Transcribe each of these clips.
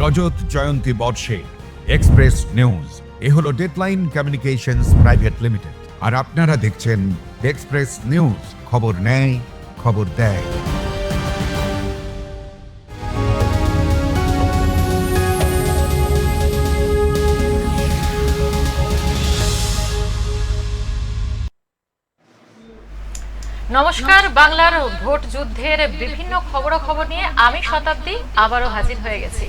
রজত জয়ন্তী বর্ষে express news এ হলো deadline communications private limited, আর আপনারা দেখছেন এক্সপ্রেস নিউজ, খবর নেয় খবর দেয়। নমস্কার, বাংলার ভোট যুদ্ধের বিভিন্ন খবরাখবর নিয়ে আমি শতাব্দী আবারও হাজির হয়ে গেছি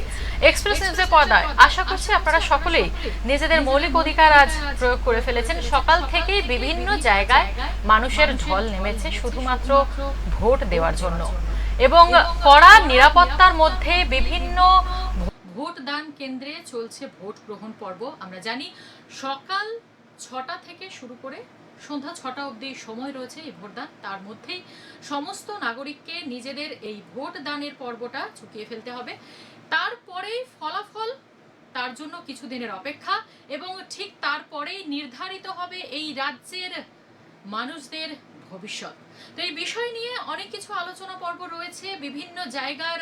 এক্সপ্রেস নিউজের পর্দায়। আশা করছি আপনারা সকলেই নিজেদের মৌলিক অধিকার আজ প্রয়োগ করে ফেলেছেন। সকাল থেকেই বিভিন্ন জায়গায় মানুষের ঢল নেমেছে শুধুমাত্র ভোট দেওয়ার জন্য, এবং কড়া নিরাপত্তার মধ্যে বিভিন্ন ভোটদান কেন্দ্রে চলছে ভোট গ্রহণ পর্ব। আমরা জানি সকাল 6টা থেকে শুরু করে সন্ধ্যা 6টা অবধি সময় রয়েছে এই ভোটদান। তার মধ্যেই সমস্ত নাগরিককে নিজেদের এই ভোট দানের পর্বটা চুকিয়ে ফেলতে হবে। তারপরেই ফলাফল, তার জন্য কিছুদিনের অপেক্ষা, এবং ঠিক তারপরেই নির্ধারিত হবে এই রাজ্যের মানুষদের ভবিষ্যৎ। তো এই বিষয় নিয়ে অনেক কিছু আলোচনা পর্ব রয়েছে। বিভিন্ন জায়গার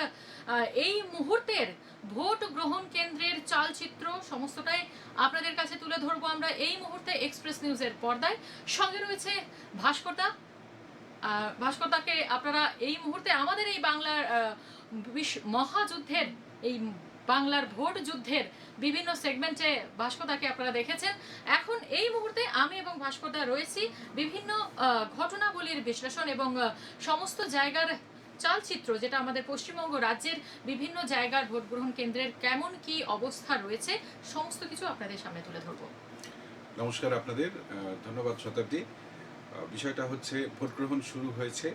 এই মুহূর্তের ভোট গ্রহণ কেন্দ্রের চালচিত্র সমস্তটাই আপনাদের কাছে তুলে ধরবো আমরা এই মুহূর্তে এক্সপ্রেস নিউজের পর্দায়। সঙ্গে রয়েছে ভাস্করদাকে আপনারা এই মুহূর্তে আমাদের এই বাংলার মহাযুদ্ধের, এই বাংলার ভোট যুদ্ধের বিভিন্ন সেগমেন্টে ভাস্করদাকে আপনারা দেখেছেন। এখন এই মুহূর্তে আমি এবং ভাস্করদা রয়েছি বিভিন্ন ঘটনাবলীর বিশ্লেষণ এবং সমস্ত জায়গার চালচিত্র, যেটা আমাদের পশ্চিমবঙ্গ রাজ্যের বিভিন্ন জায়গার ভোট গ্রহণ কেন্দ্রের কেমন কি অবস্থা রয়েছে সমস্ত কিছু আপনাদের সামনে তুলে ধরবো। নমস্কার আপনাদের, ধন্যবাদ শতাব্দী। বিষয়টা হচ্ছে ভোট গ্রহণ শুরু হয়েছে,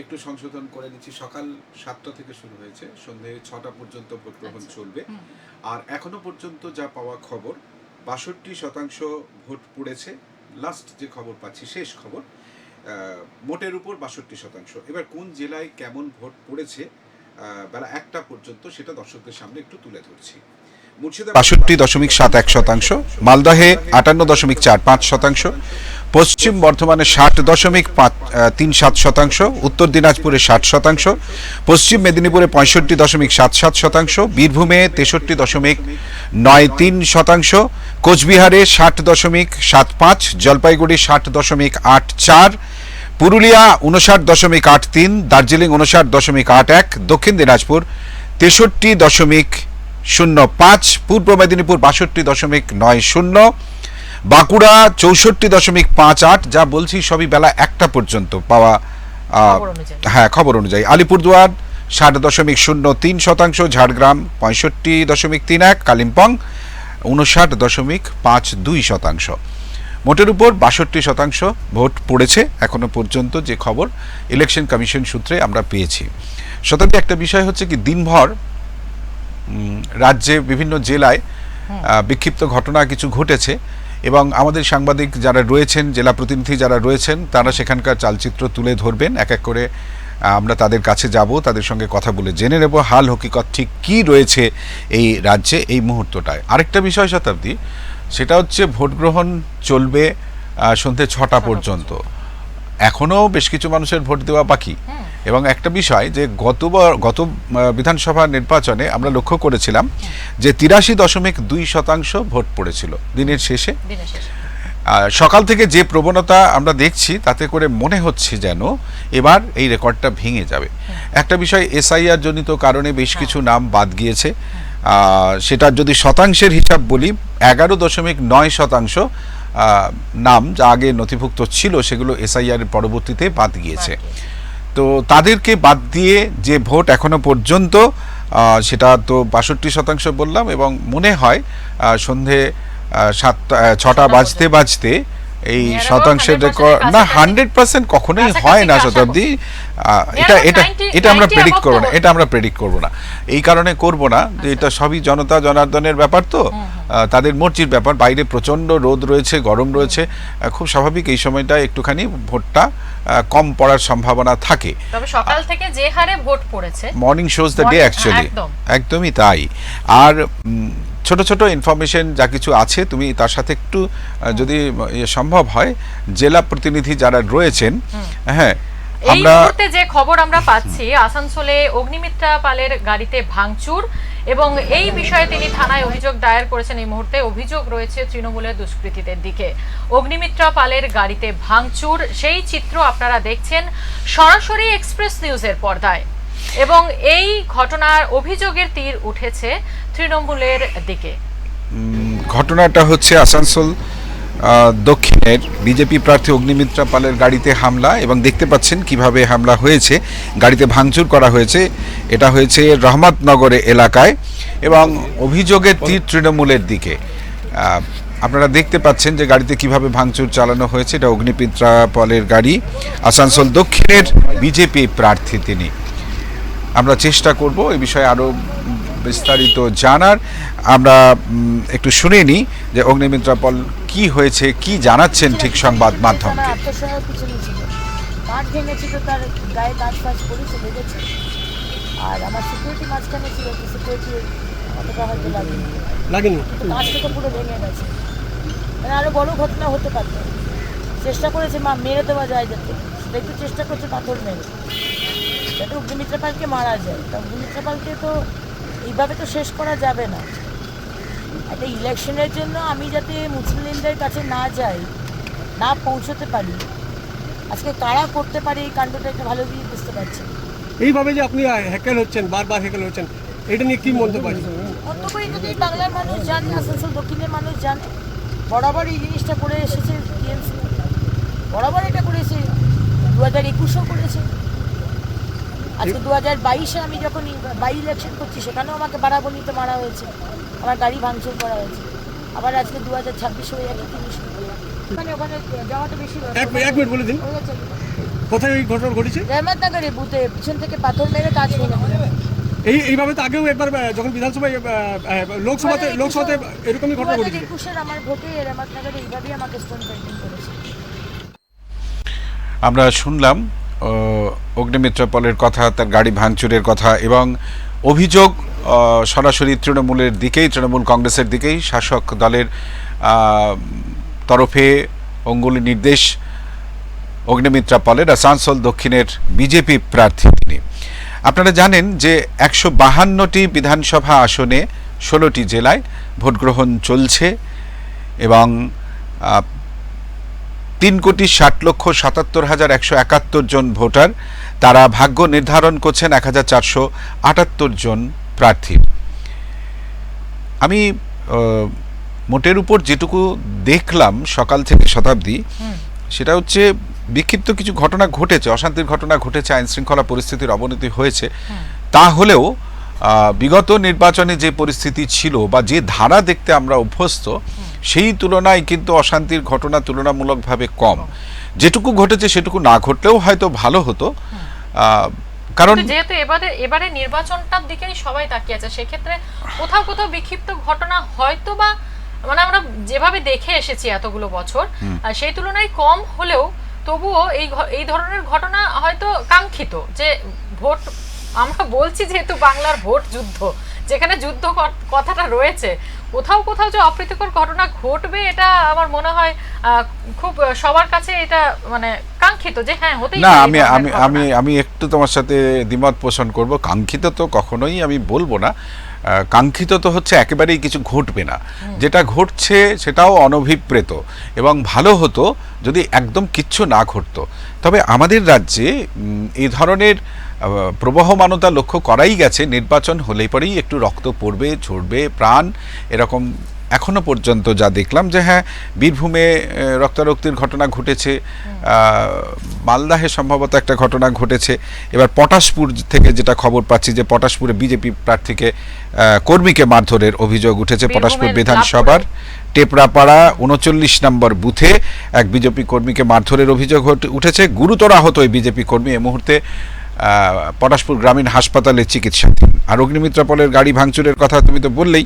একটু সংশোধন করে নিচ্ছি, সকাল 7টা থেকে শুরু হয়েছে, সন্ধ্যে 6টা পর্যন্ত ভোট গ্রহণ চলবে। আর এখনো পর্যন্ত যা পাওয়া খবর 62% ভোট পড়েছে। লাস্ট যে খবর পাচ্ছি, শেষ খবর, মোটের উপর 62%। এবার কোন জেলায় কেমন ভোট পড়েছে বেলা 1টা পর্যন্ত সেটা দর্শকদের সামনে একটু তুলে ধরছি। 62.71%, মালদহে 58.45%, পশ্চিম বর্ধমানে 60.37%, উত্তর দিনাজপুরে 60%, পশ্চিম মেদিনীপুরে 65.77%, বীরভূমে 63.93%, কোচবিহারে 60.75%, জলপাইগুড়ি 60.84%, পুরুলিয়া 59.83%, দার্জিলিং 59.81%, দক্ষিণ দিনাজপুর 63.05%, পূর্ব মেদিনীপুর 62.90%, বাঁকুড়া 64.58%, যা বলছি সবই বেলা 1টা পর্যন্ত পাওয়া খবর অনুযায়ী। আলিপুরদুয়ার 60.03%, ঝাড়গ্রাম 65.31%, কালিম্পং 59.52%। মোটের উপর 62% ভোট পড়েছে এখনো পর্যন্ত, যে খবর ইলেকশন কমিশন সূত্রে আমরা পেয়েছি। শতাব্দী, একটা বিষয় হচ্ছে কি, দিনভর রাজ্যে বিভিন্ন জেলায় বিক্ষিপ্ত ঘটনা কিছু ঘটেছে, এবং আমাদের সাংবাদিক যারা রয়েছেন, জেলা প্রতিনিধি যারা রয়েছেন, তারা সেখানকার চালচিত্র তুলে ধরবেন। এক এক করে আমরা তাদের কাছে যাব, তাদের সঙ্গে কথা বলে জেনে নেব হাল হকিকত ঠিক কী রয়েছে এই রাজ্যে এই মুহূর্তটায়। আরেকটা বিষয় শতাব্দী, সেটা হচ্ছে ভোট গ্রহণ চলবে সন্ধ্যে 6টা পর্যন্ত। এখনও বেশ কিছু মানুষের ভোট দেওয়া বাকি, এবং একটা বিষয় যে গত বিধানসভা নির্বাচনে আমরা লক্ষ্য করেছিলাম যে 83.2% ভোট পড়েছিল দিনের শেষে। সকাল থেকে যে প্রবণতা আমরা দেখছি তাতে করে মনে হচ্ছে যেন এবার এই রেকর্ডটা ভেঙে যাবে। একটা বিষয়, এসআইআর জনিত কারণে বেশ কিছু নাম বাদ গিয়েছে। সেটা যদি শতাংশের হিসাব বলি, 11.9% নাম যা আগে নথিভুক্ত ছিল সেগুলো এসআইআর এর পরবর্তীতে বাদ গিয়েছে। তো তাদেরকে বাদ দিয়ে যে ভোট এখনো পর্যন্ত, সেটা তো 62% বললাম, এবং মনে হয় সন্ধে 6টা বাজতে এই শতাংশের রেকর্ড না 100% কখনোই হয় না শতাব্দী। এটা আমরা প্রেডিক্ট করব না, এই কারণে করব না যে এটা সবই জনতা জনার্দনের ব্যাপার, তো তাদের মর্জির ব্যাপার। বাইরে প্রচণ্ড রোদ রয়েছে, গরম রয়েছে, খুব স্বাভাবিক এই সময়টা একটুখানি ভোটটা কম পড়ার সম্ভাবনা থাকে। তবে সকাল থেকে যে হারে ভোট পড়েছে, morning shows the day actually, একদমই তাই। আর ছোট ছোট ইনফরমেশন যা কিছু আছে, তুমি তার সাথে একটু যদি সম্ভব হয় জেলা প্রতিনিধি যারা রয়েছেন, হ্যাঁ এই মুহূর্তে যে খবর আমরা পাচ্ছি, আসানসোলে অগ্নিমিত্রা পালের গাড়িতে ভাঙচুর এবং এই বিষয়ে তিনি থানায় অভিযোগ দায়ের করেছেন। এই মুহূর্তে অভিযোগ রয়েছে তৃণমূলের দুষ্কৃতীদের দিকে। অগ্নিমিত্রা পালের গাড়িতে ভাঙচুর, সেই চিত্র আপনারা দেখছেন সরাসরি এক্সপ্রেস নিউজের পর্দায় এবং এই ঘটনার অভিযোগের তীর উঠেছে তৃণমূলের দিকে। ঘটনাটা হচ্ছে আসানসোল দক্ষিণের বিজেপি প্রার্থী অগ্নিমিত্রা পালের গাড়িতে হামলা, এবং দেখতে পাচ্ছেন কিভাবে হামলা হয়েছে, গাড়িতে ভাঙচুর করা হয়েছে। এটা হয়েছে রহমতনগরে এলাকায় এবং অভিযোগের তীর তৃণমূলের দিকে। আপনারা দেখতে পাচ্ছেন যে গাড়িতে কিভাবে ভাঙচুর চালানো হয়েছে। এটা অগ্নিমিত্রা পালের গাড়ি, আসানসোল দক্ষিণের বিজেপি প্রার্থী তিনি। আমরা চেষ্টা করব এই বিষয়ে আরও বিস্তারিত জানার। আমরা একটু শুনে নিই যে অগ্নিমিত্রা পাল কি হয়েছে, কি জানাচ্ছেন ঠিক সংবাদ মাধ্যমকে। মাঠ ভেঙেছিল, তার গায়ে দাঁত ফাঁস করেছে, লেগেছে। আর আমার সিকিউরিটি মাঝখানে ছিল, সিকিউরিটি অতটা হয়তো লাগেনি, কাঁচটা তো পুরো ভেঙে গেছে। মানে আরও বড় ঘটনা হতে পারত। চেষ্টা করেছে মেরে দেওয়া যায় যাতে, সেটা একটু চেষ্টা করছে পাথর মেরে, যাতে অগ্নিমিত্রা পালকে মারা যায়। তা অগ্নিমিত্রা পালকে তো এইভাবে তো শেষ করা যাবে না। একটা ইলেকশনের জন্য আমি যাতে মুসলিমদের কাছে না যাই, না পৌঁছতে পারি, আজকে কারা করতে পারে এই কাণ্ডটা একটা ভালো দিয়ে বুঝতে পারছি। এইভাবে যে আপনি হ্যাকেল হচ্ছেন, বারবার হ্যাকেল হচ্ছেন, এটা নিয়ে কি মন্তব্য আছে? মন্তব্য যদি বাংলার মানুষ জানে, আসানসোল দক্ষিণের মানুষ জানে, বরাবর এই জিনিসটা করে এসেছে টিএমসি, বরাবর এটা করেছে, 2021-ও করেছে। আজকে 2022-এ আমি যখন বাই ইলেকশন করছি, সেখানেও আমাকে বারাবণীতে মারা হয়েছে, আমার গাড়ি ভাঙচুর করা হয়েছে। আবার আজকে 2026 হয়ে একই জিনিস, ওখানে যাওয়াটা বেশি। এক মিনিট বলে দিন, কোথায় এই ঘটনা ঘটেছে? রহমতনগরে বুথে পিছন থেকে পাথর মেরে কাজ ভেঙে দিল। এইভাবে তো আগেও একবার যখন বিধানসভায় লোকসভাতে এরকমই ঘটনা ঘটেছে। 2021-এর আমার ভোটে রহমতনগরে এইভাবেই আমাকে স্টোন পেন্টিং করেছে। আমরা শুনলাম অগ্নিমিত্রা পালের কথা, তার গাড়ি ভাঙচুরের কথা, এবং অভিযোগ সরাসরি তৃণমূলের দিকেই, তৃণমূল কংগ্রেসের দিকেই, শাসক দলের তরফে অঙ্গুলি নির্দেশ অগ্নিমিত্রা পালের, আসানসোল দক্ষিণের বিজেপি প্রার্থী তিনি। আপনারা জানেন যে 152টি বিধানসভা আসনে 16টি জেলায় ভোট গ্রহণ চলছে এবং 3,60,77,171 জন ভোটার, তারা ভাগ্য নির্ধারণ করছেন 1,478 জন প্রার্থী। আমি মোটের উপর যেটুকু দেখলাম সকাল থেকে শতাব্দী, সেটা হচ্ছে বিক্ষিপ্ত কিছু ঘটনা ঘটেছে, অশান্তির ঘটনা ঘটেছে, আইন শৃঙ্খলা পরিস্থিতির অবনতি হয়েছে। তাহলেও বিগত নির্বাচনে যে পরিস্থিতি ছিল বা যে ধারা দেখতে আমরা অভ্যস্ত, সেই তুলনায় কিন্তু অশান্তির ঘটনা তুলনামূলকভাবে কম। যেটুকু ঘটেছে সেটুকু না ঘটলেও হয়তো ভালো হতো, কারণ যেহেতু এবারে নির্বাচনটার দিকেই সবাই তাকিয়ে আছে, সেক্ষেত্রে কোথাও কোথাও বিক্ষিপ্ত ঘটনা হয়তো বা মানে আমরা যেভাবে দেখে এসেছি এতগুলো বছর, সেই তুলনায় কম হলেও তবুও এই ধরনের ঘটনা হয়তো কাঙ্ক্ষিত। যে ভোট, আমরা বলছি যেহেতু বাংলার ভোট যুদ্ধ, যেখানে যুদ্ধ কথাটা রয়েছে, কোথাও কোথাও যে অপ্রীতিকর ঘটনা ঘটবে, এটা আমার মনে হয় খুব সবার কাছে এটা মানে কাঙ্ক্ষিত, যে হ্যাঁ হতেই না। পারে। আমি একটু তোমার সাথে দ্বিমত পোষণ করব। কাঙ্ক্ষিত তো কখনোই আমি বলবো না, কাঙ্ক্ষিত তো হচ্ছে একেবারেই কিছু ঘটবে না। যেটা ঘটছে সেটাও অনভিপ্রেত, এবং ভালো হতো যদি একদম কিচ্ছু না ঘটতো। তবে আমাদের রাজ্যে এই ধরনের প্রবহমানতা লক্ষ্য করাই গেছে। নির্বাচন হলেই পরেই একটু রক্ত পড়বে, ঝরবে প্রাণ, এরকম এখনো পর্যন্ত যা দেখলাম। যে হ্যাঁ, বীরভূমে রক্তারক্তির ঘটনা ঘটেছে, মালদাহে সম্ভবত একটা ঘটনা ঘটেছে। এবার পটাশপুর থেকে যেটা খবর পাচ্ছি, যে পটাশপুরে বিজেপি প্রার্থীকে কর্মীকে মারধরের অভিযোগ উঠেছে। পটাশপুর বিধানসভার টেপরাপাড়া 39 নম্বর বুথে এক বিজেপি কর্মীকে মারধরের অভিযোগ উঠেছে। গুরুতর আহত ওই বিজেপি কর্মী এই মুহূর্তে পটাশপুর গ্রামীণ হাসপাতালে চিকিৎসাধীন। আর অগ্নিমিত্রা পালের গাড়ি ভাঙচুরের কথা তুমি তো বললেই,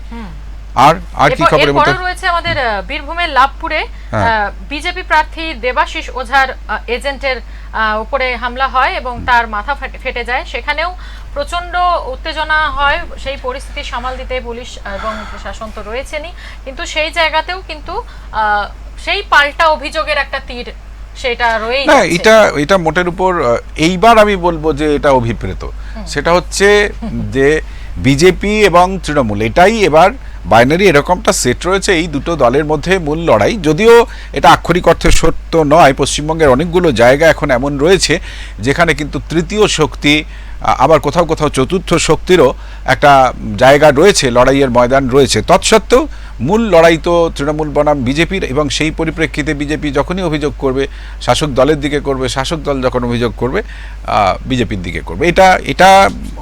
আর কি খবরের মধ্যে রয়েছে আমাদের বীরভূমের লাভপুরে বিজেপি প্রার্থী দেবাশিস ওঝার এজেন্টের উপরে হামলা হয় এবং তার মাথা ফেটে যায়। সেখানেও প্রচন্ড উত্তেজনা হয়, সেই পরিস্থিতি সামাল দিতে পুলিশ এবং প্রশাসন তো রয়েছেনই, কিন্তু সেই জায়গাতেও কিন্তু সেই পাল্টা অভিযোগের একটা তীর সেটা রয়েই না, যাচ্ছে। এটা মোটের উপর এইবার আমি বলবো যে এটা অভিপ্রেত। সেটা হচ্ছে যে বিজেপি এবং তৃণমূল এটাই এবার বাইনারি এরকমটা সেট রয়েছে, এই দুটো দলের মধ্যে মূল লড়াই। যদিও এটা আক্ষরিক অর্থে সত্য নয়, পশ্চিমবঙ্গের অনেকগুলো জায়গা এখন এমন রয়েছে যেখানে কিন্তু তৃতীয় শক্তি, আবার কোথাও কোথাও চতুর্থ শক্তিরও একটা জায়গা রয়েছে, লড়াইয়ের ময়দান রয়েছে। তৎসত্ত্বেও মূল লড়াই তো তৃণমূল বনাম বিজেপির, এবং সেই পরিপ্রেক্ষিতে বিজেপি যখনই অভিযোগ করবে শাসক দলের দিকে করবে, শাসক দল যখন অভিযোগ করবে বিজেপির দিকে করবে। এটা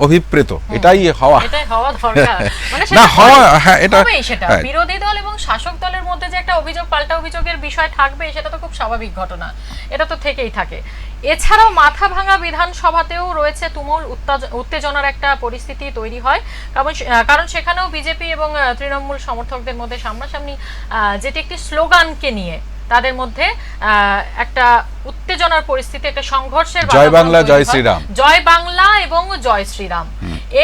অভিপ্রেত, এটাই হওয়া দরকার। মানে না, সেটা হওয়া, হবেই। হ্যাঁ, এটা হবেই সেটা। হ্যাঁ। বিরোধী দল এবং শাসক দলের মধ্যে যে একটা অভিযোগ পাল্টা অভিযোগের বিষয় থাকবে, সেটা তো খুব স্বাভাবিক ঘটনা, এটা তো থেকেই থাকে। এছাড়াও মাথা ভাঙা বিধানসভাতেও রয়েছে তুমুল উত্তেজনার একটা পরিস্থিতি তৈরি হয়, কারণ সেখানেও বিজেপি এবং তৃণমূল সমর্থকদের মধ্যে সামনাসামনি যেটি একটি স্লোগানকে নিয়ে তাদের মধ্যে একটা উত্তেজনার পরিস্থিতি, একটা সংঘর্ষের জয় বাংলা জয় শ্রীরাম, জয় বাংলা এবং জয় শ্রীরাম,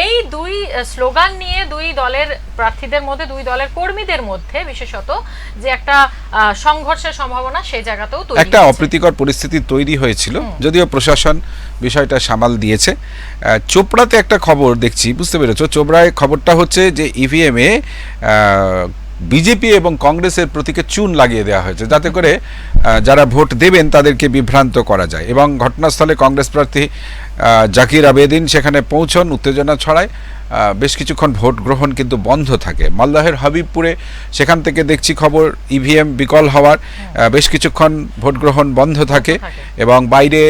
এই দুই স্লোগান নিয়ে দুই দলের প্রার্থীদের মধ্যে, দুই দলের কর্মীদের মধ্যে বিশেষত যে একটা সংঘর্ষের সম্ভাবনা সেই জায়গাতেও তৈরি একটা অপ্রীতিকর পরিস্থিতি তৈরি হয়েছিল। যদিও প্রশাসন বিষয়টা সামাল দিয়েছে। চোপড়াতে একটা খবর দেখছি, বুঝতে পেরেছো? চোপড়ায় খবরটা হচ্ছে যে ইভিএম এ বিজেপি এবং কংগ্রেসের প্রতীকে চুন লাগিয়ে দেওয়া হয়েছে, যাতে করে যারা ভোট দেবেন তাদেরকে বিভ্রান্ত করা যায়। এবং ঘটনাস্থলে কংগ্রেস প্রার্থী জাকির আবেদিন সেখানে পৌঁছন, উত্তেজনা ছড়ায়, বেশ কিছুক্ষণ ভোট গ্রহণ কিন্তু বন্ধ থাকে। মালদহের হাবিবপুরে সেখান থেকে দেখছি খবর ইভিএম বিকল হওয়ার, বেশ কিছুক্ষণ ভোট গ্রহণ বন্ধ থাকে এবং বাইরে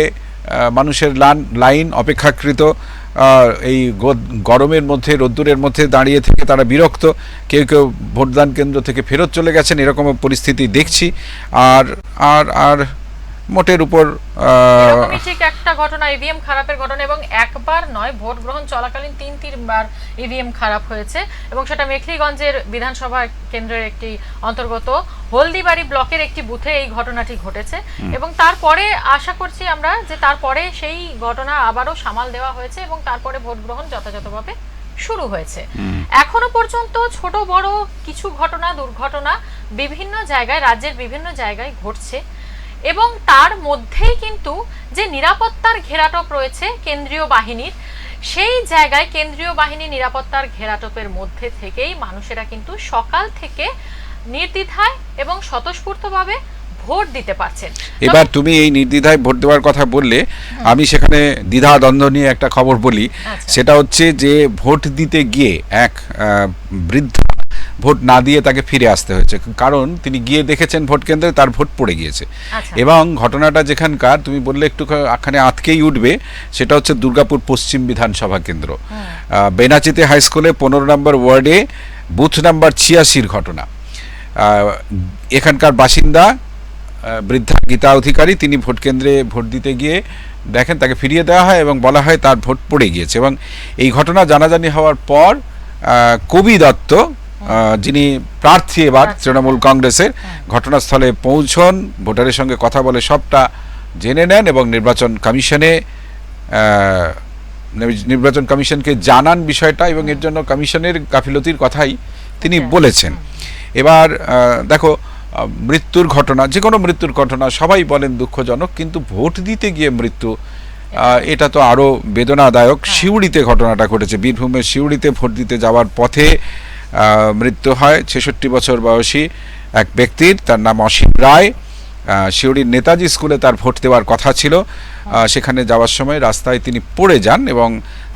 মানুষের লাইন অপেক্ষাকৃত এই গরমের মধ্যে, রোদ্দুরের মধ্যে দাঁড়িয়ে থেকে তারা বিরক্ত, কেউ কেউ ভোটদান কেন্দ্র থেকে ফেরত চলে গেছেন, এরকম পরিস্থিতি দেখছি। আর আর আর মোটের উপর এরকমই ঠিক একটা ঘটনা, ইভিএম খারাপের ঘটনা, এবং একবার নয়, ভোট গ্রহণ চলাকালীন তিনবার ইভিএম খারাপ হয়েছে, এবং সেটা মেখলিগঞ্জের বিধানসভা কেন্দ্রের একটি অন্তর্গত হলদিবাড়ি ব্লকের একটি বুথে এই ঘটনাটি ঘটেছে। এবং তারপরে আশা করছি আমরা যে তারপরে সেই ঘটনা আবারও সামাল দেওয়া হয়েছে এবং তারপরে ভোট গ্রহণ যথাযথভাবে শুরু হয়েছে। এখনো পর্যন্ত ছোট বড় কিছু ঘটনা, দুর্ঘটনা বিভিন্ন জায়গায়, রাজ্যের বিভিন্ন জায়গায় ঘটছে, এবং তার মধ্যেই কিন্তু যে নিরাপত্তার ঘেরাটোপ রয়েছে কেন্দ্রীয় বাহিনীর, সেই জায়গায় কেন্দ্রীয় বাহিনী নিরাপত্তার ঘেরাটোপের মধ্যে থেকেই মানুষেরা কিন্তু সকাল থেকে নির্দ্বিধায় এবং স্বতঃস্ফূর্তভাবে ভোট দিতে পারছেন। এবার তুমি এই নির্দ্বিধায় ভোট দেওয়ার কথা বললে, আমি সেখানে দ্বিধা দ্বন্দ্ব নিয়ে একটা খবর বলি। সেটা হচ্ছে যে ভোট দিতে গিয়ে এক বৃদ্ধা ভোট না দিয়ে তাকে ফিরে আসতে হয়েছে, কারণ তিনি গিয়ে দেখেছেন ভোট কেন্দ্রে তার ভোট পড়ে গিয়েছে। এবং ঘটনাটা যেখানকার তুমি বললে একটুখানি আঁতকেই উঠবে, সেটা হচ্ছে দুর্গাপুর পশ্চিম বিধানসভা কেন্দ্র, বেনাচিতে হাই স্কুলে 15 নম্বর ওয়ার্ডে বুথ নাম্বার 86 ঘটনা। এখানকার বাসিন্দা বৃদ্ধা গীতা অধিকারী, তিনি ভোট কেন্দ্রে ভোট দিতে গিয়ে দেখেন তাকে ফিরিয়ে দেওয়া হয় এবং বলা হয় তার ভোট পড়ে গিয়েছে। এবং এই ঘটনা জানাজানি হওয়ার পর কবি দত্ত, যিনি প্রার্থী এবার তৃণমূল কংগ্রেসের, ঘটনাস্থলে পৌঁছন, ভোটারের সঙ্গে কথা বলে সবটা জেনে নেন এবং নির্বাচন কমিশনকে জানান বিষয়টা, এবং এর জন্য কমিশনের গাফিলতির কথাই তিনি বলেছেন। এবার দেখো, মৃত্যুর ঘটনা, যে কোনো মৃত্যুর ঘটনা সবাই বলেন দুঃখজনক, কিন্তু ভোট দিতে গিয়ে মৃত্যু, এটা তো আরও বেদনাদায়ক। সিউড়িতে ঘটনাটা ঘটেছে, বীরভূমের সিউড়িতে ভোট দিতে যাওয়ার পথে মৃত্যু হয় 66 বছর বয়সী এক ব্যক্তির, তার নাম অসীম রায়। সিউড়ির নেতাজি স্কুলে তার ভোট দেওয়ার কথা ছিল, সেখানে যাওয়ার সময় রাস্তায় তিনি পড়ে যান এবং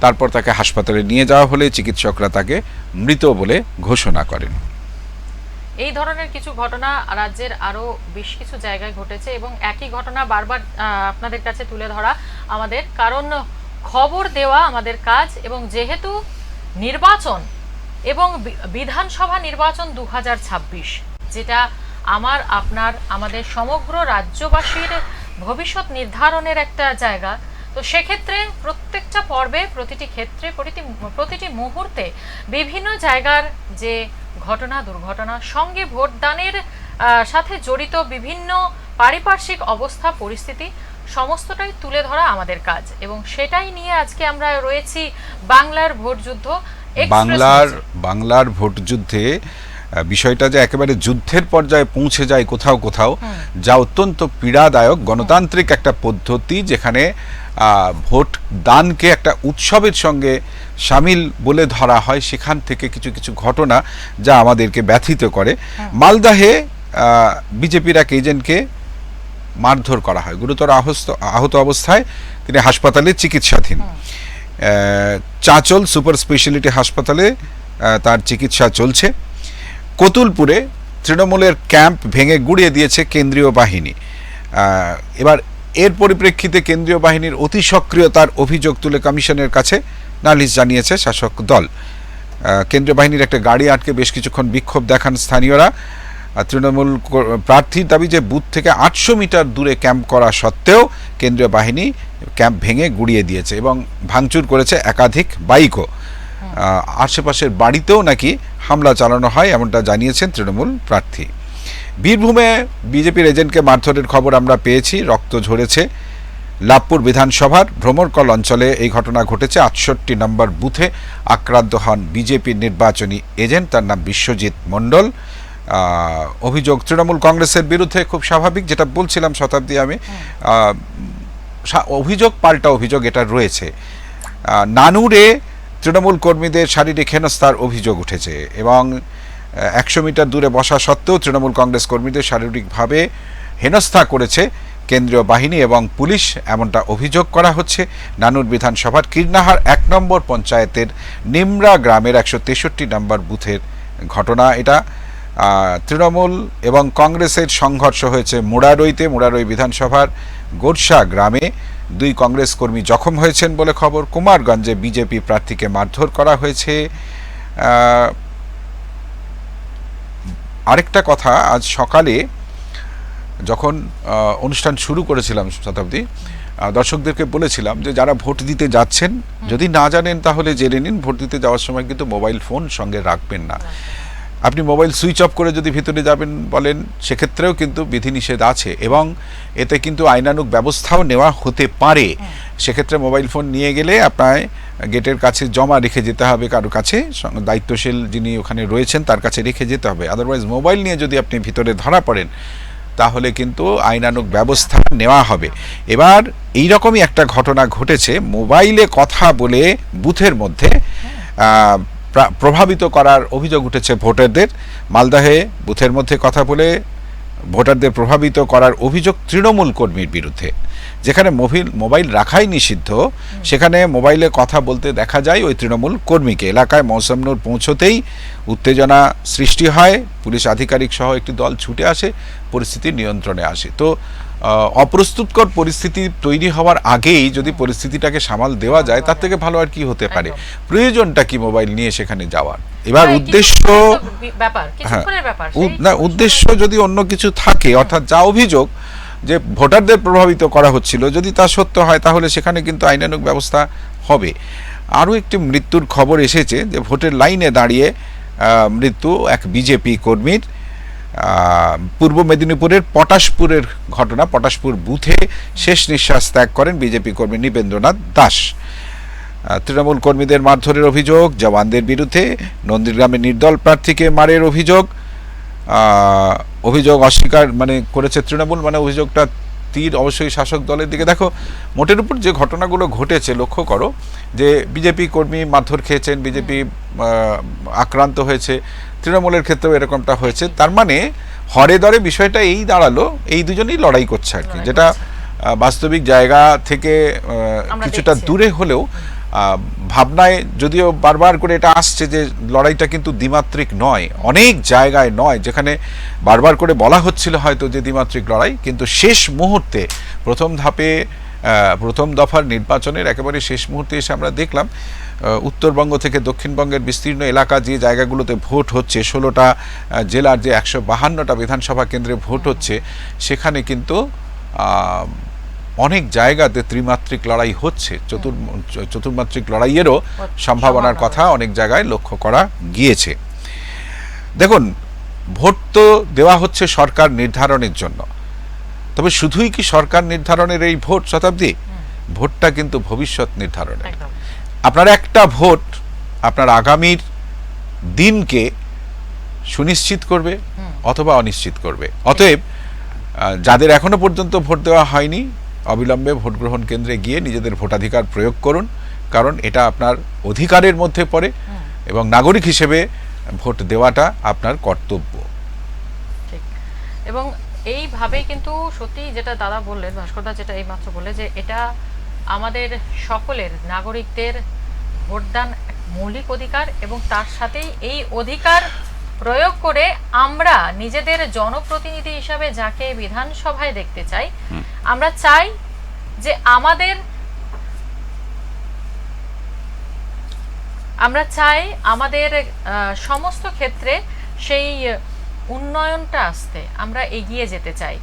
তারপর তাকে হাসপাতালে নিয়ে যাওয়া হলে চিকিৎসকরা তাকে মৃত বলে ঘোষণা করেন। এই ধরনের কিছু ঘটনা রাজ্যের আরো বেশ কিছু জায়গায় ঘটেছে, এবং একই ঘটনা বারবার আপনাদের কাছে তুলে ধরা আমাদের, কারণ খবর দেওয়া আমাদের কাজ। এবং যেহেতু নির্বাচন এবং বিধানসভা নির্বাচন 2026, যেটা আমাদের সমগ্র রাজ্যবাসীর ভবিষ্যৎ নির্ধারণের একটা জায়গা, তো সেক্ষেত্রে প্রত্যেকটা পর্বে, প্রতিটি ক্ষেত্রে, প্রতিটি মুহূর্তে বিভিন্ন জায়গার যে ঘটনা, দুর্ঘটনা, সঙ্গে ভোটদানের সাথে জড়িত বিভিন্ন পারিপার্শ্বিক অবস্থা, পরিস্থিতি, সমস্তটাই তুলে ধরা আমাদের কাজ। এবং সেটাই নিয়ে আজকে আমরা রয়েছি বাংলার ভোট যুদ্ধ। বাংলার ভোট যুদ্ধে বিষয়টা যে একেবারে যুদ্ধের পর্যায়ে পৌঁছে যায় কোথাও কোথাও, যা অত্যন্ত পীড়াদায়ক। গণতান্ত্রিক একটা পদ্ধতি যেখানে ভোট দানকে একটা উৎসবের সঙ্গে সামিল বলে ধরা হয়, সেখান থেকে কিছু কিছু ঘটনা যা আমাদেরকে ব্যথিত করে। মালদাহে বিজেপির এক এজেন্টকে মারধর করা হয়, গুরুতর আহত অবস্থায় তিনি হাসপাতালে চিকিৎসাধীন। চাঁচল সুপার স্পেশালিটি হাসপাতালে তার চিকিৎসা চলছে। কতুলপুরে তৃণমূলের ক্যাম্প ভেঙে গুড়িয়ে দিয়েছে কেন্দ্রীয় বাহিনী। এবার এর পরিপ্রেক্ষিতে কেন্দ্রীয় বাহিনীর অতি সক্রিয়তার অভিযোগ তুলে কমিশনের কাছে নালিশ জানিয়েছে শাসক দল। কেন্দ্রীয় বাহিনীর একটা গাড়ি আটকে বেশ কিছুক্ষণ বিক্ষোভ দেখান স্থানীয়রা। তৃণমূল প্রার্থীর দাবি যে বুথ থেকে 800 মিটার দূরে ক্যাম্প করা সত্ত্বেও কেন্দ্রীয় বাহিনী ক্যাম্প ভেঙে গুড়িয়ে দিয়েছে এবং ভাঙচুর করেছে একাধিক বাইকও। আশেপাশের বাড়িতেও নাকি হামলা চালানো হয়, এমনটা জানিয়েছেন তৃণমূল প্রার্থী। বীরভূমে বিজেপির এজেন্টকে মারধরের খবর আমরা পেয়েছি, রক্ত ঝরেছে। লাভপুর বিধানসভার ভ্রমরকল অঞ্চলে এই ঘটনা ঘটেছে। 68 নম্বর বুথে আক্রান্ত হন বিজেপির নির্বাচনী এজেন্ট, তার নাম বিশ্বজিৎ মণ্ডল। অভিযোগ তৃণমূল কংগ্রেসের বিরুদ্ধে, খুব স্বাভাবিক, যেটা বলছিলাম শতাব্দী আমি, অভিযোগ পাল্টা অভিযোগ এটা রয়েছে। নানুরে তৃণমূল কর্মীদের শারীরিক হেনস্থার অভিযোগ উঠেছে এবং 100 মিটার দূরে বসা সত্ত্বেও তৃণমূল কংগ্রেস কর্মীদের শারীরিকভাবে হেনস্থা করেছে কেন্দ্রীয় বাহিনী এবং পুলিশ, এমনটা অভিযোগ করা হচ্ছে। নানুর বিধানসভার কীর্ণাহার 1 নম্বর পঞ্চায়েতের নিমরা গ্রামের 163 নম্বর বুথের ঘটনা এটা। তৃণমূল এবং কংগ্রেসের সংঘর্ষ হয়েছে মুড়ারইতে। মুড়ারই বিধানসভার গোরসা গ্রামে 2 কংগ্রেস কর্মী জখম হয়েছেন বলে খবর। কুমারগঞ্জে বিজেপি প্রার্থীকে মারধর করা হয়েছে। আরেকটা কথা, আজ সকালে যখন অনুষ্ঠান শুরু করেছিলাম শতাব্দী, দর্শকদেরকে বলেছিলাম যে যারা ভোট দিতে যাচ্ছেন, যদি না জানেন তাহলে জেনে নিন, ভোট দিতে যাওয়ার সময় কিন্তু মোবাইল ফোন সঙ্গে রাখবেন না। আপনি মোবাইল সুইচ অফ করে যদি ভিতরে যাবেন বলেন, সেক্ষেত্রেও কিন্তু বিধিনিষেধ আছে এবং এতে কিন্তু আইনানুগ ব্যবস্থাও নেওয়া হতে পারে। সেক্ষেত্রে মোবাইল ফোন নিয়ে গেলে আপনার গেটের কাছে জমা রেখে যেতে হবে, কারো কাছে দায়িত্বশীল যিনি ওখানে রয়েছেন তার কাছে রেখে যেতে হবে। আদারওয়াইজ মোবাইল নিয়ে যদি আপনি ভিতরে ধরা পড়েন তাহলে কিন্তু আইনানুগ ব্যবস্থা নেওয়া হবে। এবার এইরকমই একটা ঘটনা ঘটেছে, মোবাইলে কথা বলে বুথের মধ্যে প্রভাবিত করার অভিযোগ উঠেছে ভোটারদের। মালদাহে বুথের মধ্যে কথা বলে ভোটারদের প্রভাবিত করার অভিযোগ তৃণমূল কর্মীর বিরুদ্ধে। যেখানে মোবাইল রাখাই নিষিদ্ধ, সেখানে মোবাইলে কথা বলতে দেখা যায় ওই তৃণমূল কর্মীকে। এলাকায় মৌসুম নূর পৌঁছতেই উত্তেজনা সৃষ্টি হয়, পুলিশ আধিকারিক সহ একটি দল ছুটে আসে, পরিস্থিতি নিয়ন্ত্রণে আসে। তো অপ্রস্তুতকর পরিস্থিতি তৈরি হওয়ার আগেই যদি পরিস্থিতিটাকে সামাল দেওয়া যায়, তার থেকে ভালো আর কি হতে পারে? প্রয়োজনটা কি মোবাইল নিয়ে সেখানে যাওয়ার? এবার উদ্দেশ্য, না, উদ্দেশ্য যদি অন্য কিছু থাকে, অর্থাৎ যা অভিযোগ যে ভোটারদের প্রভাবিত করা হচ্ছিল, যদি তা সত্য হয় তাহলে সেখানে কিন্তু আইনানুগ ব্যবস্থা হবে। আরও একটি মৃত্যুর খবর এসেছে যে ভোটের লাইনে দাঁড়িয়ে মৃত্যু এক বিজেপি কর্মীর। পূর্ব মেদিনীপুরের পটাশপুরের ঘটনা। পটাশপুর বুথে শেষ নিঃশ্বাস ত্যাগ করেন বিজেপি কর্মী নিবেন্দ্রনাথ দাস। তৃণমূল কর্মীদের মারধরের অভিযোগ, জওয়ানদের বিরুদ্ধে নন্দীগ্রামে নির্দল প্রার্থীকে মারের অভিযোগ অস্বীকার করেছে তৃণমূল। অভিযোগটা তীর অবশ্যই শাসক দলের দিকে। দেখো, মোটের উপর যে ঘটনাগুলো ঘটেছে লক্ষ্য করো যে বিজেপি কর্মী মারধর খেয়েছেন, বিজেপি আক্রান্ত হয়েছে, তৃণমূলের ক্ষেত্রেও এরকমটা হয়েছে। তার মানে হরে দরে বিষয়টা এই দাঁড়ালো, এই দুজনেই লড়াই করছে আর কি, যেটা বাস্তবিক জায়গা থেকে কিছুটা দূরে হলেও ভাবনায় যদিও বারবার করে এটা আসছে যে লড়াইটা কিন্তু দ্বিমাত্রিক নয়, অনেক জায়গায় নয়, যেখানে বারবার করে বলা হচ্ছিল হয়তো যে দ্বিমাত্রিক লড়াই, কিন্তু শেষ মুহূর্তে প্রথম দফার নির্বাচনের একেবারে শেষ মুহূর্তে এসে আমরা দেখলাম উত্তরবঙ্গ থেকে দক্ষিণবঙ্গের বিস্তীর্ণ এলাকা, যে জায়গাগুলোতে ভোট হচ্ছে, 16টা জেলার যে 152টা বিধানসভা কেন্দ্রে ভোট হচ্ছে, সেখানে কিন্তু অনেক জায়গাতে ত্রিমাত্রিক লড়াই হচ্ছে। চতুর্মাত্রিক লড়াইয়েরও সম্ভাবনার কথা অনেক জায়গায় লক্ষ্য করা গিয়েছে। দেখুন, ভোট তো দেওয়া হচ্ছে সরকার নির্ধারণের জন্য, তবে শুধুই কি সরকার নির্ধারণের এই ভোট শতাব্দী? ভোটটা কিন্তু ভবিষ্যৎ নির্ধারণের। আপনার একটা ভোট আপনার আগামীর দিনকে সুনিশ্চিত করবে অথবা অনিশ্চিত করবে। অতএব যাদের এখনো পর্যন্ত ভোট দেওয়া হয়নি, অবিলম্বে ভোট গ্রহণ কেন্দ্রে গিয়ে নিজেদের ভোটাধিকার প্রয়োগ করুন, কারণ এটা আপনার অধিকারের মধ্যে পড়ে এবং নাগরিক হিসেবে ভোট দেওয়াটা আপনার কর্তব্য। ঠিক। এবং এইভাবেই কিন্তু সত্যি যেটা দাদা বললেন, ভাস্করদা যেটা এইমাত্র বললে, যে এটা আমাদের সকলের নাগরিকদের ভোটদান মৌলিক অধিকার, এবং তার সাথেই এই অধিকার প্রয়োগ করে আমরা নিজেদের জনপ্রতিনিধি হিসাবে যাকে বিধানসভায় দেখতে চাই, আমরা চাই যে আমাদের সমস্ত ক্ষেত্রে সেই উন্নয়নটা আসতে আমরা এগিয়ে যেতে চাই।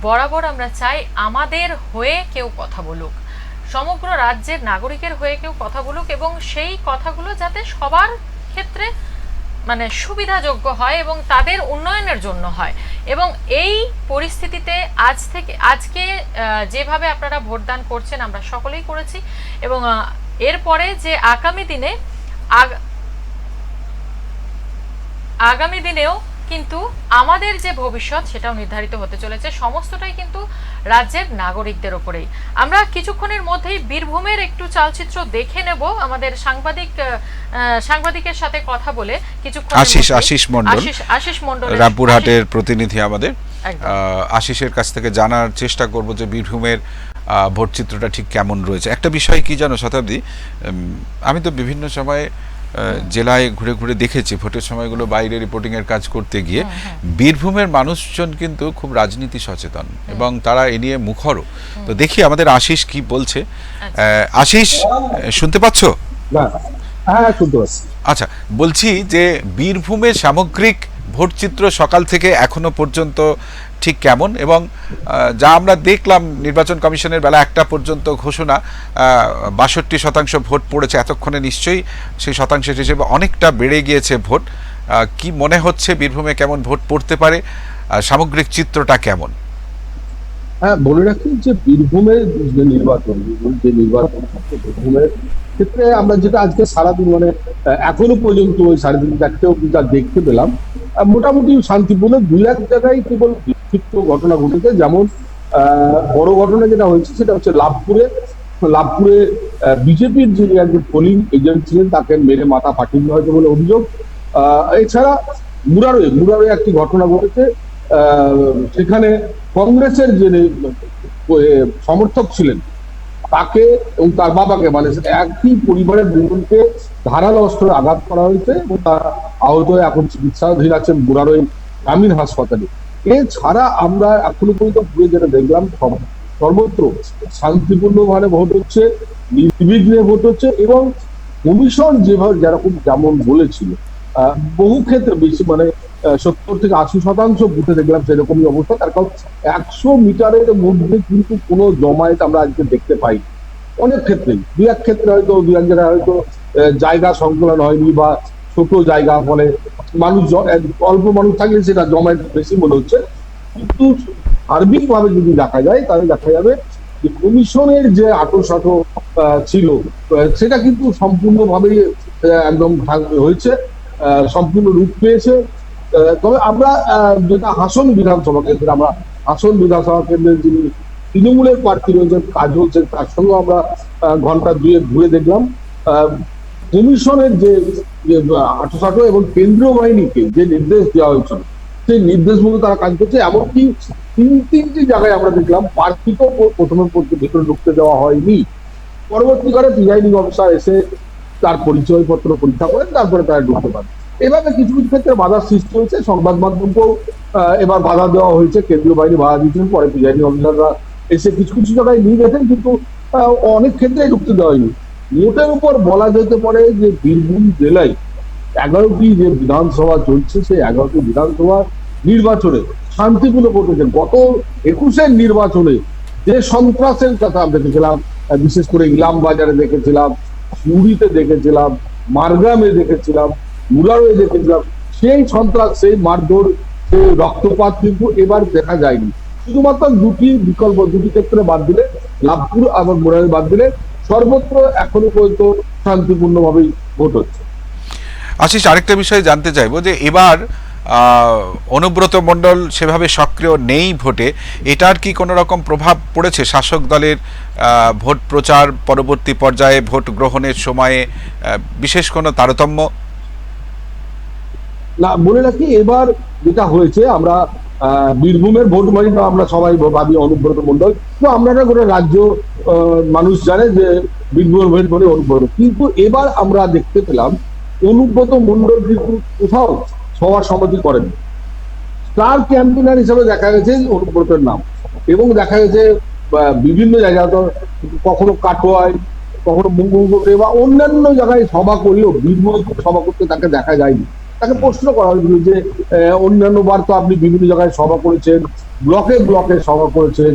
বরাবর আমরা চাই আমাদের হয়ে কেউ কথা বলুক, সমগ্র রাজ্যের নাগরিকের হয়ে কেউ কথা বলুক, এবং সেই কথাগুলো যাতে সবার ক্ষেত্রে মানে সুবিধাযোগ্য হয় এবং তাদের উন্নয়নের জন্য হয়। এবং এই পরিস্থিতিতে আজকে যেভাবে আপনারা ভোটদান করছেন আমরা সকলেই করেছি, এবং এরপরে যে আগামী দিনেও কিন্তু আমাদের যে ভবিষ্যৎ সেটাও নির্ধারিত হতে চলেছে, সমস্তটাই কিন্তু রাজ্যের নাগরিকদের উপরেই। আমরা কিছুক্ষণের মধ্যেই বীরভূমের একটু চালচিত্র দেখে নেব আমাদের সাংবাদিকের সাথে কথা বলে। কিছুক্ষণ আশিস মণ্ডল রামপুরহাটের প্রতিনিধি আমাদের, আশিসের কাছ থেকে জানার চেষ্টা করব যে বীরভূমের ভোট চিত্রটা ঠিক কেমন রয়েছে। একটা বিষয় কি জানো শতাব্দী, আমি তো বিভিন্ন সময়ে জেলায় ঘুরে ঘুরে দেখেছি ভোটের সময়গুলো বাইরে রিপোর্টিংয়ের কাজ করতে গিয়ে, বীরভূমের মানুষজন কিন্তু খুব রাজনীতি সচেতন এবং তারা এ নিয়ে মুখরও। তো দেখি আমাদের আশিস কি বলছে। আশিস, শুনতে পাচ্ছ? হ্যাঁ, শুনতে পাচ্ছি। আচ্ছা, বলছি যে বীরভূমের সামগ্রিক ভোটচিত্র সকাল থেকে এখনো পর্যন্ত ঠিক কেমন, এবং যা আমরা দেখলাম নির্বাচন কমিশনের বেলা 1টা পর্যন্ত ঘোষণা 62% ভোট পড়েছে, এতক্ষণে নিশ্চয়ই সেই শতাংশের হিসেবে অনেকটা বেড়ে গিয়েছে ভোট। কি মনে হচ্ছে বীরভূমে কেমন ভোট পড়তে পারে, সামগ্রিক চিত্রটা কেমন? হ্যাঁ, বলে রাখি যে বীরভূমের যে নির্বাচন বীরভূমের ক্ষেত্রে আমরা যেটা আজকে সারাদিন মানে এখনো পর্যন্ত ওই 3:30 অব্দি যা দেখতে পেলাম, মোটামুটি শান্তিপূর্ণ। 2-1 জায়গায় কেবল বিক্ষিপ্ত ঘটনা ঘটেছে। যেমন বড় ঘটনা যেটা হয়েছে সেটা হচ্ছে লাভপুরে বিজেপির যিনি একজন পোলিং এজেন্ট ছিলেন তাকে মেরে মাথা ফাটিয়ে দেওয়া হয়েছে বলে অভিযোগ। এছাড়া মুরারোয়ে একটি ঘটনা ঘটেছে, সেখানে কংগ্রেসের যিনি সমর্থক ছিলেন তাকে এবং তার বাবাকে, মানে একই পরিবারের দুজনকে ধারালো অস্ত্রে আঘাত করা হয়েছে এবং তারা আহত হয়ে এখন চিকিৎসাধীন আছেন মুরারোয়ে গ্রামীণ হাসপাতালে। এছাড়া আমরা এখনো পর্যন্ত ঘুরে যেটা দেখলাম, সর্বত্র শান্তিপূর্ণভাবে ভোট হচ্ছে, নির্বিঘ্নে ভোট হচ্ছে, এবং কমিশন যেমন বলেছিল বহু ক্ষেত্রে বেশি মানে 70 থেকে 80% বুথে দেখলাম সেরকমই অবস্থা। তার কারণ 100 মিটারের মধ্যে কিন্তু কোনো জমায়েত আমরা আজকে দেখতে পাই। অনেক ক্ষেত্রেই 2-1 ক্ষেত্রে হয়তো 2-1 জায়গায় হয়তো জায়গা সংকলন হয়নি বা ছোট জায়গা, ফলে অল্প মানুষ থাকলে সেটা জমায়েত বেশি মনে হচ্ছে। কিন্তু সার্বিকভাবে যদি দেখা যায় তাহলে দেখা যাবে যে কমিশনের যে আঁটো ছিল সেটা কিন্তু সম্পূর্ণভাবেই একদম হয়েছে, সম্পূর্ণ রূপ পেয়েছে। তবে আমরা যেটা হাসন বিধানসভা কেন্দ্রের যিনি তৃণমূলের প্রার্থী রয়েছেন কাজ হচ্ছে, তার সঙ্গে আমরা ঘন্টা 2 ঘুরে দেখলাম কমিশনের যে আঁটো এবং কেন্দ্রীয় বাহিনীকে যে নির্দেশ দেওয়া হয়েছিল সেই নির্দেশ মতো তারা কাজ করছে। এমনকি 3টি জায়গায় আমরা দেখলাম প্রার্থীকেও প্রথমে ভেতরে ঢুকতে দেওয়া হয়নি, পরবর্তীকালে প্রিজাইডিং অফিসার এসে তার পরিচয়পত্র পরীক্ষা করেন, তারপরে তারা ঢুকতে পারে। এভাবে কিছু কিছু ক্ষেত্রে বাধার সৃষ্টি হয়েছে, সংবাদ মাধ্যমকেও এবার বাধা দেওয়া হয়েছে, কেন্দ্রীয় বাহিনী বাধা দিয়েছেন, পরে প্রিজাইডিং অফিসাররা এসে কিছু কিছু জায়গায় নিয়ে গেছেন, কিন্তু অনেক ক্ষেত্রে ঢুকতে দেওয়া হয়নি। মোটের উপর বলা যেতে পারে যে বীরভূম জেলায় 11টি যে বিধানসভা চলছে সেই 11টি বিধানসভা নির্বাচনে শান্তিপূর্ণ ভোট হয়েছে। গত 21-এর নির্বাচনে যে সন্ত্রাসের কথা আমরা দেখেছিলাম, বিশেষ করে ইলাম বাজারে দেখেছিলাম, সিউড়িতে দেখেছিলাম, মারগ্রামে দেখেছিলাম, মুরারোয়ে দেখেছিলাম, সেই সন্ত্রাস, সেই মারধর, সেই রক্তপাত কিন্তু এবার দেখা যায়নি। শুধুমাত্র দুটি ক্ষেত্রে বাদ দিলে, লাভপুর এবং মুরারোয়ে বাদ দিলে সর্বত্র এখনো পর্যন্ত শান্তিপূর্ণভাবেই ভোট হচ্ছে। আশিস, আরেকটা বিষয় জানতে চাইবো যে এবার অনুব্রত মণ্ডল সেভাবে সক্রিয় নেই ভোটে, এটার কি কোনো রকম প্রভাব পড়েছে শাসক দলের ভোট প্রচার পরবর্তী পর্যায়ে ভোট গ্রহণের সময়ে বিশেষ কোনো তারতম্য? না, বলে রাখি এবার যেটা হয়েছে, আমরা বীরভূমের ভোট মানে আমরা সবাই ভাবি অনুব্রত মণ্ডল, তো আমরা গোটা রাজ্য মানুষ জানে যে বীরভূমের ভোট মানে অনুব্রত, কিন্তু এবার আমরা দেখতে পেলাম অনুব্রত মণ্ডল কিন্তু কোথাও সভা সমিতি করেন। স্টার ক্যাম্পেনার হিসেবে দেখা গেছে অনুব্রতের নাম, এবং দেখা গেছে বিভিন্ন জায়গায়, তো কখনো কাটোয়ায়, কখনো মঙ্গলকোটে বা অন্যান্য জায়গায় সভা করলেও বীরভূমে সভা করতে তাকে দেখা যায়নি। তাকে প্রশ্ন করা হয়েছিল যে অন্যান্য বার তো আপনি বিভিন্ন জায়গায় সভা করেছেন, ব্লকে ব্লকে সভা করেছেন,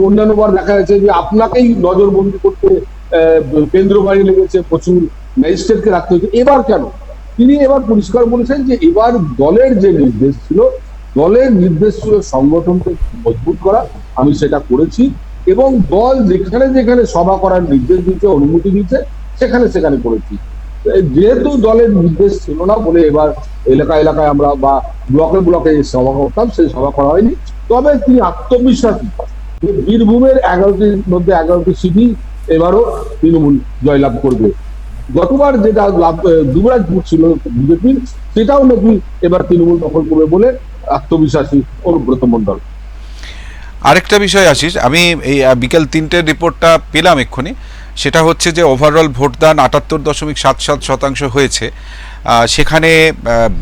অন্যান্য বার দেখা যাচ্ছে যে আপনাকেই নজরবন্দি করতে কেন্দ্র বাড়ি লেগেছে, প্রচুর ম্যাজিস্ট্রেটকে রাখতে হয়েছে, এবার কেন? তিনি এবার পরিষ্কার বলেছেন যে এবার দলের যে নির্দেশ ছিল, দলের নির্দেশ ছিল সংগঠনকে মজবুত করা, আমি সেটা করেছি, এবং দল যেখানে যেখানে সভা করার নির্দেশ দিয়েছে, অনুমতি দিয়েছে, সেখানে সেখানে করেছি। যেহেতু দলের নির্দেশ ছিল না বলে এবার এলাকা এলাকায় আমরা বা ব্লকে ব্লকে সভা করতাম, সেই সভা করা হয়নি। তবে তিনি আত্মবিশ্বাসী যে বীরভূমের 11টির মধ্যে 11টি সিটই এবারও তৃণমূল জয়লাভ করবে। গতবার যেটা দুবরাজপুর ছিল বিজেপির, সেটাও নাকি এবার তৃণমূল দখল করবে বলে আত্মবিশ্বাসী অনুব্রত মণ্ডল। আরেকটা বিষয় আসিস, আমি এই বিকেল 3টের রিপোর্টটা পেলাম এক্ষুনি, সেটা হচ্ছে যে ওভারঅল ভোটদান 78.77% হয়েছে। সেখানে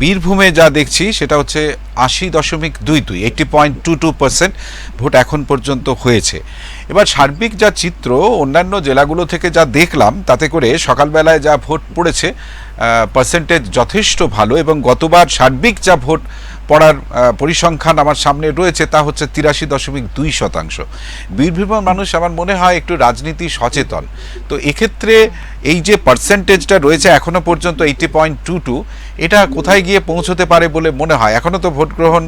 বীরভূমে যা দেখছি সেটা হচ্ছে 80.22, 80.22% ভোট এখন পর্যন্ত হয়েছে। এবার সার্বিক যা চিত্র অন্যান্য জেলাগুলো থেকে যা দেখলাম, তাতে করে সকালবেলায় যা ভোট পড়েছে পার্সেন্টেজ যথেষ্ট ভালো, এবং গতবার সার্বিক যা ভোট পড়ার পরিসংখ্যান আমার সামনে রয়েছে তা হচ্ছে 83.2%। বীরভূমের মানুষ আমার মনে হয় একটু রাজনীতি সচেতন, তো এক্ষেত্রে এই যে পার্সেন্টেজটা রয়েছে এখনো পর্যন্ত 80.22, এটা কোথায় গিয়ে পৌঁছতে পারে বলে মনে হয়? এখনো তো ভোট গ্রহণ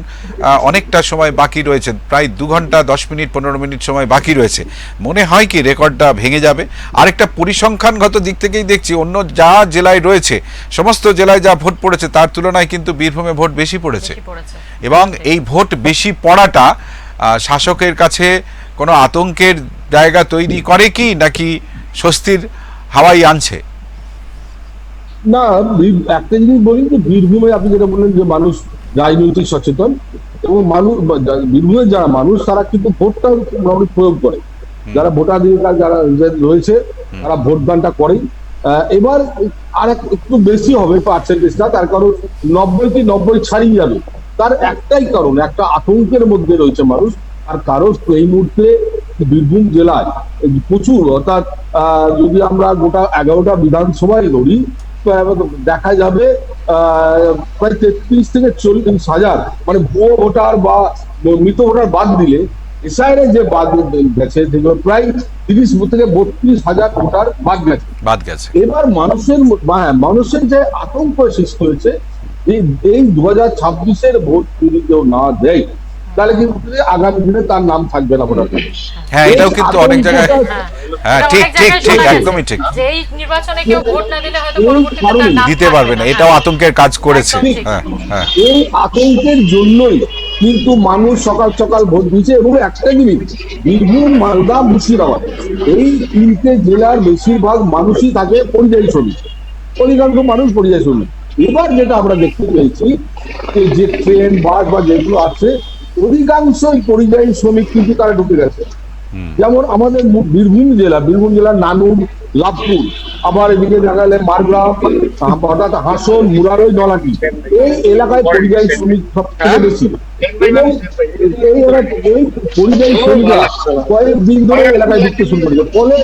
অনেকটা সময় বাকি রয়েছে, প্রায় 2 ঘন্টা 10 মিনিট 15 মিনিট সময় বাকি রয়েছে। মনে হয় কি রেকর্ডটা ভেঙে যাবে? আরেকটা পরিসংখ্যানগত দিক থেকেই দেখছি অন্য যা জেলায় রয়েছে, সমস্ত জেলায় যা ভোট পড়েছে তার তুলনায় কিন্তু বীরভূমে ভোট বেশি পড়েছে, এবং এই ভোট বেশি পড়াটা শাসকের কাছে কোনো আতঙ্কের জায়গা তৈরি করে কি, নাকি স্বস্তির হাওয়াই আনছে? না, একটা জিনিস বলি যে বীরভূমে আপনি যেটা বললেন যে মানুষ রাজনৈতিক সচেতন, এবং মানুষ বীরভূমের যারা মানুষ তারা কিন্তু ভোটটা মোটামুটি প্রয়োগ করে, যারা ভোটাধিকার যারা রয়েছে তারা ভোটদানটা করেই। এবার আর একটু বেশি হবে পার্সেন্টেজটা, তার কারণ 90 ছাড়িয়ে যাবে। তার একটাই কারণ, একটা আতঙ্কের মধ্যে রয়েছে মানুষ। আর কারণ এই মুহূর্তে বীরভূম জেলায় প্রচুর, অর্থাৎ যদি আমরা গোটা 11টা বিধানসভায় ধরি, দেখা যাবে প্রায় 33 থেকে 40 হাজার, মানে ভুয়ো ভোটার বা মৃত ভোটার বাদ দিলে এসআইআর যে বাদ গেছে সেগুলো প্রায় 30 থেকে 32 হাজার ভোটার বাদ গেছে। এবার মানুষের যে আতঙ্ক সৃষ্টি হয়েছে, এই 2026-এর ভোট যদি কেউ না দেয় তাহলে কিন্তু আগামী দিনে তার নাম থাকবে না ভোটার। হ্যাঁ, এটাও কিন্তু অনেক জায়গায়, হ্যাঁ ঠিক ঠিক ঠিক, একদমই ঠিক, যেই নির্বাচনে কেউ ভোট না দিলে হয়তো পরবর্তীতে তার নাম দিতে পারবে না, এটাও আতঙ্কের কাজ করেছে। হ্যাঁ, এই আতঙ্কের জন্যই কিন্তু মানুষ সকাল সকাল ভোট দিচ্ছে। এবং একটা জিনিস, বীরভূম, মালদা, মুর্শিদাবাদ, এই 3টে জেলার বেশিরভাগ মানুষই থাকে পরিযায়ী শ্রমিক, অধিকাংশ মানুষ পরিযায়ী শ্রমিক। এবার যেটা আমরা দেখতে পেয়েছি যে ট্রেন, বাস বা যেগুলো আছে, অধিকাংশই পরিযায়ী শ্রমিক কিন্তু তারা ঢুকে গেছে। যেমন আমাদের বীরভূম জেলার নানুর, লাভপুর, আবার এদিকে দেখা গেলে মারগ্রাম, অর্থাৎ হাসন, মুরারই, নলাটি, এই এলাকায় পরিযায়ী শ্রমিক সব থেকে বেশি। এবং এই পরিযায়ী শ্রমিকরা কয়েকদিন ধরে এলাকায় ঢুকতে শুরু করেছে, ফলে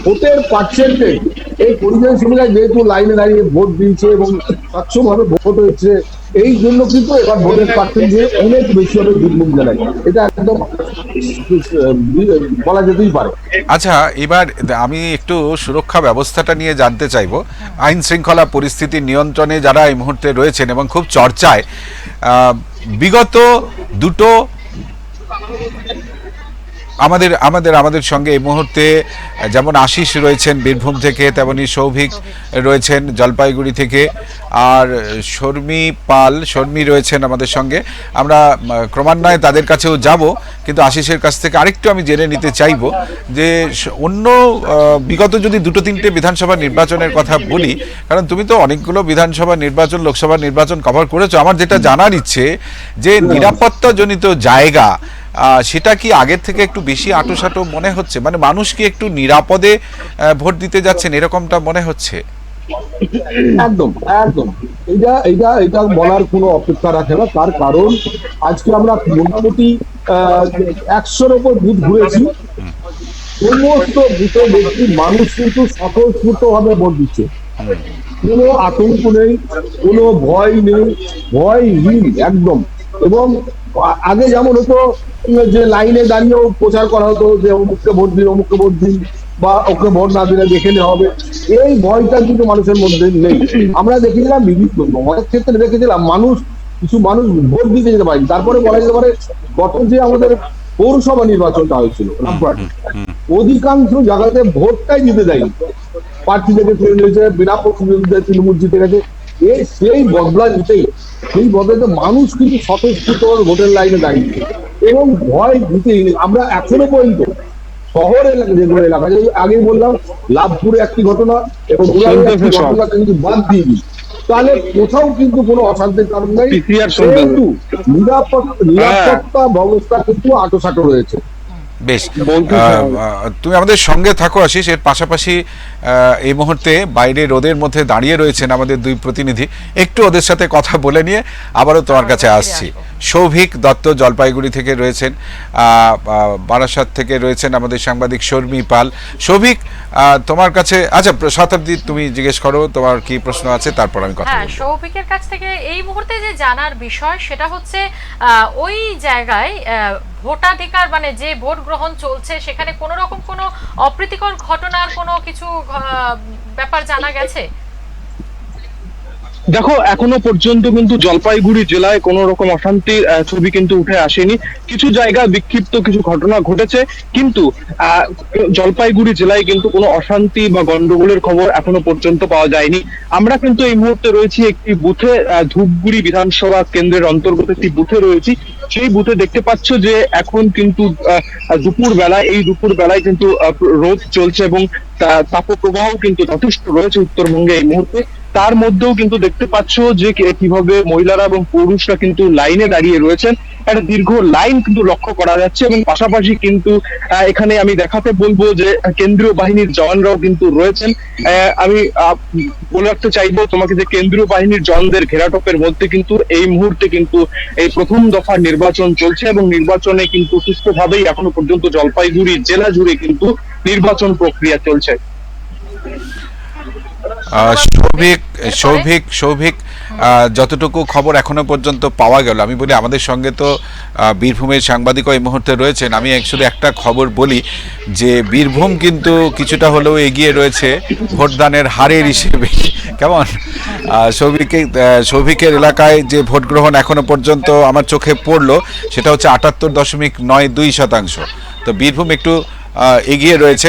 ভোটের পার্সেন্টেজ, এই পরিযায়ী শ্রমিকরা যেহেতু লাইনে দাঁড়িয়ে ভোট দিয়েছে এবং স্বচ্ছভাবে ভোট হয়েছে, এই জন্য কিন্তু এবার ভোটের পার্সেন্টেজ অনেক বেশি হবে বীরভূম জেলায়, এটা একদম বলা যেতেই পারে। আচ্ছা, এবার আমি একটু সুরক্ষা ব্যবস্থাটা নিয়ে জানতে চাইবো। আইন শৃঙ্খলা পরিস্থিতি নিয়ন্ত্রণে যারা এই মুহূর্তে রয়েছেন এবং খুব চর্চায়, বিগত দুটো আমাদের সঙ্গে এই মুহূর্তে যেমন আশিস রয়েছেন বীরভূম থেকে, তেমনি সৌভিক রয়েছেন জলপাইগুড়ি থেকে, আর শর্মী রয়েছেন আমাদের সঙ্গে। আমরা ক্রমান্বয়ে তাদের কাছেও যাব, কিন্তু আশিসের কাছ থেকে আরেকটু আমি জেনে নিতে চাইব যে অন্য বিগত যদি 2-3টে বিধানসভা নির্বাচনের কথা বলি, কারণ তুমি তো অনেকগুলো বিধানসভা নির্বাচন, লোকসভা নির্বাচন কভার করেছো। আমার যেটা জানার ইচ্ছে যে নিরাপত্তাজনিত জায়গা সেটা কি আগের থেকে একটু বেশি আঁটোসাঁটো মনে হচ্ছে? মানে মানুষ কি একটু নিরাপদে ভোট দিতে যাচ্ছেন এরকমটা মনে হচ্ছে? একদম একদম, এটা বলার কোনো অপেক্ষা রাখে না। তার কারণ আজকে আমরা মোটামুটি 100-র উপর বুথ ঘুরেছি। সমস্ত বুথে দেখছি মানুষ কিন্তু স্বতঃস্ফূর্ত ভাবে ভোট দিচ্ছে, কোনো আতঙ্ক নেই, কোনো ভয় নেই, ভয়হীন একদম। এবং আগে যেমন হতো যে লাইনে দাঁড়িয়েও প্রচার করা হতো যে অমুককে ভোট দিন, অমুককে ভোট দিন, বা ওকে ভোট না দিলে দেখে নেওয়া হবে, এই ভয়টা কিন্তু মানুষের মধ্যে নেই। আমরা দেখেছিলাম অনেক ক্ষেত্রে দেখেছিলাম কিছু মানুষ ভোট দিতে যেতে পারেনি। তারপরে বলা যেতে পারে গত যে আমাদের পৌরসভা নির্বাচনটা হয়েছিল অধিকাংশ জায়গাতে ভোটটাই দিতে দেয়নি, প্রার্থী থেকে তুলে নিয়েছে, বিনা প্রতিদ্বন্দ্বিতায় তৃণমূল জিতে গেছে। সেই বদলা নিতেই সেই বদলাতে মানুষ কিন্তু স্বতঃস্ফূর্ত ভোটের লাইনে দাঁড়িয়েছে এবং ভয় দিতেই। আমরা এখনো পর্যন্ত শহর এলাকা, যেগুলো এলাকা আগেই বললাম লাভপুরে একটি ঘটনা এবং ঘটনা কিন্তু বাদ দিয়ে দিই, তাহলে কোথাও কিন্তু কোনো অশান্তির কারণ নেই, কিন্তু নিরাপত্তা ব্যবস্থা কিন্তু আঁটোসাঁটো রয়েছে। বেশ, তুমি আমাদের সঙ্গে থাকো আশিস। এর পাশাপাশি এই মুহূর্তে বাইরে রোদের মধ্যে দাঁড়িয়ে রয়েছেন আমাদের দুই প্রতিনিধি, একটু ওদের সাথে কথা বলে নিয়ে আবারও তোমার কাছে আসছি। সৌভিক দত্ত জলপাইগুড়ি থেকে রয়েছেন, বারাসাত থেকে রয়েছেন আমাদের সাংবাদিক শর্মী পাল। সৌভিক, তোমার কাছে, আচ্ছা শতাব্দী তুমি জিজ্ঞেস করো তোমার কি প্রশ্ন আছে, তারপর আমি কথা বলবো। সৌভিকের কাছ থেকে এই মুহূর্তে যে জানার বিষয় সেটা হচ্ছে ওই জায়গায় ভোটাধিকার মানে যে ভোট গ্রহণ চলছে সেখানে কোনো রকম কোনো অপ্রীতিকর ঘটনার কোনো কিছু ব্যাপার জানা গেছে? দেখো, এখনো পর্যন্ত কিন্তু জলপাইগুড়ি জেলায় কোনো রকম অশান্তির ছবি কিন্তু উঠে আসেনি। কিছু জায়গায় বিক্ষিপ্ত কিছু ঘটনা ঘটেছে, কিন্তু জলপাইগুড়ি জেলায় কিন্তু কোনো অশান্তি বা গন্ডগোলের খবর এখনো পর্যন্ত পাওয়া যায়নি। আমরা কিন্তু এই মুহূর্তে রয়েছি একটি বুথে, ধূপগুড়ি বিধানসভা কেন্দ্রের অন্তর্গত একটি বুথে রয়েছি। সেই বুথে দেখতে পাচ্ছ যে এখন কিন্তু দুপুর বেলায় কিন্তু রোদ চলছে এবং তাপপ্রবাহ কিন্তু যথেষ্ট রয়েছে উত্তরবঙ্গে এই মুহূর্তে। তার মধ্যেও কিন্তু দেখতে পাচ্ছ যে কিভাবে মহিলারা এবং পুরুষরা কিন্তু লাইনে দাঁড়িয়ে রয়েছেন। একটা দীর্ঘ লাইন কিন্তু লক্ষ্য করা যাচ্ছে এবং পাশাপাশি কিন্তু এখানে আমি দেখাতে বলবো যে কেন্দ্রীয় বাহিনীর জওয়ানরাও কিন্তু রয়েছেন। আমি বলে রাখতে চাইবো তোমাকে যে কেন্দ্রীয় বাহিনীর জওয়ানদের ঘেরাটোপের মধ্যে কিন্তু এই মুহূর্তে কিন্তু এই প্রথম দফার নির্বাচন চলছে এবং নির্বাচনে কিন্তু সুস্থভাবেই এখনো পর্যন্ত জলপাইগুড়ি জেলা জুড়ে কিন্তু নির্বাচন প্রক্রিয়া চলছে। সৌভিক, যতটুকু খবর এখনো পর্যন্ত পাওয়া গেল, আমি বলি আমাদের সঙ্গে তো বীরভূমের সাংবাদিকও এই মুহূর্তে রয়েছেন। আমি শুধু একটা খবর বলি যে বীরভূম কিন্তু কিছুটা হলেও এগিয়ে রয়েছে ভোটদানের হারের হিসেবে। কেমন সৌভিকের এলাকায় যে ভোট গ্রহণ এখনো পর্যন্ত আমার চোখে পড়লো সেটা হচ্ছে 78.92%। তো বীরভূম একটু এগিয়ে রয়েছে।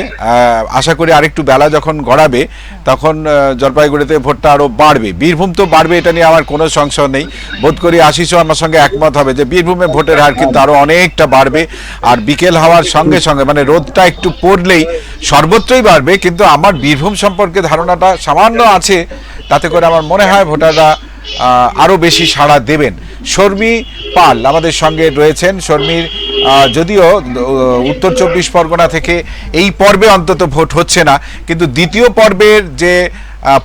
আশা করি আরেকটু বেলা যখন গড়াবে তখন জলপাইগুড়িতে ভোটটা আরও বাড়বে, বীরভূম তো বাড়বে, এটা নিয়ে আমার কোনো সংশয় নেই। বোধ করি আশিসও আমার সঙ্গে একমত হবে যে বীরভূমে ভোটের হার কিন্তু আরও অনেকটা বাড়বে। আর বিকেল হওয়ার সঙ্গে সঙ্গে মানে রোদটা একটু পড়লেই সর্বত্রই বাড়বে, কিন্তু আমার বীরভূম সম্পর্কে ধারণাটা সামান্য আছে, তাতে করে আমার মনে হয় ভোটাররা আরও বেশি সাড়া দেবেন। শর্মী পাল আমাদের সঙ্গে রয়েছেন। শর্মীর যদিও উত্তর 24 পরগনা থেকে এই পর্বে অন্তত ভোট হচ্ছে না, কিন্তু দ্বিতীয় পর্বের যে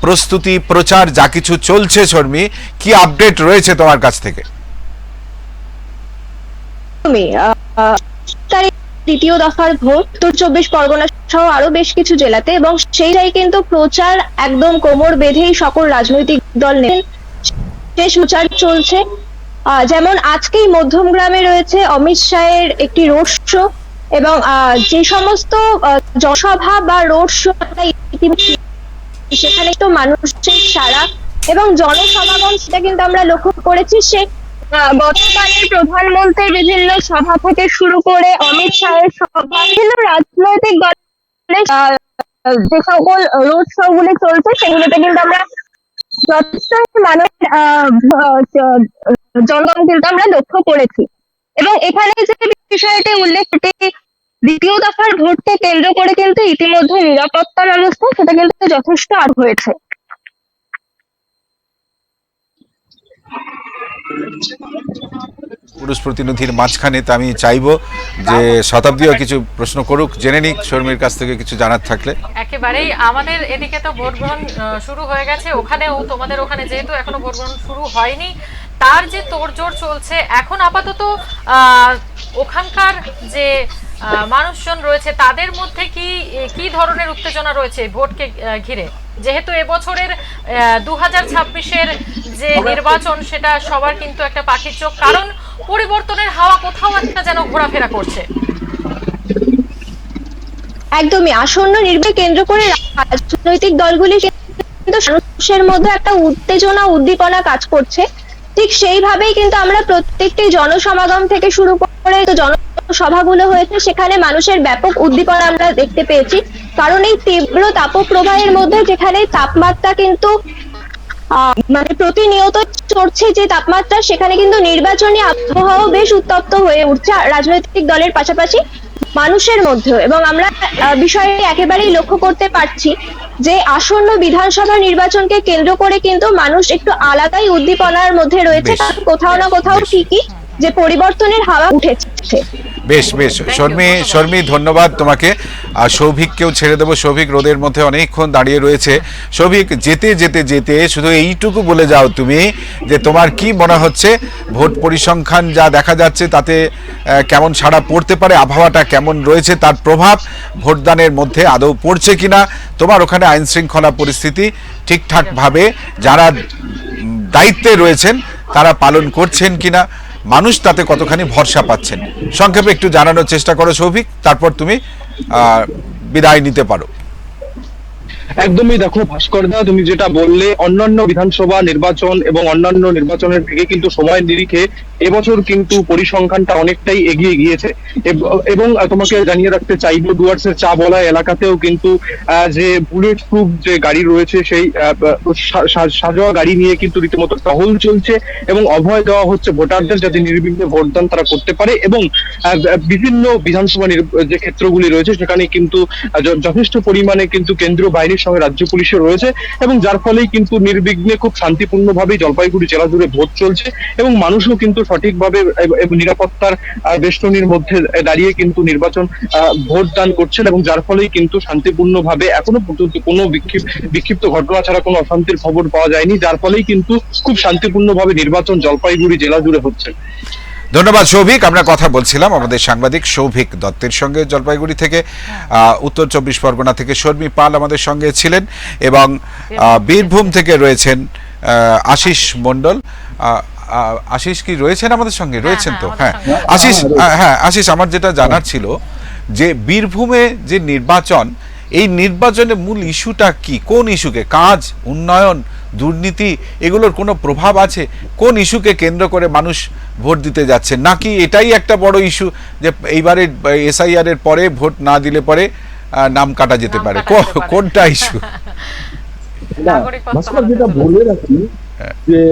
প্রস্তুতি প্রচার যা কিছু চলছে, শর্মী কি আপডেট রয়েছে তোমার কাছ থেকে? দ্বিতীয় দফার ভোট উত্তর 24 পরগনা সহ আরো বেশ কিছু জেলাতে, এবং সেইটাই কিন্তু প্রচার একদম কোমর বেঁধেই সকল রাজনৈতিক দল শেষ প্রচার চলছে। যেমন আজকেই মধ্যমগ্রামে রয়েছে অমিত শাহের একটি রোড শো, এবং যে সমস্ত জনসভা বা রোড শো সেখানে তো মানুষের সারা এবং জনসমাগম সেটা কিন্তু আমরা লক্ষ্য করেছি। গতকালের প্রধানমন্ত্রীর বিভিন্ন সভা থেকে শুরু করে অমিত শাহের সভা, বিভিন্ন রাজনৈতিক দলের যে সকল রোড শো গুলি চলছে সেগুলোতে কিন্তু আমরা যথেষ্ট মানুষের জনগণ কিন্তু আমরা লক্ষ্য করেছি। এবং এখানে যে বিষয়টি উল্লেখ, দ্বিতীয় দফার ভোটকে কেন্দ্র করে কিন্তু ইতিমধ্যে নিরাপত্তা ব্যবস্থা সেটা কিন্তু যথেষ্ট আরো হয়েছে। পুরুষ প্রতিনিধির মাঝখানে তা আমি চাইবো যে শতাব্দীও কিছু প্রশ্ন করুক, জেনে নিক শর্মীর কাছ থেকে কিছু জানার থাকলে। একেবারেই আমাদের এদিকে তো ভোট গ্রহণ শুরু হয়ে গেছে, ওখানেও তোমাদের ওখানে যেহেতু এখনো ভোট গ্রহণ শুরু হয়নি, তার যে তোড়জোড় চলছে এখন আপাতত ওখানকার যে মানুষজন রয়েছে তাদের মধ্যে কি ধরনের উত্তেজনা রয়েছে ভোটকে ঘিরে, যেহেতু এবছরের 2026-এর যে নির্বাচন সেটা সবার কিন্তু একটা পাখির চোখ, কারণ পরিবর্তনের হাওয়া কোথাও একটা যেন ঘোরাফেরা করছে। একদমই আসন্ন নির্বাচন কেন্দ্র করে রাজনৈতিক দলগুলি কিন্তু মানুষের মধ্যে একটা উত্তেজনা উদ্দীপনা কাজ করছে। ঠিক সেইভাবেই কিন্তু আমরা প্রত্যেকটি জনসমাগম থেকে শুরু করে জনসভাগুলো হয়েছে, সেখানে মানুষের ব্যাপক উদ্দীপনা আমরা দেখতে পেয়েছি। কারণ এই তীব্র তাপপ্রবাহের মধ্যে যেখানে তাপমাত্রা কিন্তু মানে প্রতিনিয়ত চড়ছে যে তাপমাত্রা, সেখানে কিন্তু নির্বাচনী আবহাওয়া বেশ উত্তপ্ত হয়ে উঠছে রাজনৈতিক দলের পাশাপাশি মানুষের মধ্যেও। এবং আমরা বিষয়টি একেবারেই লক্ষ্য করতে পারছি যে আসন্ন বিধানসভা নির্বাচনকে কেন্দ্র করে কিন্তু মানুষ একটু আলাদাই উদ্দীপনার মধ্যে রয়েছে, কারণ কোথাও না কোথাও ঠিকই যে পরিবর্তনের হাওয়া উঠেছে। বেশ বেশ শর্মী ধন্যবাদ তোমাকে। আর সৌভিককেও ছেড়ে দেবো, সৌভিক রোদের মধ্যে অনেকক্ষণ দাঁড়িয়ে রয়েছে। সৌভিক, যেতে যেতে যেতে শুধু এইটুকু বলে যাও তুমি যে তোমার কি মনে হচ্ছে ভোট পরিসংখ্যান যা দেখা যাচ্ছে তাতে কেমন সাড়া পড়তে পারে, আবহাওয়াটা কেমন রয়েছে, তার প্রভাব ভোটদানের মধ্যে আদৌ পড়ছে কিনা, তোমার ওখানে আইন শৃঙ্খলা পরিস্থিতি ঠিকঠাকভাবে যারা দায়িত্বে রয়েছেন তারা পালন করছেন কিনা, মানুষ তাতে কতখানি ভরসা পাচ্ছেন, সংক্ষেপে একটু জানানোর চেষ্টা করো সৌভিক, তারপর তুমি বিদায় নিতে পারো। একদমই, দেখো ভাস্কর দা, তুমি যেটা বললে অন্যান্য বিধানসভা নির্বাচন এবং অন্যান্য নির্বাচনের থেকে কিন্তু সময় নিরিখে এবছর কিন্তু পরিসংখ্যানটা অনেকটাই এগিয়ে গিয়েছে। এবং তোমাকে জানিয়ে রাখতে চাইবো ডুয়ার্সের চা বলা এলাকাতেও কিন্তু যে বুলেট প্রুফ যে গাড়ি রয়েছে সেই সাজোয়া গাড়ি নিয়ে কিন্তু রীতিমতো টহল চলছে এবং অভয় দেওয়া হচ্ছে ভোটারদের যাতে নির্বিঘ্নে ভোটদান তারা করতে পারে। এবং বিভিন্ন বিধানসভা যে ক্ষেত্রগুলি রয়েছে সেখানে কিন্তু যথেষ্ট পরিমাণে কিন্তু কেন্দ্রীয় বাহিনীর সঙ্গে রাজ্য পুলিশও রয়েছে এবং যার ফলেই কিন্তু নির্বিঘ্নে খুব শান্তিপূর্ণভাবে জলপাইগুড়ি জেলা জুড়ে ভোট চলছে এবং মানুষও কিন্তু সঠিকভাবে নিরাপত্তার বেষ্টনীর মধ্যে দাঁড়িয়ে কিন্তু নির্বাচন ভোট দান করছেন এবং যার ফলেই কিন্তু শান্তিপূর্ণভাবে এখনো পর্যন্ত কোনো বিক্ষিপ্ত ঘটনা ছাড়া কোনো অশান্তির খবর পাওয়া যায়নি, যার ফলেই কিন্তু খুব শান্তিপূর্ণভাবে নির্বাচন জলপাইগুড়ি জেলা জুড়ে হচ্ছে। ধন্যবাদ সৌভিক। আমরা কথা বলছিলাম আমাদের সাংবাদিক সৌভিক দত্তের সঙ্গে জলপাইগুড়ি থেকে। উত্তর 24 পরগনা থেকে শর্মী পাল আমাদের সঙ্গে ছিলেন এবং বীরভূম থেকে রয়েছেন আশিস মণ্ডল। আশিস কি রয়েছেন আমাদের সঙ্গে? রয়েছেন তো? হ্যাঁ আশিস, হ্যাঁ আশিস, আমার যেটা জানার ছিল যে বীরভূমে যে নির্বাচন, এই নির্বাচনের মূল ইস্যুটা কি, কোন ইস্যুকে, কাজ, উন্নয়ন, দুর্নীতি, এগুলোর কোনো প্রভাব আছে? কোন ইস্যুকে কেন্দ্র করে মানুষ ভোট দিতে যাচ্ছে, নাকি এটাই একটা বড় ইস্যু যে এইবারে এসআইআর এর পরে ভোট না দিলে পরে নাম কাটা যেতে পারে? কোনটা ইস্যু? যেটা বলে রাখি যে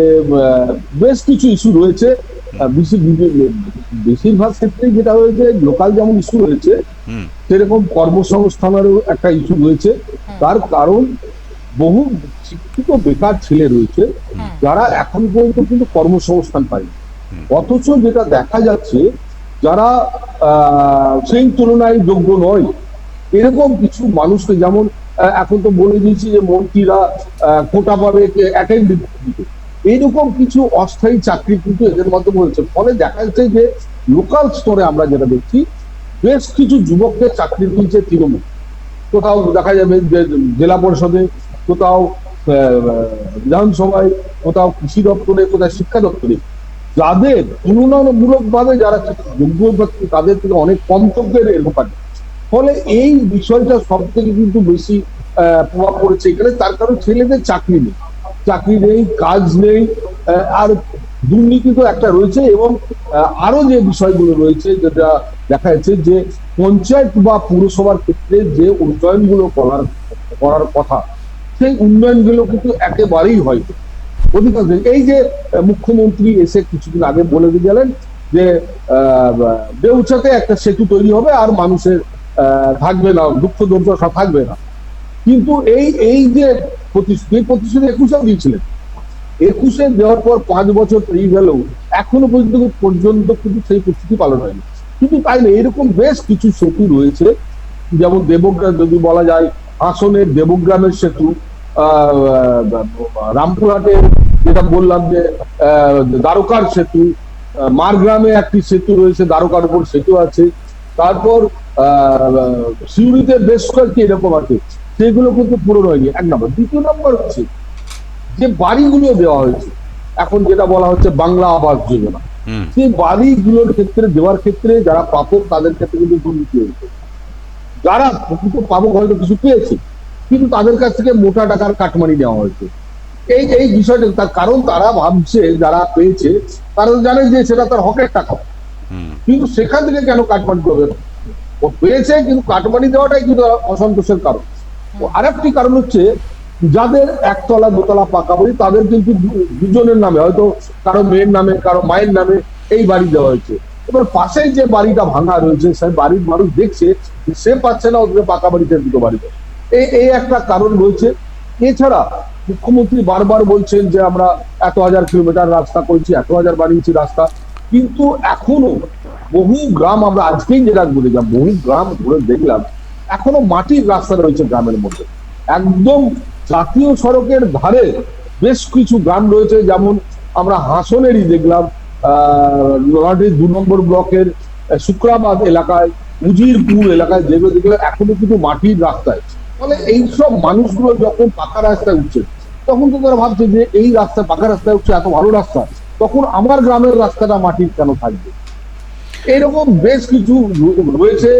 বেশ কিছু ইস্যু রয়েছে, বেশিরভাগ ক্ষেত্রেই যেটা হয়েছে লোকাল যেমন ইস্যু রয়েছে সেরকম কর্মসংস্থানেরও একটা ইস্যু রয়েছে। তার কারণ বহু শিক্ষিত বেকার ছেলে রয়েছে যারা এখন পর্যন্ত কিন্তু কর্মসংস্থান পায়নি, অথচ যেটা দেখা যাচ্ছে যারা সেই তুলনায় যোগ্য নয় এরকম কিছু মানুষকে, যেমন এখন তো বলে দিয়েছি যে মন্ত্রীরা কোটা পাবে অ্যাটেন্ডেন্স দিতে, এইরকম কিছু অস্থায়ী চাকরি কিন্তু এদের মাধ্যমে হয়েছে। ফলে দেখা যাচ্ছে যে লোকাল স্তরে আমরা যেটা দেখছি বেশ কিছু যুবককে চাকরি দিয়েছে তৃণমূল, কোথাও দেখা যাবে যে জেলা পরিষদে, কোথাও বিধানসভায়, কোথাও কৃষি দপ্তরে, কোথাও শিক্ষা দপ্তরে, যাদের তুলনামূলকভাবে যারা যোগ্য ব্যক্তি তাদের থেকে অনেক কম যোগ্যের এরকম। ফলে এই বিষয়টা সব থেকে কিন্তু বেশি প্রভাব পড়েছে এখানে। তার কারণ ছেলেদের চাকরি নেই, কাজ নেই। আর দুর্নীতি তো একটা রয়েছে, এবং আরো যে বিষয়গুলো রয়েছে যেটা দেখা যাচ্ছে যে পঞ্চায়েত বা পুরসভার ক্ষেত্রে যে উন্নয়নগুলো করার কথা, সেই উন্নয়নগুলো কিন্তু একেবারেই হয় না। অধিকাংশ এই যে মুখ্যমন্ত্রী এসে কিছুদিন আগে বলে দিয়ে গেলেন যে বেউচাতে একটা সেতু তৈরি হবে আর মানুষের থাকবে না, দুঃখ দুর্দশা থাকবে না। কিন্তু এই যে প্রতিশ্রুতি 21-এ দিয়েছিলেন, 21-এ দেওয়ার পর 5 বছর পেরিয়ে গেলেও এখনো পর্যন্ত কিন্তু সেই প্রস্তুতি পালন হয়নি। কিন্তু তাই না, এরকম বেশ কিছু সেতু রয়েছে, যেমন দেবগ্রাম যদি বলা যায়, হাসনের দেবগ্রামের সেতু, রামপুরহাটের যেটা বললাম যে দ্বারকার সেতু, মারগ্রামে একটি সেতু রয়েছে, দ্বারকার উপর সেতু আছে, তারপর সিউড়িতে বেশ কয়েকটি এরকম আছে, সেগুলো কিন্তু পূরণ হয়নি। 1 নম্বর। 2 নম্বর হচ্ছে যে বাড়িগুলো দেওয়া হয়েছে, এখন যেটা বলা হচ্ছে বাংলা আবাস যোজনা, সেই বাড়িগুলোর ক্ষেত্রে দেওয়ার ক্ষেত্রে যারা প্রাপক তাদের ক্ষেত্রে কিন্তু দুর্নীতি হয়েছে। যারা প্রকৃত পাবক হয়তো কিছু পেয়েছে, কিন্তু তাদের কাছ থেকে মোটা টাকার কাটমানি নেওয়া হয়েছে। এই বিষয়টা, তার কারণ তারা ভাবছে যারা পেয়েছে তারা জানে যে সেটা তার হকের টাকা, কিন্তু সেখান থেকে কেন কাটমানি করবে? ও পেয়েছে কিন্তু কাটমানি দেওয়াটাই কিন্তু অসন্তোষের কারণ। আরেকটি কারণ হচ্ছে যাদের 1 তলা 2 তলা পাকা বাড়ি, তাদের কিন্তু দুজনের নামে, হয়তো কারো মেয়ের নামে কারো মায়ের নামে এই বাড়ি দেওয়া হয়েছে। এবার পাশেই যে বাড়িটা ভাঙা রয়েছে, সেই বাড়ির মানুষ দেখছে সে পাচ্ছে না, ওদের পাকা বাড়িতে দুটো বাড়ি দেয়। এই একটা কারণ রয়েছে। এছাড়া মুখ্যমন্ত্রী বারবার বলছেন যে আমরা এত হাজার কিলোমিটার রাস্তা করেছি, 1000 বানিয়েছি রাস্তা, কিন্তু এখনো বহু গ্রাম, আমরা আজকেই যেটা ঘুরে যাব, বহু গ্রাম ঘুরে দেখলাম এখনো মাটির রাস্তা রয়েছে গ্রামের মধ্যে। একদম জাতীয় সড়কের ধারে বেশ কিছু গ্রাম রয়েছে, যেমন আমরা হাসনেরই দেখলাম 2 নম্বর ব্লকের শুক্রাবাদ এলাকায়, উজিরপুর এলাকায় যেগুলো দেখলাম এখনো কিন্তু মাটির রাস্তায়। ফলে এইসব মানুষগুলো যখন পাকা রাস্তায় উঠছে, তখন তো তারা ভাবছে যে এই রাস্তা পাকা রাস্তায় উঠছে, এত ভালো রাস্তা, তখন আমার গ্রামের রাস্তাটা মাটির কেন থাকবে? এরকম বেশ কিছু রয়েছে।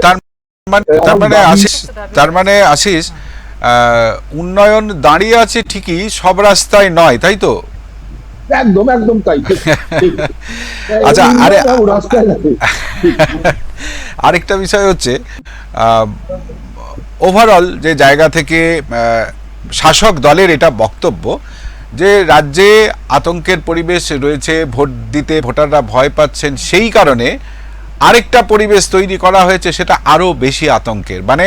তার মানে আশিস, উন্নয়ন দাঁড়িয়ে আছে ঠিকই, সব রাস্তায় নয়, তাই তো? একদম একদম তাই। আচ্ছা, আরেকটা বিষয় হচ্ছে ওভারঅল যে জায়গা থেকে শাসক দলের এটা বক্তব্য যে রাজ্যে আতঙ্কের পরিবেশ রয়েছে, ভোট দিতে ভোটাররা ভয় পাচ্ছেন, সেই কারণে আরেকটা পরিবেশ তৈরি করা হয়েছে, সেটা আরো বেশি আতঙ্কের, মানে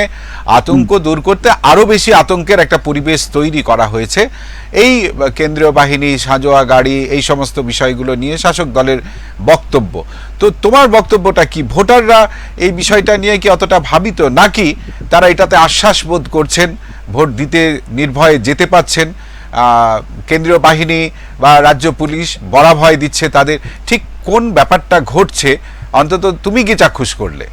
আতঙ্ক দূর করতে আরো বেশি আতঙ্কের একটা পরিবেশ তৈরি করা হয়েছে। এই কেন্দ্রীয় বাহিনী, সাঁজোয়া গাড়ি, এই সমস্ত বিষয়গুলো নিয়ে শাসক দলের বক্তব্য। তো তোমার বক্তব্যটা কি? ভোটাররা এই বিষয়টা নিয়ে কি অতটা ভাবিত, নাকি তারা এটাতে আশ্বাস বোধ করছেন, ভোট দিতে নির্ভয়ে যেতে পাচ্ছেন, কেন্দ্রীয় বাহিনী বা রাজ্য পুলিশ বরাভয় দিচ্ছে তাদের? ঠিক কোন ব্যাপারটা ঘটছে অন্তত তুমি কি চাক্ষুষ করলে?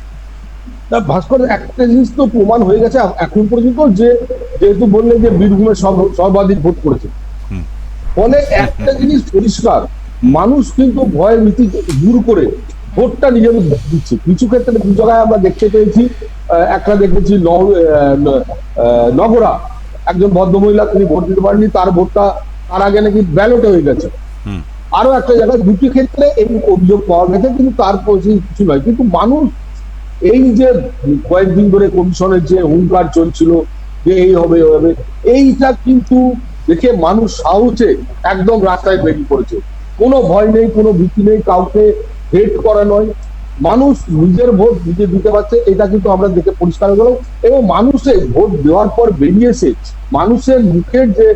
ভাস্কর, একটা জিনিস তো প্রমাণ হয়ে গেছে এখন পর্যন্ত, যে যেহেতু বললে যে বীরভূমে সর্বাধিক ভোট পড়েছে, ফলে একটা জিনিস পরিষ্কার, মানুষ কিন্তু ভয় ভীতি দূর করে ভোটটা নিজেদের দিচ্ছে। কিছু ক্ষেত্রে দু জায়গায় আমরা দেখতে পেয়েছি, একটা দেখেছি নগরা, একজন ভদ্রমহিলা, তিনি ভোট দিতে পারেননি, তার ভোটটা তার আগে নাকি ব্যালটে হয়ে গেছে। আরো একটা জায়গায়, দুটি ক্ষেত্রে এই অভিযোগ পাওয়া গেছে, কিন্তু তার কিছু নয়। কিন্তু মানুষ এই যে কয়েকদিন ধরে কমিশনের যে হুঙ্কার চলছিল যে এই হবে ওই হবে, এইটা কিন্তু দেখে মানুষ সাহসে একদম রাস্তায় বেরিয়ে পড়েছে। কোনো ভয় নেই, কোনো ভীতি নেই, কাউকে হেট করা নয়, মানুষ নিজের ভোট নিজে দিতে পারছে, এটা কিন্তু আমরা দেখে পরিষ্কার হয়ে গেল। এবং মানুষের ভোট দেওয়ার পর বেরিয়ে এসে মানুষের মুখের যে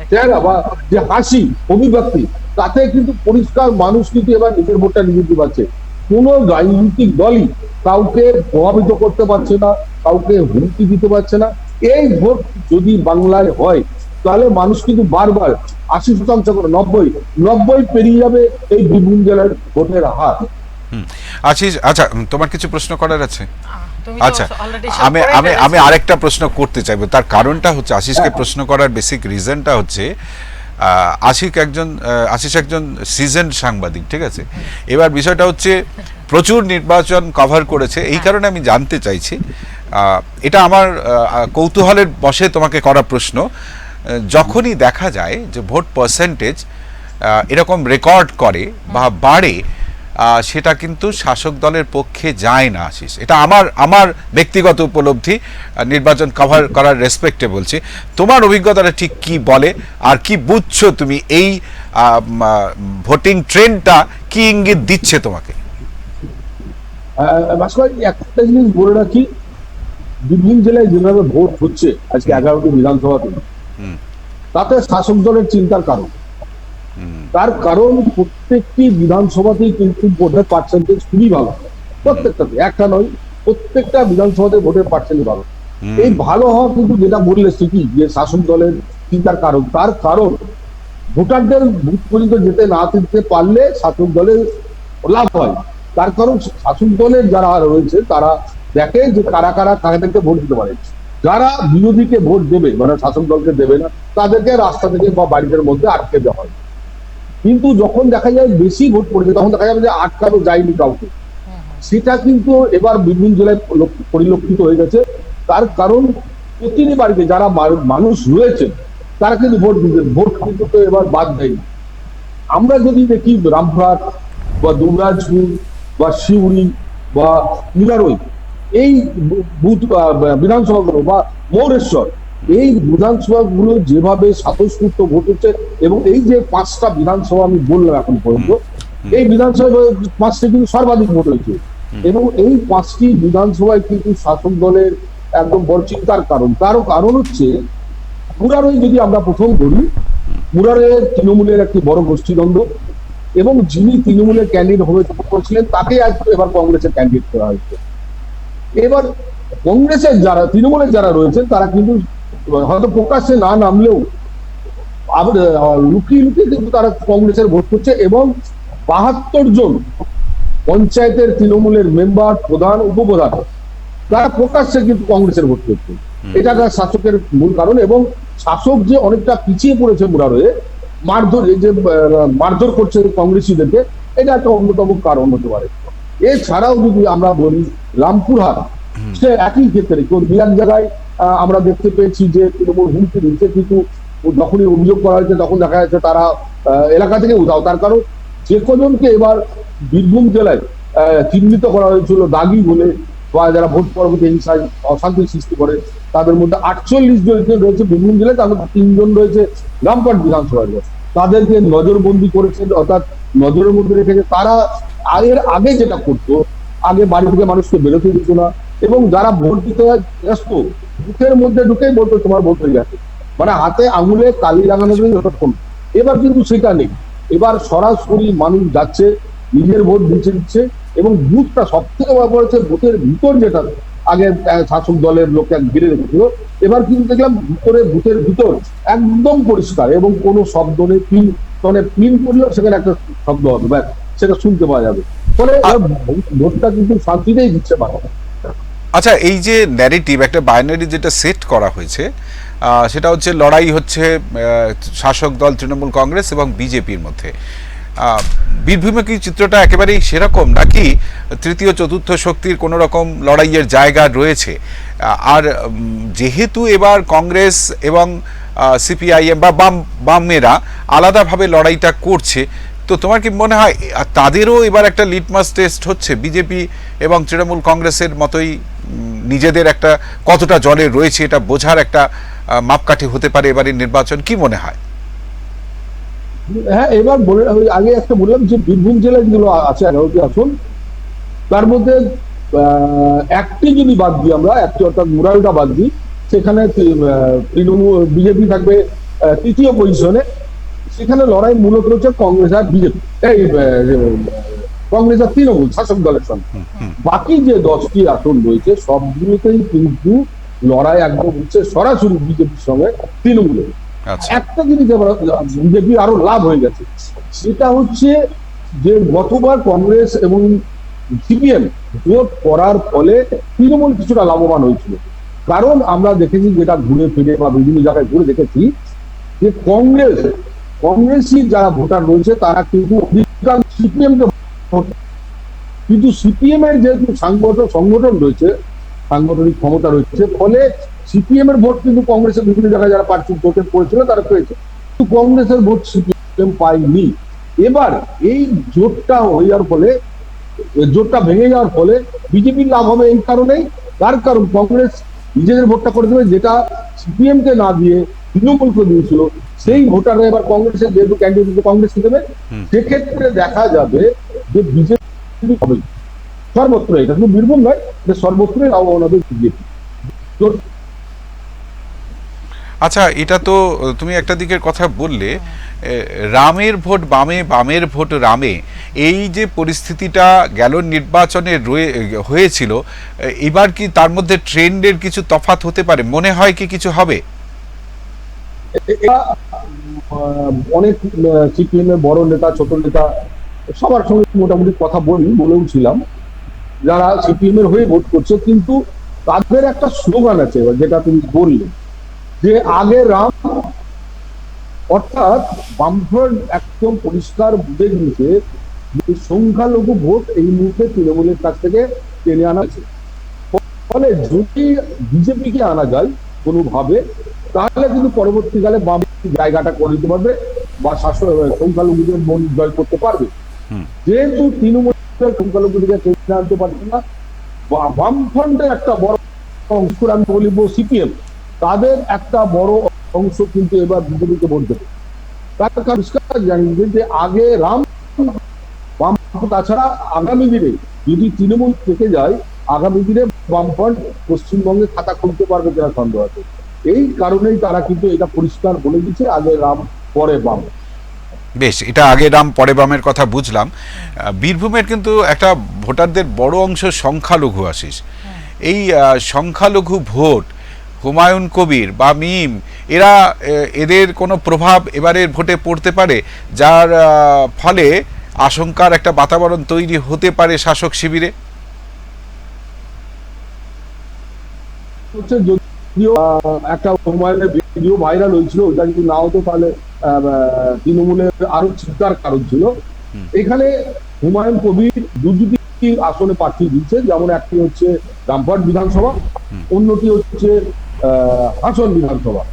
চেহারা বা যে হাসি অভিব্যক্তি, তাতে কিন্তু পরিষ্কার মানুষ কিন্তু এবার নিজের ভোটটা নিজে দিতে পারছে। কোনো রাজনৈতিক দলই কাউকে প্রভাবিত করতে পারছে না, কাউকে হুমকি দিতে পারছে না। এই ভোট যদি বাংলায় হয়, তাহলে মানুষ কিন্তু বারবার 80% করে 90 পেরিয়ে যাবে এই বীরভূম জেলার ভোটের হার। আশিস, আচ্ছা, তোমার কিছু প্রশ্ন করার আছে? আচ্ছা, আমি আরেকটা প্রশ্ন করতে চাইবো। তার কারণটা হচ্ছে, আশিসকে প্রশ্ন করার বেসিক রিজনটা হচ্ছে, আশিস একজন সিজনড সাংবাদিক, ঠিক আছে? এবার বিষয়টা হচ্ছে প্রচুর নির্বাচন কভার করেছে, এই কারণে আমি জানতে চাইছি, এটা আমার কৌতূহলের বশে তোমাকে করা প্রশ্ন, যখনই দেখা যায় যে ভোট পার্সেন্টেজ এরকম রেকর্ড করে বা বাড়ে, সেটা কিন্তু শাসক দলের পক্ষে যায় না আশিস। এটা আমার ব্যক্তিগত উপলব্ধি, নির্বাচন কভার করার রেসপেক্টে বলছি। তোমার অভিজ্ঞতাটা ঠিক কি বলে, আর কি বুঝছো তুমি এই ভোটিং ট্রেন্ডটা কি ইঙ্গিত দিচ্ছে তোমাকে? ভাস্কর, একটা জিনিস বলে রাখি, বীরভূম জেলায় যেভাবে ভোট হচ্ছে আজকে 11টি বিধানসভাতে, তাতে শাসক দলের চিন্তার কারণ। তার কারণ প্রত্যেকটি বিধানসভাতেই কিন্তু ভোটের পার্সেন্টেজ খুবই ভালো, প্রত্যেকটাতে, একটা নয়, প্রত্যেকটা বিধানসভাতে ভোটের পার্সেন্টেজ ভালো। এই ভালো হওয়া কিন্তু যেটা বললে ঠিকই, যে শাসক দলের চিন্তার কারণ। তার কারণ ভোটারদের বুথ পর্যন্ত যেতে না দিতে পারলে শাসক দলের লাভ হয়। তার কারণ শাসক দলের যারা রয়েছে তারা দেখে যে কারা কারা কাদেরকে ভোট দিতে পারে। যারা বিরোধীকে ভোট দেবে, মানে শাসক দলকে দেবে না, তাদেরকে রাস্তা থেকে বা বাড়িদের মধ্যে আটকে দেওয়া হয়। কিন্তু যখন দেখা যায় বেশি ভোট পড়েছে, তখন দেখা যাবে যে আটকানো যায়নি কাউকে। সেটা কিন্তু এবার বীরভূম জেলায় পরিলক্ষিত হয়ে গেছে। তার কারণ প্রতিটি বাড়িতে যারা মানুষ রয়েছে তারা কিন্তু ভোট দিতে, ভোট কিন্তু তো এবার বাদ দেয়নি। আমরা যদি দেখি রামপুরহাট বা দুবরাজপুর বা শিউড়ি বা মুরারই, এই বুথ বিধানসভাগুলো বা মৌরেশ্বর, এই বিধানসভাগুলো যেভাবে স্বতঃস্ফূর্ত ভোট হচ্ছে, এবং এই যে 5টা বিধানসভা আমি বললাম এখন পর্যন্ত, এই বিধানসভা 5টি কিন্তু সর্বাধিক ভোট হয়েছে। এবং এই 5টি বিধানসভায় কিন্তু শাসক দলের একদম বড় চিন্তার কারণ। তারও কারণ হচ্ছে মুরারই, যদি আমরা প্রথম ধরি, মুরারের তৃণমূলের একটি বড় গোষ্ঠীদ্বন্দ্ব, এবং যিনি তৃণমূলের ক্যান্ডিডেট হয়েছিলেন তাকে আজ এবার কংগ্রেসের ক্যান্ডিডেট করা হয়েছে। এবার কংগ্রেসের যারা, তৃণমূলের যারা রয়েছেন, তারা কিন্তু হয়তো প্রকাশ্যে না নামলেও লুকিয়ে লুকিয়ে কিন্তু তারা কংগ্রেসের ভোট করছে। এবং 72 জন পঞ্চায়েতের তৃণমূলের মেম্বার, প্রধান, উপপ্রধান, তারা প্রকাশ্যে কিন্তু কংগ্রেসের ভোট করছে। এটা শাসকের মূল কারণ। এবং শাসক যে অনেকটা পিছিয়ে পড়েছে মুরারয়ে, মারধর, এই যে মারধর করছে কংগ্রেসীদেরকে, এটা একটা অন্যতম কারণ হতে পারে। এছাড়াও যদি আমরা বলি রামপুরহাট, সে একই ক্ষেত্রে এক জায়গায় আমরা দেখতে পেয়েছি যে তৃণমূল হুমকি দিচ্ছে, কিন্তু যখনই অভিযোগ করা হয়েছে তখন দেখা যাচ্ছে তারা এলাকা থেকে উঠাও। তার কারণ যে কজনকে এবার বীরভূম জেলায় চিহ্নিত করা হয়েছিল দাগি বলে, বা যারা ভোট পরবর্তী হিংসায় অশান্তি সৃষ্টি করে, তাদের মধ্যে 48 জন রয়েছে বীরভূম জেলায়, তার মধ্যে 3 জন রয়েছে রামপুরহাট বিধানসভায়। তাদেরকে নজরবন্দি করেছেন, অর্থাৎ নজরের মধ্যে রেখেছে। তারা এর আগে যেটা করতো, আগে বাড়ি থেকে মানুষকে বেরোতে দিত না, এবং যারা ভোট দিতে ব্যস্ত বুথের মধ্যে ঢুকেই বলতো তোমার ভোট হয়ে গেছে, মানে হাতে আঙুলে কালি লাগানো যতক্ষণ। এবার কিন্তু সেটা নেই। এবার সরাসরি মানুষ যাচ্ছে, নিজের ভোট দিচ্ছে। এবং বুথটা সব থেকে ব্যাপার হচ্ছে বুথের ভিতর, যেটা আগে শাসক দলের লোককে ঘিরে রেখেছিল, এবার কিন্তু দেখলাম বুথের ভিতর একদম পরিষ্কার, এবং কোনো শব্দ নেই। পিন করলেও সেখানে একটা শব্দ হবে, ব্যাস, সেটা শুনতে পাওয়া যাবে। ফলে ভোটটা কিন্তু শান্তিতেই দিচ্ছে মানুষ। আচ্ছা, এই যে ন্যারেটিভ, একটা বাইনারি যেটা সেট করা হয়েছে, সেটা হচ্ছে লড়াই হচ্ছে শাসক দল তৃণমূল কংগ্রেস এবং বিজেপির মধ্যে। বীরভূমে কি চিত্রটা একেবারেই সেরকম, নাকি তৃতীয় চতুর্থ শক্তির কোনো রকম লড়াইয়ের জায়গা রয়েছে? আর যেহেতু এবার কংগ্রেস এবং সিপিআইএম বা বামেরা আলাদাভাবে লড়াইটা করছে, তো তোমার কি মনে হয় তাদেরও এবার একটা লিটমাস টেস্ট হচ্ছে বিজেপি এবং তৃণমূল কংগ্রেসের মতোই নিজেদের একটা কতটা জলে রয়েছে এটা বোঝার একটা মাপকাঠি হতে পারে এবারের নির্বাচন? কি মনে হয়? হ্যাঁ, এবার আগে একটা বললাম যে বীরভূম জেলায় যেগুলো আছে 11টি আসন, তার মধ্যে একটি যদি বাদ দিই, আমরা একটি অর্থাৎ মুরারইটা বাদ দিই, সেখানে তৃণমূল বিজেপি থাকবে তৃতীয় পজিশনে। সেখানে লড়াই মূলত হচ্ছে কংগ্রেস আর বিজেপি, কংগ্রেস আর তৃণমূল শাসক দলের সঙ্গে। বাকি যে 10টি আসন রয়েছে সবগুলোতেই কিন্তু লড়াই একদম হচ্ছে সরাসরি বিজেপির সঙ্গে তৃণমূলের। একটা জিনিস বিজেপি আরো লাভ হয়ে গেছে, সেটা হচ্ছে যে গতবার কংগ্রেস এবং সিপিএম ভোট করার ফলে তৃণমূল কিছুটা লাভবান হয়েছিল। কারণ আমরা দেখেছি, যেটা ঘুরে ফিরে বা বিভিন্ন জায়গায় ঘুরে দেখেছি, যে কংগ্রেসী যারা ভোটার রয়েছে তারা কিন্তু অধিকাংশ সিপিএমকে ভোট, কিন্তু সিপিএম এর যেহেতু সংগঠন রয়েছে, সাংগঠনিক ক্ষমতা রয়েছে, ফলে সিপিএম এর ভোট কিন্তু কংগ্রেসের বিভিন্ন জায়গায় যারা প্রার্থী ভোটে পড়েছিল তারা পেয়েছে, কিন্তু কংগ্রেসের ভোট সিপিএম সিপিএম পায়নি। এবার এই জোটটা হয়ে যাওয়ার ফলে, জোটটা ভেঙে যাওয়ার ফলে বিজেপির লাভ হবে এই কারণেই, তার কারণ কংগ্রেস নিজেদের ভোটটা করে দেবে, যেটা সিপিএম কে না দিয়ে তৃণমূলকে দিয়েছিল, সেই ভোটাররা এবার কংগ্রেসের যেহেতু ক্যান্ডিডেট কংগ্রেসকে দেবে, সেক্ষেত্রে দেখা যাবে যে বিজেপি হবে সর্বত্র, এটা শুধু বীরভূম নয়, এটা সর্বত্রই আহ্বান হবে বিজেপি। আচ্ছা, এটা তো তুমি একটা দিকের কথা বললে, রামের ভোট বামে, বামের ভোট রামে, এই যে পরিস্থিতিটা গেল নির্বাচনে হয়েছিল, এবার কি তার মধ্যে ট্রেন্ডের কিছু তফাৎ হতে পারে? মনে হয় কি কিছু হবে? অনেক সিপিএম এর বড় নেতা, ছোট নেতা, সবার সঙ্গে মোটামুটি কথা বলেও ছিলাম, যারা সিপিএম এর হয়ে ভোট করছে, কিন্তু তাদের একটা স্লোগান আছে যেটা তুমি বললে, যে আগে রাম, অর্থাৎ বামফ্রন্ট একদম পরিষ্কার বুঝে গিয়েছে যে সংখ্যালঘু ভোট এই মুহূর্তে তৃণমূলের কাছ থেকে টেনে আনা হয়েছে। ফলে যদি বিজেপিকে আনা যায় কোনোভাবে, তাহলে কিন্তু পরবর্তীকালে বাম জায়গাটা করে দিতে পারবে বা শাসক সংখ্যালঘুদের মন জয় করতে পারবে। যেহেতু তৃণমূলের সংখ্যালঘুদেরকে টেনে আনতে পারছে না, বামফ্রন্টের একটা বড় অংশ, আমি বলবো সিপিএম, তাদের একটা বড় অংশ কিন্তু এবার বিজেপিকে ভোট দেবে। তার পরিষ্কার জানিয়ে যে আগে রাম, তাছাড়া আগামী দিনে যদি তৃণমূল থেকে যায়, আগামী দিনে বামফ্রন্ট পশ্চিমবঙ্গে খাতা খুলতে পারবে কিনা সন্দেহ আছে। এই কারণেই তারা কিন্তু এটা পরিষ্কার বলে দিচ্ছে, আগে রাম পরে বাম। বেশ, এটা আগে রাম পরে বামের কথা বুঝলাম। বীরভূমের কিন্তু একটা ভোটারদের বড় অংশ সংখ্যালঘু, আশিস। এই সংখ্যালঘু ভোট, হুমায়ুন কবির বা মিম, এদের কোনো প্রভাব এবারের ভোটে পড়তে পারে, যার ফলে আশঙ্কার একটা বাতাবরণ তৈরি হতে পারে শাসক শিবিরে? যদিও একটা হুমায়ুনের ভিডিও ভাইরাল হয়েছিল, ওটা যদি না হতো তাহলে তৃণমূলের আরো চিন্তার কারণ ছিল। এখানে হুমায়ুন কবির দুটি আসনে প্রার্থী দিচ্ছে, যেমন একটি হচ্ছে রামপুরহাট বিধানসভা, অন্যটি হচ্ছে হাসন বিধানসভা।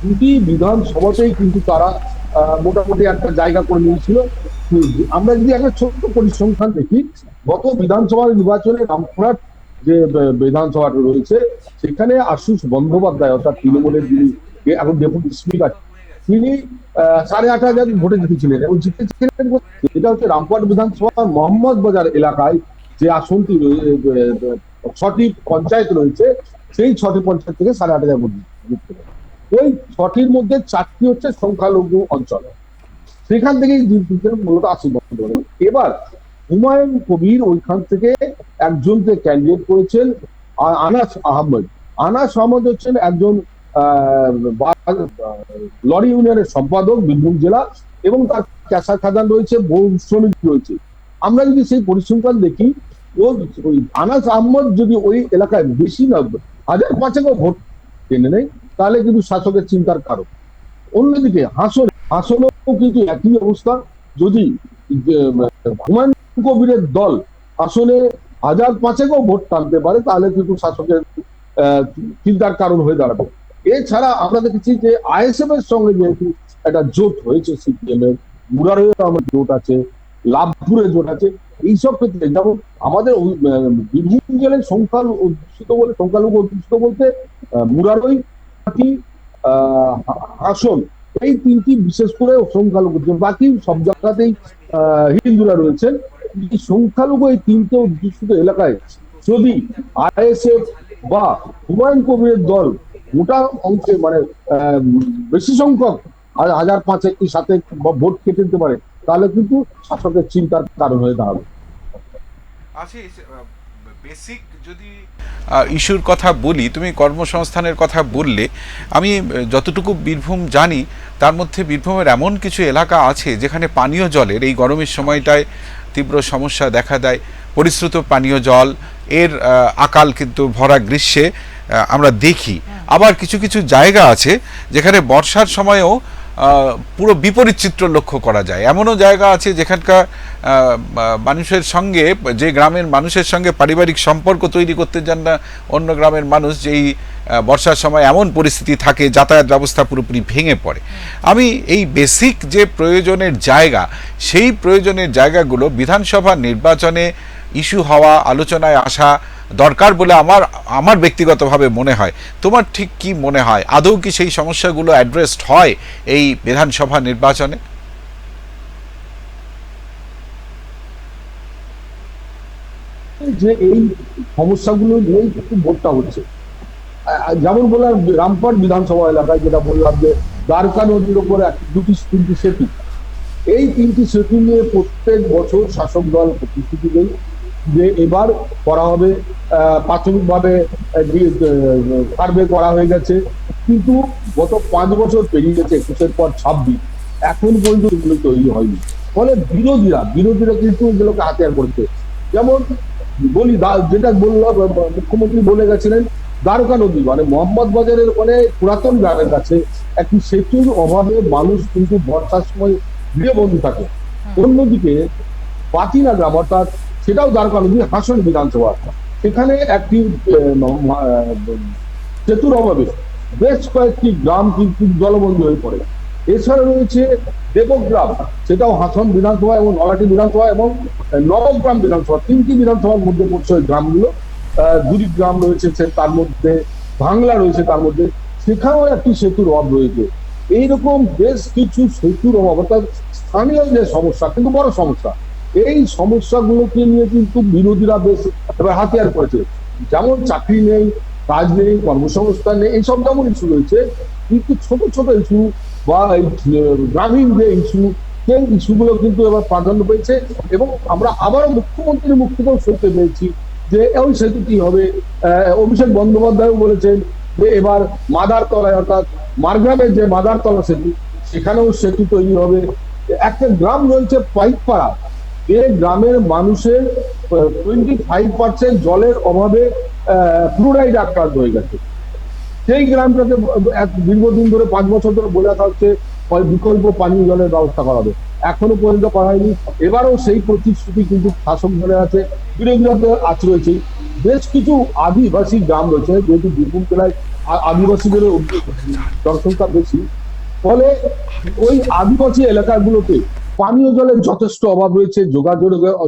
দুটি বিধানসভাতেই কিন্তু তারা মোটামুটি একটা জায়গা করে নিয়েছিল। আমরা যদি একটা ছোট্ট পরিসংখ্যান দেখি, গত বিধানসভা নির্বাচনে রামপুরহাট যে বিধানসভাটা রয়েছে, সেখানে আশুষ বন্দ্যোপাধ্যায়, অর্থাৎ তৃণমূলের যিনি এখন ডেপুটি স্পিকার, তিনি 8,500 ভোটে জিতেছিলেন এবং জিতেছিলেন। এটা হচ্ছে রামপুরহাট বিধানসভার মোহাম্মদ বাজার এলাকায় যে আসনটি 6টি পঞ্চায়েত রয়েছে, সেই 6টি পঞ্চায়েত থেকে 8,500 ভোট জিততে পারে। ওই 6টির মধ্যে 4টি হচ্ছে সংখ্যালঘু অঞ্চল, সেখান থেকেই মূলত আশিস বন্দ্যোপাধ্যায়। এবার হুমায়ুন কবির ওইখান থেকে একজনকে ক্যান্ডিডেট করেছেন, আনাস আহমেদ। আনাস আহমেদ হচ্ছেন একজন লরি ইউনিয়নের সম্পাদক বীরভূম জেলা, এবং তার ক্যাশা খাদান রয়েছে, বহু শ্রমিক রয়েছে। আমরা যদি সেই পরিসংখ্যান দেখি, ওই আনাস আহমদ যদি ওই এলাকায় বেশি না 1,500 ভোট টেনে নেয়, তাহলে কিন্তু শাসকের চিন্তার কারণ। অন্যদিকে হাসনেও কিন্তু একই অবস্থা, যদি হুমায়ুন কবিরের দল আসলে 1,500 ভোট টানতে পারে, তাহলে কিন্তু শাসকের চিন্তার কারণ হয়ে দাঁড়াবে। এছাড়া আমরা দেখেছি যে আইএসএফ এর সঙ্গে যেহেতু একটা জোট হয়েছে, সিপিএম এর মুরারইয়ে আমার জোট আছে, লাভপুরে জোট আছে, এইসব ক্ষেত্রে যেমন আমাদের বীরভূম জেলায় সংখ্যালঘু অধ্যুষিত বলতে মুরারই, হাসন, এই তিনটি বিশেষ করে সংখ্যালঘু, বাকি সব জায়গাতেই হিন্দুরা রয়েছেন। সংখ্যালঘু এই তিনটে অধ্যুষিত এলাকায় যদি আইএসএফ বা হুমায়ুন কবিরের দল গোটা অংশে, মানে বেশি সংখ্যক 1,500 কি 7 ভোট কেটে দিতে পারে, তাহলে কিন্তু শাসকের চিন্তার কারণ হয়ে দাঁড়াবে। বেসিক যদি ইস্যুর কথা বলি, তুমি কর্মসংস্থানের কথা বললে, আমি যতটুকু বীরভূম জানি তার মধ্যে বীরভূমের এমন কিছু এলাকা আছে যেখানে পানীয় জলের এই গরমের সময়টায় তীব্র সমস্যা দেখা দেয়। পরিশ্রুত পানীয় জল এর আকাল কিন্তু ভরা গ্রীষ্মে আমরা দেখি। আবার কিছু কিছু জায়গা আছে যেখানে বর্ষার সময়ও পুরো বিপরীত চিত্র লক্ষ্য করা যায়। এমনও জায়গা আছে যেখানকার মানুষের সঙ্গে, যে গ্রামের মানুষের সঙ্গে পারিবারিক সম্পর্ক তৈরি করতে যান না অন্য গ্রামের মানুষ, যেই বর্ষার সময় এমন পরিস্থিতি থাকে যাতায়াত ব্যবস্থা পুরোপুরি ভেঙে পড়ে। আমি এই বেসিক যে প্রয়োজনের জায়গা, সেই প্রয়োজনের জায়গাগুলো বিধানসভা নির্বাচনে ইস্যু হওয়া, আলোচনায় আসা দরকার বলে আমার ব্যক্তিগতভাবে মনে হয়। তোমার ঠিক কি মনে হয়, আদৌ কি সেই সমস্যাগুলো অ্যাড্রেসড হয় এই বিধানসভা নির্বাচনে? যে এই সমস্যাগুলো নিয়েই কিন্তু ভোটটা হচ্ছে। যেমন বললাম রামপাট বিধানসভা এলাকায় যেটা বললাম যে দ্বারকা নদীর উপর তিনটি সেতু, এই তিনটি সেতু নিয়ে প্রত্যেক বছর শাসক দল প্রতিশ্রুতি দেয় যে এবার করা হবে। প্রাথমিকভাবে সার্ভে করা হয়ে গেছে, কিন্তু গত 5 বছর পেরিয়ে গেছে, 21-এর পর 26, এখন পর্যন্ত এগুলো তৈরি হয়নি। ফলে বিরোধীরা কিন্তু এগুলোকে হাতিয়ার করছে। যেমন বলি, যেটা বললাম, মুখ্যমন্ত্রী বলে গেছিলেন দ্বারকা নদী মানে মোহাম্মদ বাজারের ওখানে পুরাতন গ্রামের কাছে একটি সেতুর অভাবে মানুষ কিন্তু বর্ষার সময় গৃহবন্দী থাকে। অন্যদিকে পাতিনা গ্রাম, অর্থাৎ সেটাও দ্বারকা নদী, হাসন বিধানসভা, সেখানে একটি সেতুর অভাবে বেশ কয়েকটি গ্রাম কিন্তু জলবন্দী হয়ে পড়ে। এছাড়া রয়েছে দেবগ্রাম, সেটাও হাসন বিধানসভা এবং নলাটি বিধানসভা এবং নবগ্রাম বিধানসভা, 3টি বিধানসভার মধ্যে পড়ছে ওই গ্রামগুলো। দুরি গ্রাম রয়েছে তার মধ্যে, ভাংলা রয়েছে তার মধ্যে, সেখানেও একটি সেতুর অভাব রয়েছে। এইরকম বেশ কিছু সেতুর অভাব, অর্থাৎ স্থানীয় যে সমস্যা, কিন্তু বড় সমস্যা, এই সমস্যাগুলোকে নিয়ে কিন্তু বিরোধীরা বেশ এবার হাতিয়ার করেছে। যেমন চাকরি নেই, কাজ নেই, কর্মসংস্থান নেই, এইসব যেমন ইস্যু রয়েছে, কিন্তু ছোট ছোট ইস্যু বা গ্রামীণ যে ইস্যু, সেই ইস্যুগুলো কিন্তু এবার প্রাধান্য পেয়েছে। এবং আমরা আবারও মুখ্যমন্ত্রীর মুখ থেকেও শুনতে পেয়েছি যে ওই সেতুটি হবে। অভিষেক বন্দ্যোপাধ্যায়ও বলেছেন যে এবার মাদারতলায়, অর্থাৎ মারগ্রামের যে মাদারতলা সেতু, সেখানেও সেতু তৈরি হবে। একটা গ্রাম রয়েছে পাইকপাড়া, যে গ্রামের মানুষের 25% জলের অভাবে ফ্লুরাইড আক্রান্ত হয়ে গেছে। সেই গ্রামটাকে দীর্ঘদিন ধরে 5 বছর ধরে বলে আসা হচ্ছে বিকল্প পানীয় জলের ব্যবস্থা করা হবে, এখনো পর্যন্ত করা হয়নি। এবারও সেই প্রতিশ্রুতি কিন্তু শাসক দলে আছে, বিরোধীরা আছে রয়েছে। বেশ কিছু আদিবাসী গ্রাম রয়েছে, যেহেতু বীরভূম জেলায় আদিবাসীদের জনসংখ্যা বেশি, ফলে ওই আদিবাসী এলাকাগুলোতে পানীয় জলের যথেষ্ট অভাব রয়েছে,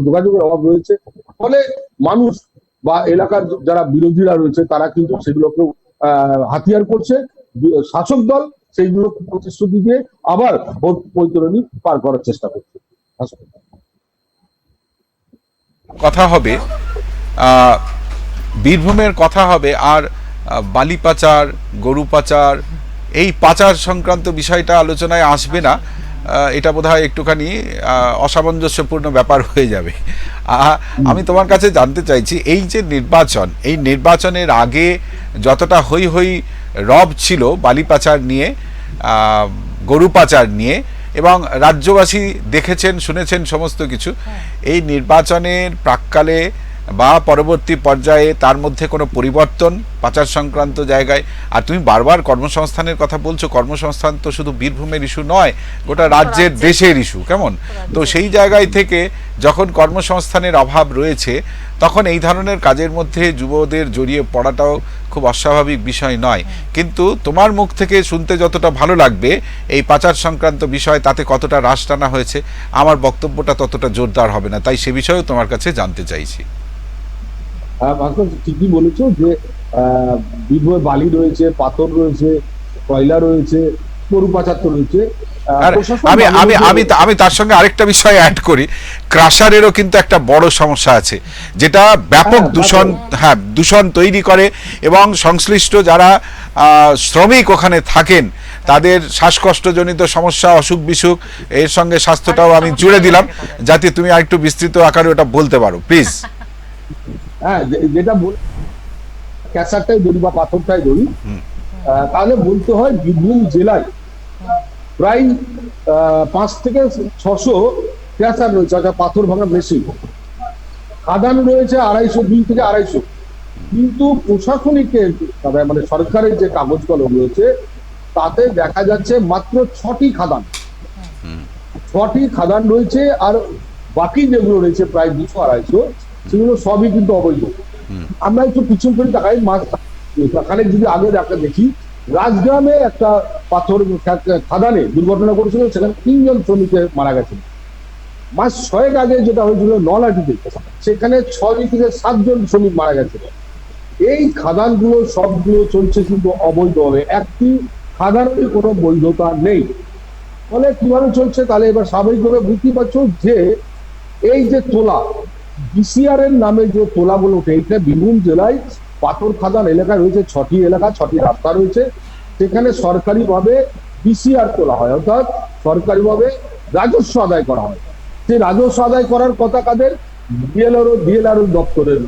যোগাযোগের অভাব রয়েছে। ফলে মানুষ বা এলাকার যারা বিরোধীরা রয়েছে তারা কিন্তু সেগুলোকেও হাতিয়ার করছে। শাসক দল সেইগুলো প্রতিশ্রুতি দিয়ে আবার ভোট বৈতরণী পার করার চেষ্টা করছে। কথা হবে বীরভূমের কথা হবে, আর বালি পাচার, গরু পাচার, এই পাচার সংক্রান্ত বিষয়টা আলোচনায় আসবে না। এটা বোধহয় একটুখানি অসামঞ্জস্যপূর্ণ ব্যাপার হয়ে যাবে। আমি তোমার কাছে জানতে চাইছি, এই যে নির্বাচন, এই নির্বাচনের আগে যতটা হই হই রব ছিল বালি পাচার নিয়ে, গরু পাচার নিয়ে, এবং রাজ্যবাসী দেখেছেন, শুনেছেন সমস্ত কিছু, এই নির্বাচনের প্রাক্কালে বা পরবর্তী পর্যায়ে তার মধ্যে কোনো পরিবর্তন পাচার সংক্রান্ত জায়গায়? আর তুমি বারবার কর্মসংস্থানের কথা বলছো, কর্মসংস্থান তো শুধু বীরভূমের ইস্যু নয়, গোটা রাজ্যের, দেশের ইস্যু, কেমন? তো সেই জায়গায় থেকে যখন কর্মসংস্থানের অভাব রয়েছে, তখন এই ধরনের কাজের মধ্যে যুবদের জড়িয়ে পড়াটাও খুব অস্বাভাবিক বিষয় নয়। কিন্তু তোমার মুখ থেকে শুনতে যতটা ভালো লাগবে এই পাচার সংক্রান্ত বিষয়, তাতে কতটা রাশ টানা হয়েছে, আমার বক্তব্যটা ততটা জোরদার হবে না। তাই সে বিষয়েও তোমার কাছে জানতে চাইছি। ঠিকই বলেছো যে বীরভূমে বালি রয়েছে, পাথর রয়েছে, কয়লা রয়েছে, গরু পাচার তো রয়েছে। আমি তার সঙ্গে আরেকটা বিষয় অ্যাড করি, ক্রাশারেরও কিন্তু একটা বড় সমস্যা আছে, যেটা ব্যাপক দূষণ তৈরি করে, এবং সংশ্লিষ্ট যারা শ্রমিক ওখানে থাকেন তাদের শ্বাসকষ্টজনিত সমস্যা, অসুখ বিসুখ, এর সঙ্গে স্বাস্থ্যটাও আমি জুড়ে দিলাম, যাতে তুমি আরেকটু বিস্তৃত আকারে ওটা বলতে পারো প্লিজ। হ্যাঁ, যেটা বল ক্যাসারটাই ধরি বা পাথরটাই ধরি, তাহলে বলতে হয় বীরভূম জেলায় প্রায় 5 থেকে 600 ক্যাসার রয়েছে, অর্থাৎ পাথর ভাঙা মেশিন। খাদান রয়েছে 250 থেকে 250, কিন্তু প্রশাসনিক মানে সরকারের যে কাগজ কলম রয়েছে তাতে দেখা যাচ্ছে মাত্র 6টি খাদান, 6টি খাদান রয়েছে, আর বাকি যেগুলো রয়েছে প্রায় 200-250 সেগুলো সবই কিন্তু অবৈধ। আমরা একটু পিছন করে তাকাই, খানিক যদি আগে দেখি, রাজগ্রামে একটা পাথর খাদানে দুর্ঘটনা করেছিল, সেখানে 3 জন শ্রমিক মারা গেছে। মাস 6 আগে যেটা হয়েছিল নলাটিতে, সেখানে 6 থেকে 7 জন শ্রমিক মারা গেছে। এই খাদানগুলো সবগুলো চলছে কিন্তু অবৈধভাবে, একটি খাদানের কোনো বৈধতা নেই। ফলে কিভাবে চলছে, তাহলে এবার স্বাভাবিকভাবে বুঝতে পারছো যে এই যে তোলা বিসিআর এর নামে যে তোলাগুলো ওঠে, এইটা বীরভূম জেলায় পাথর খাদান এলাকা রয়েছে, 6টি এলাকা, 6টি রাস্তা রয়েছে, সেখানে সরকারিভাবে বিসিআর তোলা হয়, অর্থাৎ সরকারিভাবে রাজস্ব আদায় করা হয়। সেই রাজস্ব আদায় করার কথা কাদের? ডিএলআর দপ্তরের।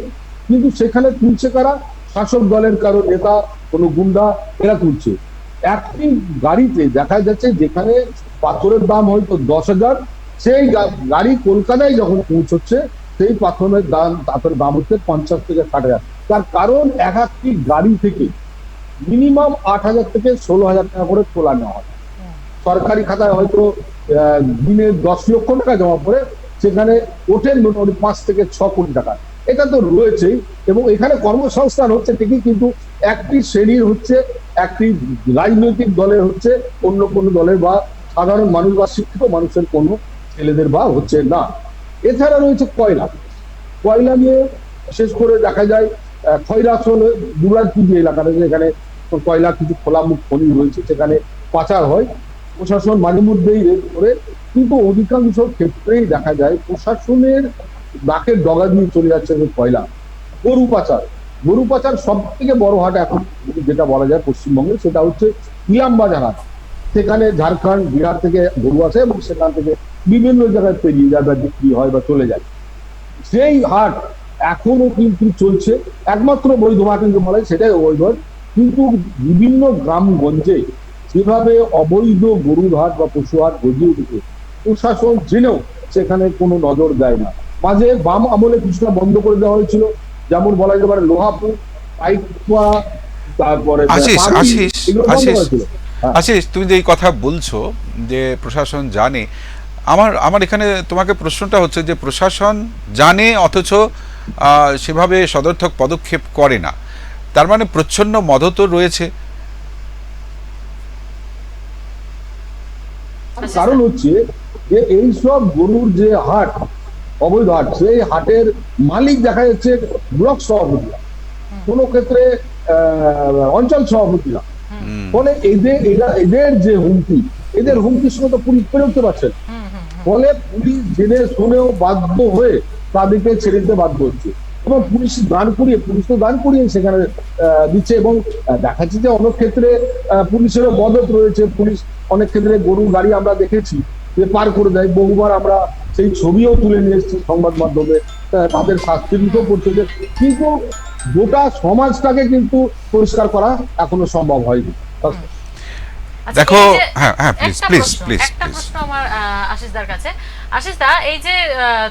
কিন্তু সেখানে তুলছে কারা? শাসক দলের কারো নেতা, কোনো গুন্ডা, এরা তুলছে। একটি গাড়িতে দেখা যাচ্ছে যেখানে পাথরের দাম হয়তো 10,000, সেই গাড়ি কলকাতায় যখন পৌঁছচ্ছে সেই পাথরের দাম হচ্ছে 50 থেকে 60,000। তার কারণ একটি গাড়ি থেকে মিনিমাম 8,000 থেকে 16,000 টাকা করে তোলা নেওয়া হয়। সরকারি খাতায় হয়তো দিনে 10 লক্ষ টাকা জমা পড়ে, সেখানে ওঠেন মোটামুটি 5 থেকে 6 কোটি টাকা। এটা তো রয়েছেই, এবং এখানে কর্মসংস্থান হচ্ছে ঠিকই, কিন্তু একটি শ্রেণীর হচ্ছে, একটি রাজনৈতিক দলের হচ্ছে, অন্য কোনো দলের বা সাধারণ মানুষ বা শিক্ষিত মানুষের কোনো ছেলেদের বা হচ্ছে না। এছাড়া রয়েছে কয়লা নিয়ে বিশেষ করে দেখা যায় খয়রাসল দুর্গাপুর এলাকাতে, যেখানে কয়লা কিছু খোলামুখ খনি রয়েছে, সেখানে পাচার হয়। প্রশাসন মাঝে মধ্যেই রেড করে, কিন্তু অধিকাংশ ক্ষেত্রেই দেখা যায় প্রশাসনের নাকের ডগা দিয়ে চলে যাচ্ছে কয়লা। গরু পাচার সব থেকে বড় হাট এখন যেটা বলা যায় পশ্চিমবঙ্গে, সেটা হচ্ছে ইলামবাজার হাট। সেখানে ঝাড়খণ্ড, বিহার থেকে গরু আসে এবং সেখান থেকে বিভিন্ন জায়গায় পেরিয়ে যায় বা বিক্রি হয় বা চলে যায়। সেই হাট এখনো কিন্তু চলছে, একমাত্র বৈধ হাট কিন্তু বলা হয় সেটাই অবৈধ। কিন্তু বিভিন্ন গ্রামগঞ্জে যেভাবে অবৈধ গরুর হাট বা পশু হাট গজিয়ে উঠেছে, প্রশাসন জেনেও সেখানে কোনো নজর দেয় না। মাঝে বাম আমলে কিছুটা বন্ধ করে দেওয়া হয়েছিল, যেমন বলা যেতে পারে লোহাপুর, পাইকুয়া, তারপরে আশিস, তুমি যে এই কথা বলছো যে প্রশাসন জানে, আমার এখানে তোমাকে প্রশ্নটা হচ্ছে যে প্রশাসন জানে অথচ সেভাবে সদর্থক পদক্ষেপ করে না, তার মানে প্রচ্ছন্ন মদত রয়েছে। কারণ হচ্ছে যে এইসব গরুর যে হাট, অবৈধ হাট, সেই হাটের মালিক দেখা যাচ্ছে ব্লক সভাপতিরা, কোনো ক্ষেত্রে অঞ্চল সভাপতিরা। ফলে এদের যে হুমকি, এদের হুমকির সঙ্গে তো পুলিশ পেরে উঠতে পারছে না। ফলে পুলিশ জেনে শুনেও বাধ্য হয়ে তাদেরকে ছেড়ে দিতে বাধ্য হচ্ছে, এবং পুলিশ তো দান করিয়ে সেখানে দিচ্ছে। এবং দেখা যাচ্ছে যে অনেক ক্ষেত্রে পুলিশেরও মদত রয়েছে। পুলিশ অনেক ক্ষেত্রে গরুর গাড়ি আমরা দেখেছি যে পার করে দেয়, বহুবার আমরা সেই ছবিও তুলে নিয়ে এসেছি সংবাদ মাধ্যমে, তাদের শাস্তি দিতেও করছে। কিন্তু গোটা সমাজটাকে কিন্তু পরিষ্কার করা এখনো সম্ভব হয়নি। দেখো, একটা প্রশ্ন আমার আশিসদার কাছে। আশিসদা, এই যে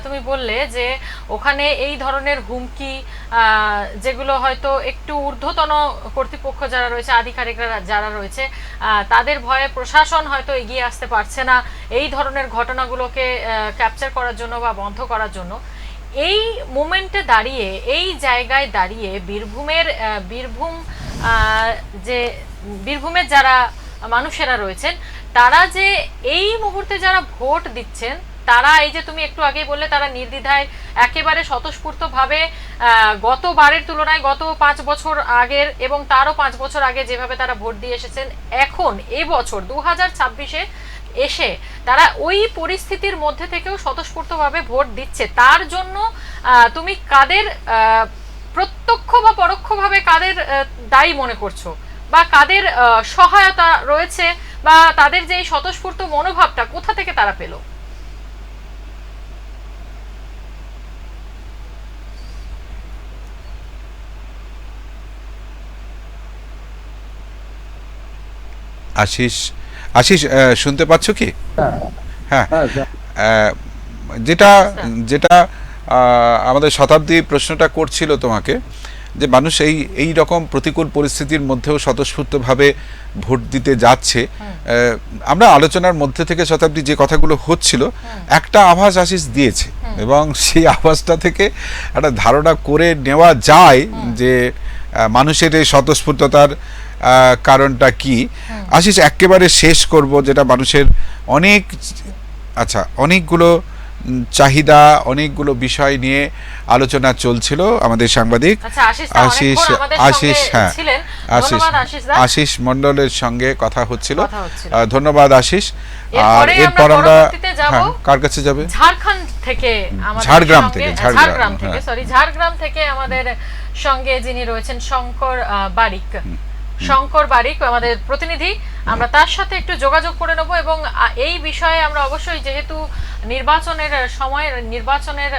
তুমি বললে যে ওখানে এই ধরনের হুমকি, যেগুলো হয়তো একটু ঊর্ধ্বতন কর্তৃপক্ষ যারা রয়েছে, আধিকারিকরা যারা রয়েছে, তাদের ভয়ে প্রশাসন হয়তো এগিয়ে আসতে পারছে না এই ধরনের ঘটনাগুলোকে ক্যাপচার করার জন্য বা বন্ধ করার জন্য। এই মোমেন্টে দাঁড়িয়ে, এই জায়গায় দাঁড়িয়ে বীরভূমের যারা মানুষেরা রয়েছেন, তারা যে এই মুহূর্তে যারা ভোট দিচ্ছেন, তারা এই যে তুমি একটু আগেই বললে তারা নির্দ্বিধায় একেবারে স্বতঃস্ফূর্তভাবে গতবারের তুলনায় গত 5 বছর আগের এবং তারও 5 বছর আগে যেভাবে তারা ভোট দিয়ে এসেছেন, এখন এবছর 2026-এ এসে তারা ওই পরিস্থিতির মধ্যে থেকেও স্বতঃস্ফূর্তভাবে ভোট দিচ্ছে। তার জন্য তুমি কাদের প্রত্যক্ষ বা পরোক্ষভাবে কাদের দায়ী মনে করছো, বা কাদের সহায়তা রয়েছে, বা তাদের যে এই স্বতঃস্ফূর্ত মনোভাবটা কোথা থেকে তারা পেল? আশিস, শুনতে পাচ্ছ কি? হ্যাঁ, যেটা আমাদের শতাব্দী প্রশ্নটা করছিল তোমাকে, যে মানুষ এই রকম প্রতিকূল পরিস্থিতির মধ্যেও স্বতঃস্ফূর্তভাবে ভোট দিতে যাচ্ছে। আমরা আলোচনার মধ্যে থেকে শতাব্দী যে কথাগুলো হচ্ছিল একটা আভাস আশিস দিয়েছে, এবং সেই আভাসটা থেকে একটা ধারণা করে নেওয়া যায় যে মানুষের এই স্বতঃস্ফূর্ততার কারণটা কি। আশিস, একেবারে শেষ করব, যেটা মানুষের অনেকগুলো চাহিদা, অনেকগুলো বিষয় নিয়ে আলোচনা চলছিল। আমাদের সাংবাদিক আশিস মন্ডলের সঙ্গে কথা হচ্ছিল। ধন্যবাদ আশিস। আর এরপর আমরা কার কাছে যাবে? ঝাড়গ্রাম থেকে আমাদের সঙ্গে যিনি রয়েছেন শঙ্কর বারিক আমাদের প্রতিনিধি, আমরা তার সাথে একটু যোগাযোগ করে নেব। এবং এই বিষয়ে আমরা অবশ্যই, যেহেতু নির্বাচনের সময়, নির্বাচনের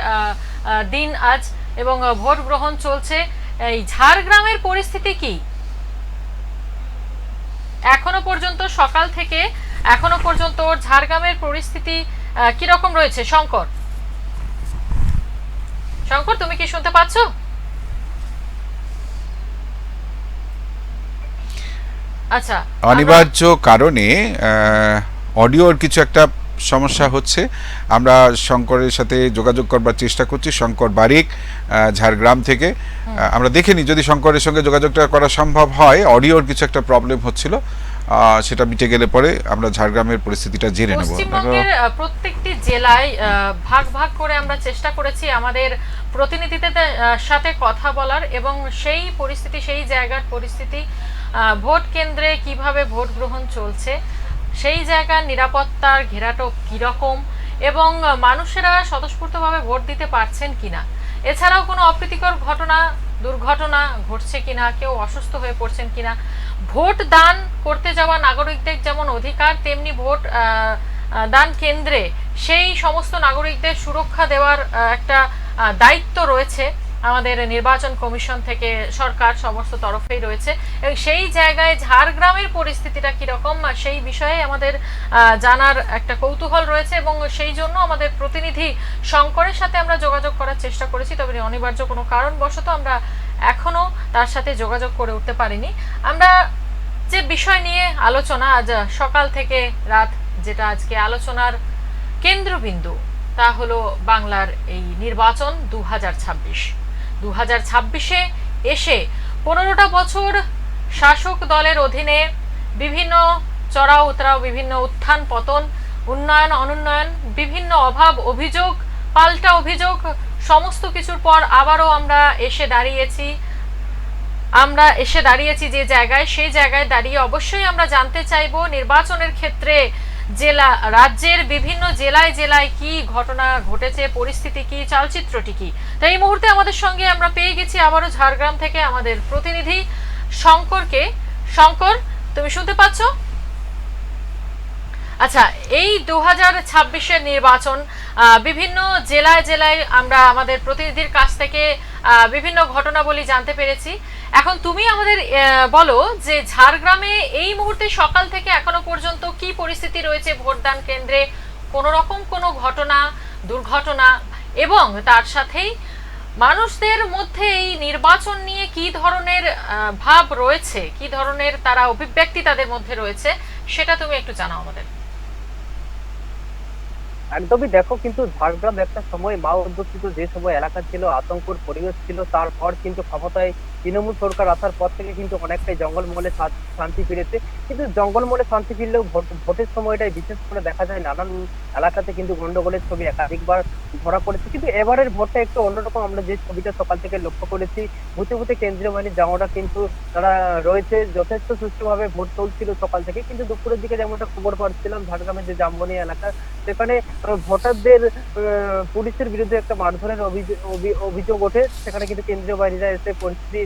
দিন আজ এবং ভোট গ্রহণ চলছে, এই ঝাড়গ্রামের পরিস্থিতি কি এখনো পর্যন্ত, সকাল থেকে এখনো পর্যন্ত ঝাড়গ্রামের পরিস্থিতি কিরকম রয়েছে? শঙ্কর, তুমি কি শুনতে পাচ্ছ? আচ্ছা, অনিবার্য কারণে অডিওর কিছু একটা সমস্যা হচ্ছে। আমরা শঙ্করের সাথে যোগাযোগ করবার চেষ্টা করছি, শঙ্কর বারিক ঝাড়গ্রাম থেকে। আমরা দেখিনি যদি শঙ্করের সঙ্গে যোগাযোগটা করা সম্ভব হয়। অডিওর কিছু একটা প্রবলেম হচ্ছিল, সেটা মিটে গেলে পরে আমরা ঝাড়গ্রামের পরিস্থিতিটা জেনে নেব। পশ্চিমবঙ্গের প্রত্যেকটি জেলায় ভাগ ভাগ করে আমরা চেষ্টা করেছি আমাদের প্রতিনিধিদের সাথে কথা বলার, এবং সেই পরিস্থিতি, সেই জায়গার পরিস্থিতি, ভোট কেন্দ্রে কিভাবে ভোট গ্রহণ চলছে, সেই জায়গার নিরাপত্তার ঘেরাটোপ কিরকম, এবং মানুষেরা স্বতঃস্ফূর্তভাবে ভোট দিতে পারছেন কিনা, এছাড়াও কোনো অপ্রীতিকর ঘটনা, দুর্ঘটনা ঘটছে কিনা, কেউ অসুস্থ হয়ে পড়ছেন কিনা, ভোট দান করতে যাওয়া নাগরিকদের যেমন অধিকার, তেমনি ভোট দান কেন্দ্রে সেই সমস্ত নাগরিকদের সুরক্ষা দেওয়ার একটা দায়িত্ব রয়েছে আমাদের নির্বাচন কমিশন থেকে, সরকার সমস্ত তরফেই রয়েছে। এবং সেই জায়গায় ঝাড়গ্রামের পরিস্থিতিটা কিরকম, সেই বিষয়ে আমাদের জানার একটা কৌতূহল রয়েছে, এবং সেই জন্য আমাদের প্রতিনিধি শঙ্করের সাথে আমরা যোগাযোগ করার চেষ্টা করেছি। তবে অনিবার্য কোনো কারণবশত আমরা এখনো তার সাথে যোগাযোগ করে উঠতে পারিনি। আমরা যে বিষয় নিয়ে আলোচনা আজ সকাল থেকে রাত, যেটা আজকে আলোচনার কেন্দ্রবিন্দু, তা হলো বাংলার এই নির্বাচন 2026-এ এসে 15টা বছর শাসক দলের অধীনে বিভিন্ন চড়াও উতরাও, বিভিন্ন উত্থান পতন, উন্নয়ন অনুন্নয়ন, বিভিন্ন অভাব অভিযোগ, পাল্টা অভিযোগ, সমস্ত কিছুর পর আবারও আমরা এসে দাঁড়িয়েছি যে জায়গায়, সেই জায়গায় দাঁড়িয়ে অবশ্যই আমরা জানতে চাইবো নির্বাচনের ক্ষেত্রে রাজ্যের বিভিন্ন জেলায় জেলায় কি ঘটনা ঘটেছে, পরিস্থিতি কি, চালচিত্রটি কি। তাই এই মুহূর্তে আমাদের সঙ্গে আমরা পেয়ে গেছি আবারও ঝাড়গ্রাম থেকে আমাদের প্রতিনিধি শঙ্করকে। শঙ্কর, তুমি শুনতে পাচ্ছ? আচ্ছা, এই 2026-এর নির্বাচন বিভিন্ন জেলায় জেলায় আমরা আমাদের প্রতিনিধির কাছ থেকে বিভিন্ন ঘটনাবলী জানতে পেরেছি। এখন তুমি আমাদের বলো যে ঝাড়গ্রামে এই মুহূর্তে সকাল থেকে এখনো পর্যন্ত কি পরিস্থিতি রয়েছে ভোটদান কেন্দ্রে, কোনো রকম কোনো ঘটনা, দুর্ঘটনা, এবং তার সাথেই মানুষদের মধ্যে এই নির্বাচন নিয়ে কি ধরনের ভাব রয়েছে, কি ধরনের তারা অভিব্যক্তি তাদের মধ্যে রয়েছে, সেটা তুমি একটু জানাও আমাদের। একদমই দেখো, কিন্তু ঝাড়গ্রাম একটা সময় মাও অধ্যুষিত যে সময় এলাকা ছিল, আতঙ্কর পরিবেশ ছিল, তারপর কিন্তু ক্ষমতায় তৃণমূল সরকার আসার পর থেকে কিন্তু অনেকটাই জঙ্গলমহলে শান্তি ফিরেছে। কিন্তু জঙ্গলমহলে শান্তি ফিরলেও ভোটের সময়টাই বিশেষ করে দেখা যায় নানান এলাকাতে কিন্তু গন্ডগোলের ছবি একাধিকবার ধরা পড়েছে। কিন্তু এবারের ভোটটা একটু অন্যরকম। আমরা যে ছবিটা সকাল থেকে লক্ষ্য করেছি, বুথে বুথে কেন্দ্রীয় বাহিনীর জামাটা কিন্তু তারা রয়েছে, যথেষ্ট সুষ্ঠুভাবে ভোট চলছিল সকাল থেকে। কিন্তু দুপুরের দিকে যেমনটা খবর পাচ্ছিলাম, ঝাড়গ্রামের যে জামবনিয়া এলাকা, সেখানে ভোটারদের পুলিশের বিরুদ্ধে একটা মারধরের অভিযোগ ওঠে। সেখানে কিন্তু কেন্দ্রীয় বাহিনীরা এসে পরিস্থিতি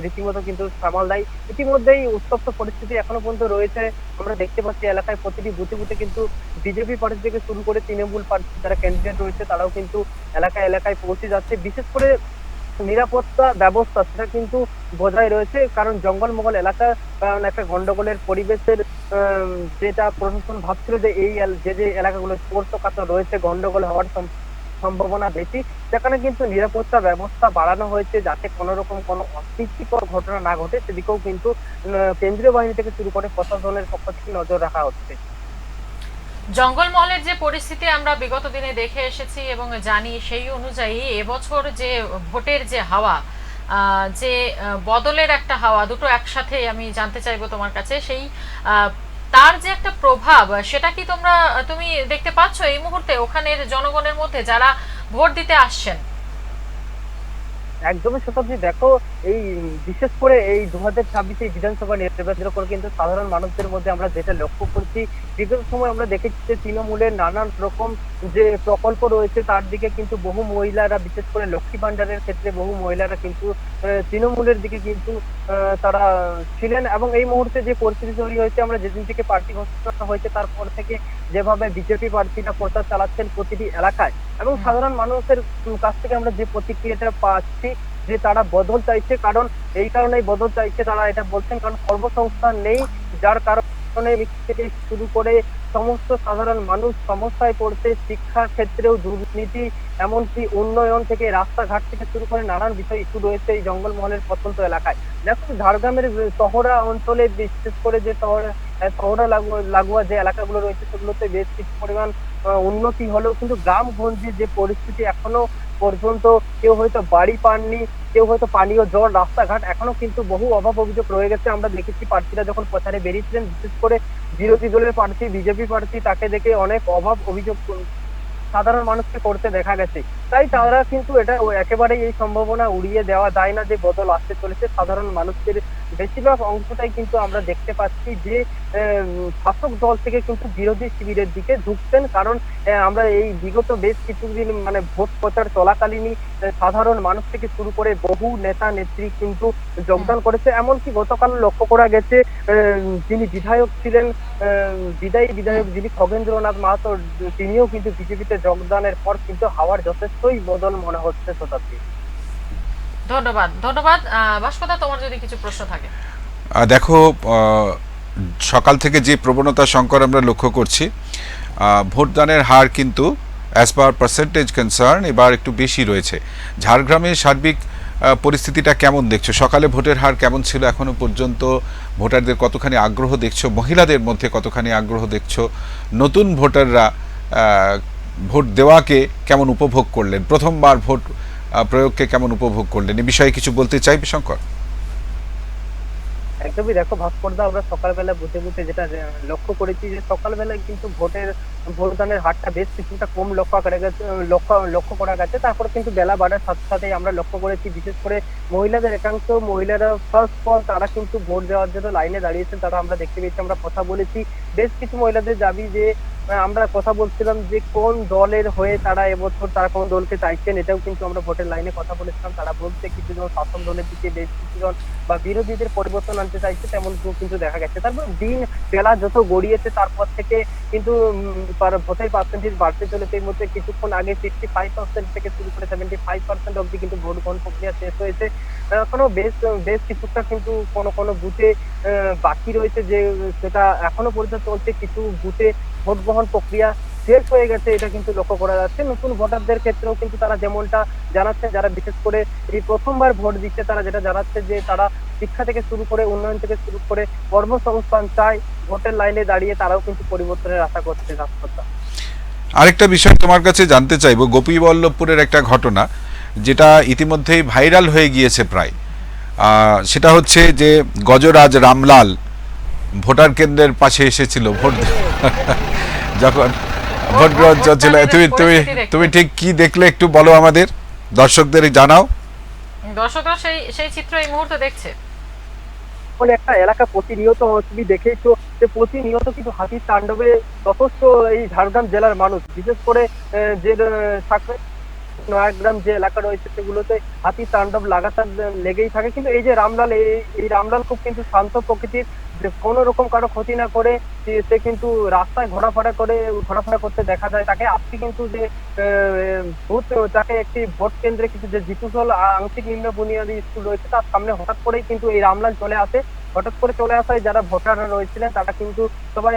রীতিমতো কিন্তু সামাল দেয়। ইতিমধ্যেই উত্তপ্ত পরিস্থিতি এখনো পর্যন্ত রয়েছে। আমরা দেখতে পাচ্ছি এলাকায় প্রতিটি বুথে বুথে কিন্তু বিজেপি প্রার্থী থেকে শুরু করে তৃণমূল প্রার্থী যারা ক্যান্ডিডেট রয়েছে তারাও কিন্তু এলাকায় এলাকায় পৌঁছে যাচ্ছে। বিশেষ করে নিরাপত্তা ব্যবস্থা সেটা কিন্তু বজায় রয়েছে, কারণ জঙ্গলমহল এলাকা, কারণ একটা গন্ডগোলের পরিবেশের যেটা প্রশাসন ভাবছিল যে এই যে এলাকাগুলো স্পর্শকাতর রয়েছে, গন্ডগোল হওয়ার সম্ভাবনা বেশি, যেখানে কিন্তু নিরাপত্তা ব্যবস্থা বাড়ানো হয়েছে যাতে কোনো রকম কোনো অপ্রীতিকর ঘটনা না ঘটে, সেদিকেও কিন্তু কেন্দ্রীয় বাহিনী থেকে শুরু করে প্রশাসনের পক্ষ থেকে নজর রাখা হচ্ছে। জঙ্গলমহলের যে পরিস্থিতি আমরা বিগত দিনে দেখে এসেছি এবং জানি, সেই অনুযায়ী এবছর যে ভোটের যে হাওয়া, যে বদলের একটা হাওয়া, দুটো একসাথে আমি জানতে চাইবো তোমার কাছে, সেই তার যে একটা প্রভাব সেটা কি তুমি দেখতে পাচ্ছ এই মুহূর্তে ওখানের জনগণের মধ্যে যারা ভোট দিতে আসছেন? একদমই শতাব্দী, দেখো এই বিশেষ করে এই 2026 বিধানসভা নির্বাচনের উপর কিন্তু সাধারণ মানুষদের মধ্যে আমরা যেটা লক্ষ্য করছি, বিগত সময় আমরা দেখেছি যে তৃণমূলের নানান রকম যে প্রকল্প রয়েছে তার দিকে কিন্তু বহু মহিলারা, বিশেষ করে লক্ষ্মী ভান্ডারের ক্ষেত্রে বহু মহিলারা কিন্তু তৃণমূলের দিকে কিন্তু তারা ছিলেন। এবং এই মুহূর্তে যে পরিস্থিতি তৈরি হয়েছে, আমরা যেদিন থেকে প্রার্থী ঘোষণা হয়েছে তারপর থেকে যেভাবে বিজেপি প্রার্থীরা প্রচার চালাচ্ছেন প্রতিটি এলাকায়, এবং সাধারণ মানুষের কাছ থেকে আমরা যে প্রতিক্রিয়াটা পাচ্ছি যে তারা বদল চাইছে, কারণ এই কারণেই বদল চাইছে তারা এটা বলছেন, কারণ কর্মসংস্থান নেই, যার কারণে থেকে শুরু করে সমস্ত সাধারণ মানুষ সমস্যায় পড়ছে। শিক্ষা ক্ষেত্রেও দুর্নীতি, এমনকি উন্নয়ন থেকে রাস্তাঘাট থেকে শুরু করে নানান বিষয় ইস্যু রয়েছে এই জঙ্গলমহলের প্রত্যন্ত এলাকায়। দেখুন ঝাড়গ্রামের শহরা অঞ্চলে, বিশেষ করে যে শহরা লাগোয়া যে এলাকাগুলো রয়েছে সেগুলোতে বেশ কিছু পরিমাণ উন্নতি হলেও কিন্তু গ্রামগঞ্জে যে পরিস্থিতি এখনো পর্যন্ত, কেউ হয়তো বাড়ি পাননি, কেউ হয়তো পানীয় জল, রাস্তাঘাট এখনো কিন্তু বহু অভাব অভিযোগ রয়ে গেছে। আমরা দেখেছি প্রার্থীরা যখন প্রচারে বেরিয়েছিলেন, বিশেষ করে বিরোধী দলের প্রার্থী বিজেপি প্রার্থী, তাকে দেখে অনেক অভাব অভিযোগ সাধারণ মানুষকে করতে দেখা গেছে। তাই তারা কিন্তু এটা একেবারেই এই সম্ভাবনা উড়িয়ে দেওয়া যায় না যে বদল আসতে চলেছে। সাধারণ মানুষের বেশিরভাগ অংশটাই কিন্তু আমরা দেখতে পাচ্ছি যে শাসক দল থেকে কিন্তু বিরোধী শিবিরের দিকে ঝুঁকছেন, কারণ আমরা এই বিগত বেশ কিছুদিন মানে ভোট প্রচার চলাকালীনই সাধারণ মানুষ থেকে শুরু করে বহু নেতা নেত্রী কিন্তু যোগদান করেছে। এমনকি গতকাল লক্ষ্য করা গেছে যিনি বিধায়ক ছিলেন, বিদায়ী বিধায়ক যিনি খগেন্দ্রনাথ মাহাতো, তিনিও কিন্তু বিজেপিতে যোগদানের পর কিন্তু হাওয়ার যথেষ্টই বদল মনে হচ্ছে। শতাব্দী, ধন্যবাদ। ভাস্করদা, তোমার যদি কিছু প্রশ্ন থাকে। দেখো, সকাল থেকে যে প্রবণতা শঙ্কর আমরা লক্ষ্য করছি, ভোটদানের হার কিন্তু অ্যাজ পার পার্সেন্টেজ কনসার্ন এবার একটু বেশি রয়েছে। ঝাড়গ্রামের সার্বিক পরিস্থিতিটা কেমন দেখছো? সকালে ভোটের হার কেমন ছিল এখনো পর্যন্ত? ভোটারদের কতখানি আগ্রহ দেখছো? মহিলাদের মধ্যে কতখানি আগ্রহ দেখছো? নতুন ভোটাররা ভোট দেওয়াকে কেমন উপভোগ করলেন? প্রথমবার ভোট প্রয়োগকে কেমন উপভোগ করলেন? এই বিষয়ে কিছু বলতে চাইবে শঙ্কর? একদমই, দেখো ভাস্করদা, আমরা সকালবেলা বুঝে যেটা লক্ষ্য করেছি যে সকালবেলায় কিন্তু ভোটদানের হারটা বেশ কিছুটা কম লক্ষ্য করা গেছে। তারপর কিন্তু বেলা বাড়ার সাথে সাথে আমরা লক্ষ্য করেছি বিশেষ করে মহিলাদের একাংশ মহিলারা ফার্স্ট পর তারা কিন্তু ভোট দেওয়ার জন্য লাইনে দাঁড়িয়েছেন। তারা আমরা দেখতে পেয়েছি, আমরা কথা বলেছি বেশ কিছু মহিলাদের দাবি যে আমরা কথা বলছিলাম যে কোন দলের হয়ে তারা এবছর তারা কোন দলকে চাইছেন, এটাও কিন্তু আমরা ভোটের লাইনে কথা বলেছিলাম। তারা বলছে কিছু জন শাসক দলের দিকে, বেশ কিছু জন বা বিরোধীদের পরিবর্তন আনতে চাইছে, তেমন কিন্তু দেখা গেছে। তারপর দিন বেলা যত গড়িয়েছে তারপর থেকে কিন্তু ভোটের পার্সেন্টেজ বাড়তে চলেছে। এই মধ্যে কিছুক্ষণ আগে 65% থেকে শুরু করে 75% অব্দি কিন্তু ভোট গ্রহণ প্রক্রিয়া শেষ হয়েছে। এখনো বেশ কিছুটা কিন্তু কোনো বুথে বাকি রয়েছে, যে সেটা এখনো পর্যন্ত চলছে। কিছু বুথে ভোট গ্রহণ প্রক্রিয়া শেষ হয়ে গেছে, এটা কিন্তু লক্ষ্য করা যাচ্ছে। নতুন ভোটারদের ক্ষেত্রেও কিন্তু তারা যেমনটা জানাচ্ছে, যারা বিশেষ করে এই প্রথমবার ভোট দিচ্ছে, তারা যেটা জানাচ্ছে যে তারা শিক্ষা থেকে শুরু করে উন্নয়ন থেকে শুরু করে কর্মসংস্থান চায়। ভোটের লাইনে দাঁড়িয়ে তারাও কিন্তু পরিবর্তনের আশা করছে। আরেকটা বিষয় তোমার কাছে জানতে চাইবো, গোপীবল্লভপুরের একটা ঘটনা যেটা ইতিমধ্যেই ভাইরাল হয়ে গিয়েছে প্রায়, সেটা হচ্ছে যে গজরাজ রামলাল ভোটার কেন্দ্রের পাশে এসেছিল ভোট যখন ভোট গ্রহণ চলছিল। তুমি ঠিক কি দেখলে একটু বলো, আমাদের দর্শকদের জানাও। দর্শকরা সেই চিত্র এই মুহূর্তে দেখছে। একটা এলাকা প্রতিনিয়ত তুমি দেখেছো যে প্রতিনিয়ত কিন্তু হাতির তাণ্ডবে যথেষ্ট এই ঝাড়গ্রাম জেলার মানুষ, বিশেষ করে যে নয়াগ্রাম যে এলাকা রয়েছে সেগুলোতে হাতির তাণ্ডব লাগাতার লেগেই থাকে। কিন্তু এই যে রামলাল, এই রামলাল খুব কিন্তু শান্ত প্রকৃতির, যে কোনো রকম কারো ক্ষতি না করে সে কিন্তু রাস্তায় ঘোরাফেরা করতে দেখা যায়। তাকে আজকে কিন্তু যে তাকে একটি ভোট কেন্দ্রে কিন্তু যে জিতুসল আংশিক নিম্ন বুনিয়াদী স্কুল রয়েছে তার সামনে হঠাৎ করেই কিন্তু এই রামলাল চলে আসে। হঠাৎ করে চলে আসায় যারা ভোটাররা রয়েছিলেন তারা কিন্তু সবাই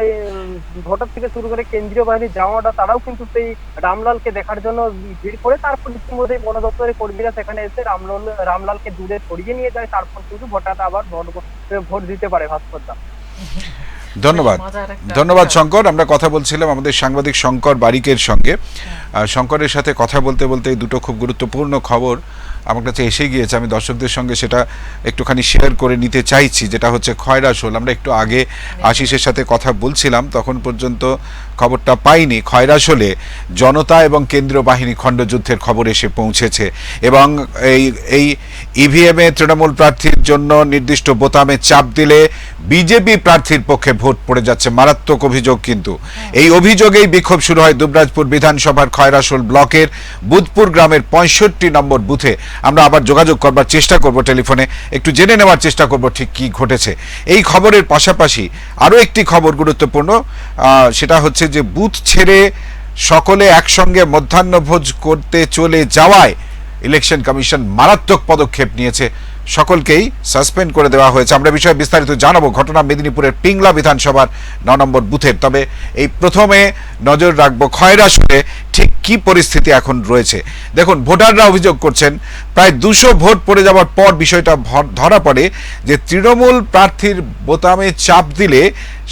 ভোটার থেকে শুরু করে কেন্দ্রীয় বাহিনীর জওয়ানরা তারাও কিন্তু সেই রামলালকে দেখার জন্য ভিড় করে, তারপর ইতিমধ্যে বন দপ্তরের কর্মীরা সেখানে এসে রামলালকে দূরে সরিয়ে নিয়ে যায়, তারপর কিন্তু ভোটাররা আবার ভোট দিতে পারে। ভাস্করদা, ধন্যবাদ। ধন্যবাদ শঙ্কর। আমরা কথা বলছিলাম আমাদের সাংবাদিক শঙ্কর বারিকের সঙ্গে। শঙ্করের সাথে কথা বলতে বলতে দুটো খুব গুরুত্বপূর্ণ খবর আমার কাছে এসে গিয়েছে, আমি দর্শকদের সঙ্গে সেটা একটুখানি শেয়ার করে নিতে চাইছি। যেটা হচ্ছে খয়রাশোল, আমরা একটু আগে আশিসের সাথে কথা বলছিলাম, তখন পর্যন্ত খবরটা পাইনি। খয়রাশোলে জনতা এবং কেন্দ্রীয় বাহিনী খণ্ডযুদ্ধের খবর এসে পৌঁছেছে এবং এই ইভিএমে তৃণমূল প্রার্থীর জন্য নির্দিষ্ট বোতামে চাপ দিলে বিজেপি প্রার্থীর পক্ষে ভোট পড়ে যাচ্ছে, মারাত্মক অভিযোগ। কিন্তু এই অভিযোগেই বিক্ষোভ শুরু হয় দুবরাজপুর বিধানসভার খয়রাশোল ব্লকের বুধপুর গ্রামের 65 নম্বর বুথে। আমরা আবার যোগাযোগ করবার চেষ্টা করব, টেলিফোনে একটু জেনে নেওয়ার চেষ্টা করব ঠিক কি ঘটেছে। এই খবরের পাশাপাশি আরও একটি খবর গুরুত্বপূর্ণ, সেটা হচ্ছে যে বুথ ছেড়ে সকলে একসঙ্গে মধ্যাহ্নভোজ করতে চলে যাওয়ায় ইলেকশন কমিশন মারাত্মক পদক্ষেপ নিয়েছে, সকলকেই সাসপেন্ড করে দেওয়া হয়েছে। আমরা বিষয়ে বিস্তারিত জানাবো। ঘটনা মেদিনীপুরের পিংলা বিধানসভার 9 নম্বর বুথের। তবে এই প্রথমে নজর রাখবো খয়রাশোলে ঠিক কি পরিস্থিতি এখন রয়েছে। দেখুন, ভোটাররা অভিযোগ করছেন প্রায় 200 ভোট পড়ে যাওয়ার পর বিষয়টা ধরা পড়ে যে তৃণমূল প্রার্থীর বোতামে চাপ দিলে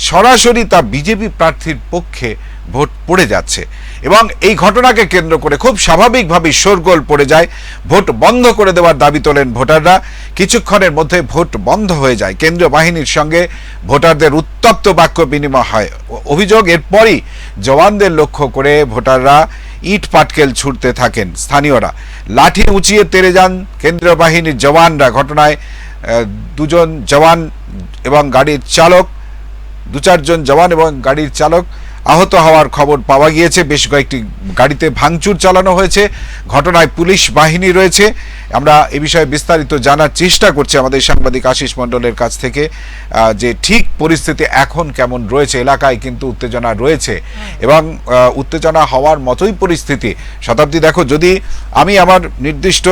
সরাসরি তা বিজেপি প্রার্থীর পক্ষে ভোট পড়ে যাচ্ছে এবং এই ঘটনাকে কেন্দ্র করে খুব স্বাভাবিকভাবেই শোরগোল পড়ে যায়। ভোট বন্ধ করে দেওয়ার দাবি তোলেন ভোটাররা। কিছুক্ষণের মধ্যে ভোট বন্ধ হয়ে যায়। কেন্দ্রীয় বাহিনীর সঙ্গে ভোটারদের উত্তপ্ত বাক্য বিনিময় হয়। অভিযোগ, এরপরই জওয়ানদের লক্ষ্য করে ভোটাররা ইট পাটকেল ছুটতে থাকেন। স্থানীয়রা লাঠি উঁচিয়ে তেড়ে যান কেন্দ্রীয় বাহিনীর জওয়ানরা। ঘটনায় 2 জওয়ান এবং গাড়ির চালক, 2-4 জন জওয়ান এবং গাড়ির চালক আহত হওয়ার খবর পাওয়া গিয়েছে। বেশ কয়েকটি গাড়িতে ভাঙচুর চালানো হয়েছে। ঘটনায় পুলিশ বাহিনী রয়েছে। আমরা এ বিষয়ে বিস্তারিত জানার চেষ্টা করছি আমাদের সাংবাদিক আশিস মণ্ডলের কাছ থেকে, যে ঠিক পরিস্থিতি এখন কেমন রয়েছে। এলাকায় কিন্তু উত্তেজনা রয়েছে এবং উত্তেজনা হওয়ার মতোই পরিস্থিতি। শতাব্দী, দেখো, যদি আমি আমার নির্দিষ্ট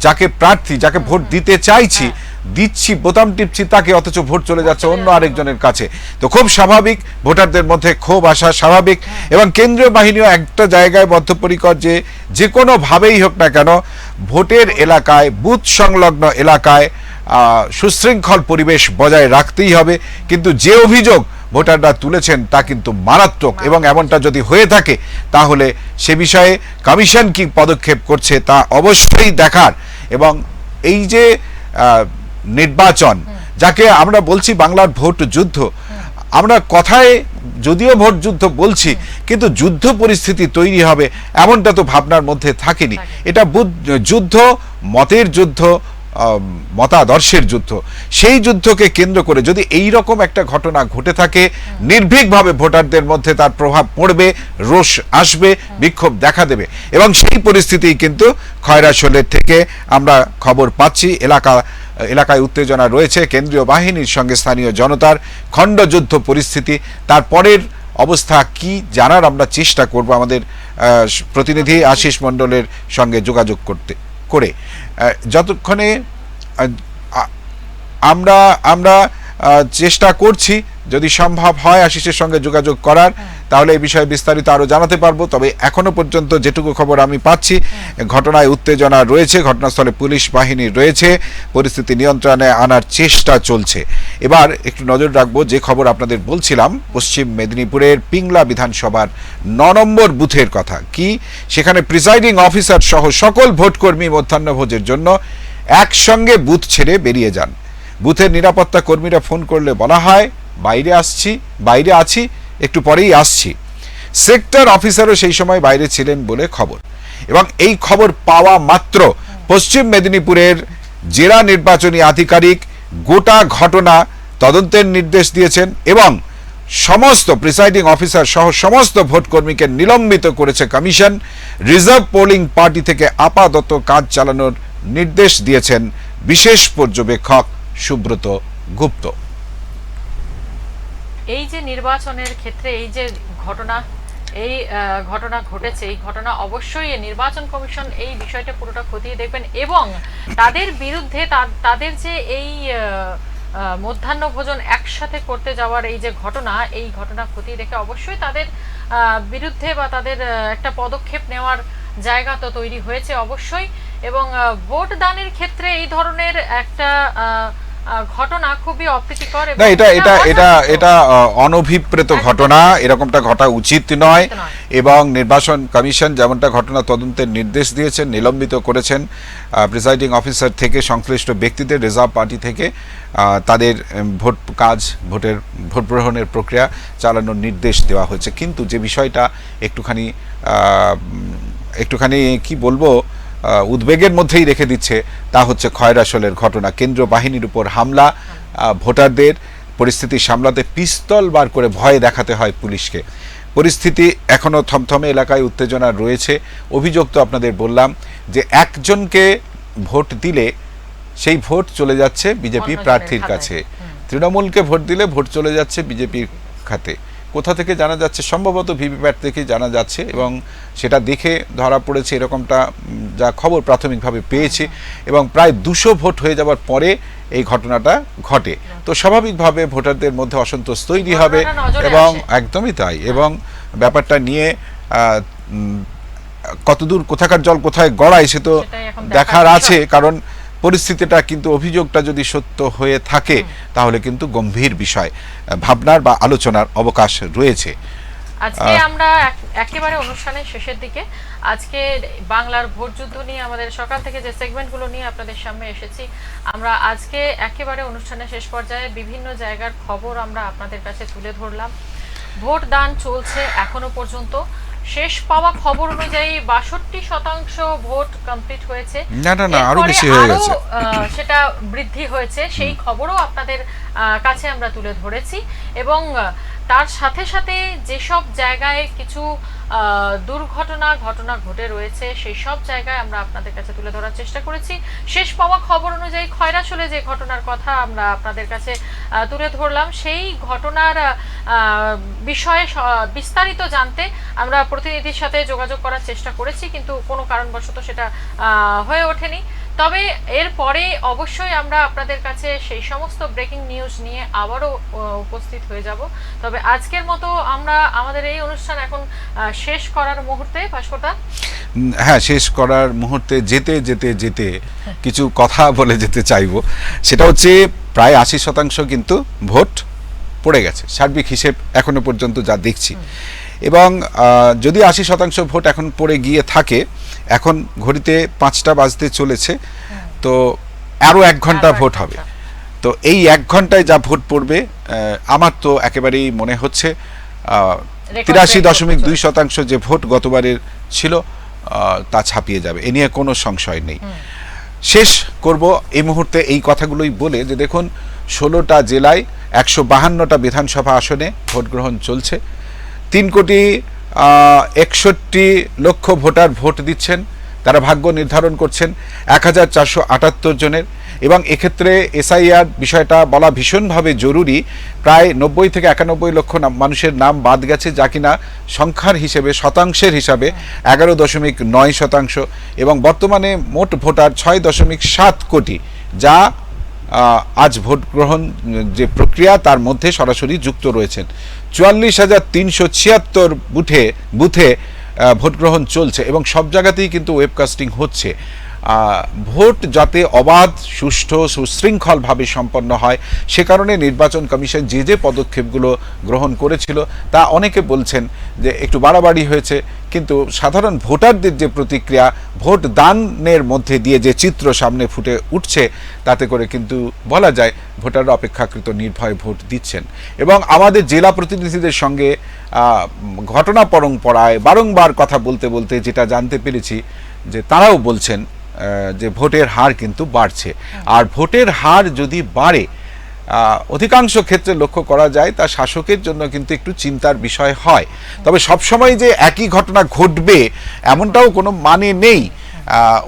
যাকে প্রার্থী, যাকে ভোট দিতে চাইছি, দিচ্ছি, বোতাম টিপছি তাকে, অথচ ভোট চলে যাচ্ছে অন্য আরেকজনের কাছে, তো খুব স্বাভাবিক ভোটারদের মধ্যে ক্ষোভ আসা স্বাভাবিক। এবং কেন্দ্রীয় বাহিনীও একটা জায়গায় বদ্ধপরিকর যে কোনোভাবেই হোক না কেন ভোটের এলাকায়, বুথ সংলগ্ন এলাকায় সুশৃঙ্খল পরিবেশ বজায় রাখতেই হবে। কিন্তু যে অভিযোগ ভোটাররা তুলেছেন তা কিন্তু মারাত্মক এবং এমনটা যদি হয়ে থাকে তাহলে সে বিষয়ে কমিশন কি পদক্ষেপ করছে তা অবশ্যই দেখার। এবং এই যে নির্বাচন, যাকে আমরা বলছি বাংলার ভোট যুদ্ধ, আমরা কথায় যদিও ভোট যুদ্ধ বলছি, কিন্তু যুদ্ধ পরিস্থিতি তৈরি হবে এমনটা তো ভাবনার মধ্যে থাকেনি। এটা যুদ্ধ, মতের যুদ্ধ, মতাদর্শের যুদ্ধ। সেই যুদ্ধকে কেন্দ্র করে যদি এই রকম একটা ঘটনা ঘটে থাকে, নির্ভীকভাবে ভোটারদের মধ্যে তার প্রভাব পড়বে, রোষ আসবে, বিক্ষোভ দেখা দেবে। এবং সেই পরিস্থিতি কিন্তু খয়রাশোলের থেকে আমরা খবর পাচ্ছি। এলাকায় উত্তেজনা রয়েছে, কেন্দ্রীয় বাহিনীর সঙ্গে স্থানীয় জনতার খণ্ডযুদ্ধ পরিস্থিতি। তারপরের অবস্থা কি জানার আমরা চেষ্টা করব আমাদের প্রতিনিধি আশিস মণ্ডলের সঙ্গে যোগাযোগ করে। যতক্ষণে আমরা চেষ্টা করছি, যদি সম্ভব হয় আশিসের সঙ্গে যোগাযোগ করার, তাহলে এই বিষয়ে বিস্তারিত আরো জানাতে পারবো। তবে এখনো পর্যন্ত যেটুকু খবর আমি পাচ্ছি, ঘটনায় উত্তেজনা রয়েছে, ঘটনাস্থলে পুলিশ বাহিনী রয়েছে, পরিস্থিতি নিয়ন্ত্রণে আনার চেষ্টা চলছে। এবার একটু নজর রাখবো যে খবর আপনাদের বলছিলাম, পশ্চিম মেদিনীপুরের পিংলা বিধানসভার 9 নম্বর বুথের কথা। কি সেখানে প্রিসাইডিং অফিসার সহ সকল ভোটকর্মী মধ্যাহ্নভোজের জন্য একসঙ্গে বুথ ছেড়ে বেরিয়ে যান। বুথের নিরাপত্তা কর্মীরা ফোন করলে বলা হয় বাইরে আছি, একটু পরেই আসছি। সেক্টর অফিসারও সেই সময় বাইরে ছিলেন বলে খবর। এবং এই খবর পাওয়া মাত্র পশ্চিম মেদিনীপুরের জেলা নির্বাচনী আধিকারিক গোটা ঘটনা তদন্তের নির্দেশ দিয়েছেন এবং সমস্ত প্রিসাইডিং অফিসার সহ সমস্ত ভোটকর্মীকে নিলম্বিত করেছে কমিশন। রিজার্ভ পোলিং পার্টি থেকে আপাতত কাজ চালানোর নির্দেশ দিয়েছেন বিশেষ পর্যবেক্ষক সুব্রত গুপ্ত। এই যে নির্বাচনের ক্ষেত্রে এই যে ঘটনা ঘটেছে, এই ঘটনা অবশ্যই নির্বাচন কমিশন এই বিষয়টা পুরোটা খতিয়ে দেখবেন এবং তাদের বিরুদ্ধে তাদের যে এই মধ্যাহ্ন ভোজন একসাথে করতে যাওয়ার এই যে ঘটনা, এই ঘটনা খতিয়ে দেখে অবশ্যই তাদের বিরুদ্ধে বা তাদের একটা পদক্ষেপ নেওয়ার জায়গা তো তৈরি হয়েছে অবশ্যই। এবং ভোট দানের ক্ষেত্রে এই ধরনের একটা ঘটনা খুবই অপ্রীতিকর। না, এটা অনভিপ্রেত ঘটনা, এরকমটা ঘটা উচিত নয়। এবং নির্বাচন কমিশন যেমনটা ঘটনা তদন্তের নির্দেশ দিয়েছেন, নিলম্বিত করেছেন প্রিসাইডিং অফিসার থেকে সংশ্লিষ্ট ব্যক্তিদের, রিজার্ভ পার্টি থেকে তাদের ভোট গ্রহণের প্রক্রিয়া চালানোর নির্দেশ দেওয়া হয়েছে। কিন্তু যে বিষয়টা একটুখানি কি বলবো, উদ্বেগের মধ্যেই রেখে দিচ্ছে, তা হচ্ছে খয়রাশোলের ঘটনা। কেন্দ্রীয় বাহিনীর উপর হামলা, ভোটারদের পরিস্থিতি সামলাতে পিস্তল বার করে ভয় দেখাতে হয় পুলিশকে। পরিস্থিতি এখনো থমথমে, এলাকায় উত্তেজনা রয়েছে। অভিযোগ তো আপনাদের বললাম যে একজনকে ভোট দিলে সেই ভোট চলে যাচ্ছে বিজেপি প্রার্থীর কাছে, তৃণমূলকে ভোট দিলে ভোট চলে যাচ্ছে বিজেপির খাতে। কোথা থেকে জানা যাচ্ছে? সম্ভবত ভিভিপ্যাট থেকে জানা যাচ্ছে, এবং সেটা দেখে ধরা পড়েছে এরকমটা যা খবর প্রাথমিকভাবে পেয়েছি। এবং প্রায় 200 ভোট হয়ে যাওয়ার পরে এই ঘটনাটা ঘটে। তো স্বাভাবিকভাবে ভোটারদের মধ্যে অসন্তোষ তৈরি হবে, এবং একদমই তাই। এবং ব্যাপারটা নিয়ে কতদূর কোথাকার জল কোথায় গড়ায় সে তো দেখার আছে। কারণ পরিস্থিতিটা কিন্তু, অভিযোগটা যদি সত্য হয়ে থাকে তাহলে কিন্তু গম্ভীর বিষয়, ভাবনার বা আলোচনার অবকাশ রয়েছে। আজকে আমরা একেবারে অনুষ্ঠানের শেষের দিকে, আজকে বাংলার ভোট যুদ্ধ নিয়ে আমাদের সকাল থেকে যে সেগমেন্টগুলো নিয়ে আপনাদের সামনে এসেছি, আমরা আজকে একেবারে অনুষ্ঠানের শেষ পর্যায়ে বিভিন্ন জায়গার খবর আমরা আপনাদের কাছে তুলে ধরলাম। ভোট দান চলছে এখনো পর্যন্ত। শেষ পাওয়া খবর অনুযায়ী 62% ভোট কমপ্লিট হয়েছে। না, আরো বেশি হয়ে গেছে, সেটা বৃদ্ধি হয়েছে, সেই খবরও আপনাদের কাছে আমরা তুলে ধরেছি। এবং তার সাথে সাথে যেসব জায়গায় কিছু ঘটনা ঘটে রয়েছে, সেই সব জায়গায় আমরা আপনাদের কাছে তুলে ধরার চেষ্টা করেছি। শেষ পাওয়া খবর অনুযায়ী খয়রাশোলে যে ঘটনার কথা আমরা আপনাদের কাছে তুলে ধরলাম, সেই ঘটনার বিষয়ে বিস্তারিত জানতে আমরা প্রতিনিধির সাথে যোগাযোগ করার চেষ্টা করেছি, কিন্তু কোনো কারণবশত সেটা হয়ে ওঠেনি। তবে এরপরে অবশ্যই আমরা আপনাদের কাছে সেই সমস্ত ব্রেকিং নিউজ নিয়ে আবারও উপস্থিত হয়ে যাব। তবে আজকের মতো আমরা আমাদের এই অনুষ্ঠান এখন শেষ করার মুহূর্তে, ভাস্করদা। হ্যাঁ, শেষ করার মুহূর্তে যেতে যেতে যেতে কিছু কথা বলে যেতে চাইবো। সেটা হচ্ছে প্রায় 80% কিন্তু ভোট পড়ে গেছে, সার্বিক হিসেব এখনো পর্যন্ত যা দেখছি। এবং যদি 80% ভোট এখন পড়ে গিয়ে থাকে, এখন ঘড়িতে 5টা বাজতে চলেছে, তো আরও 1 ঘন্টা ভোট হবে। তো এই 1 ঘন্টায় যা ভোট পড়বে, আমার তো একেবারেই মনে হচ্ছে 83.2% যে ভোট গতবারের ছিল তা ছাপিয়ে যাবে, এ নিয়ে কোনো সংশয় নেই। শেষ করব এই মুহূর্তে এই কথাগুলোই বলে যে দেখুন, 16টা জেলায় 152টা বিধানসভা আসনে ভোট গ্রহণ চলছে। 3,61,00,000 ভোটার ভোট দিচ্ছেন, তারা ভাগ্য নির্ধারণ করছেন 1478 জনের। এবং এক্ষেত্রে এসআইআর বিষয়টা বলা ভীষণভাবে জরুরি। প্রায় 90 থেকে 91 লক্ষ মানুষের নাম বাদ গেছে, যা কিনা সংখ্যার হিসেবে, শতাংশের হিসাবে 11.9%। এবং বর্তমানে মোট ভোটার 6.7 কোটি, যা আজ ভোট গ্রহণ যে প্রক্রিয়া তার মধ্যে সরাসরি যুক্ত রয়েছেন। 44,376 বুথে ভোট গ্রহণ চলছে, এবং সব জায়গাতেই কিন্তু ওয়েবকাস্টিং হচ্ছে। ভোট যাতে অবাধ, সুষ্ঠু, সুশৃঙ্খলভাবে সম্পন্ন হয়, সে কারণে নির্বাচন কমিশন যে পদক্ষেপগুলো গ্রহণ করেছিল তা অনেকে বলছেন যে একটু বাড়াবাড়ি হয়েছে। কিন্তু সাধারণ ভোটারদের যে প্রতিক্রিয়া, ভোট দানের মধ্যে দিয়ে যে চিত্র সামনে ফুটে উঠছে, তাতে করে কিন্তু বলা যায় ভোটাররা অপেক্ষাকৃত নির্ভয়ে ভোট দিচ্ছেন। এবং আমাদের জেলা প্রতিনিধিদের সঙ্গে ঘটনা পরম্পরায় বারংবার কথা বলতে বলতে যেটা জানতে পেরেছি, যে তারাও বলছেন যে ভোটের হার কিন্তু বাড়ছে। আর ভোটের হার যদি বাড়ে, অধিকাংশ ক্ষেত্রে লক্ষ্য করা যায় তা শাসকের জন্য কিন্তু একটু চিন্তার বিষয় হয়। তবে সবসময় যে একই ঘটনা ঘটবে এমনটাও কোনো মানে নেই,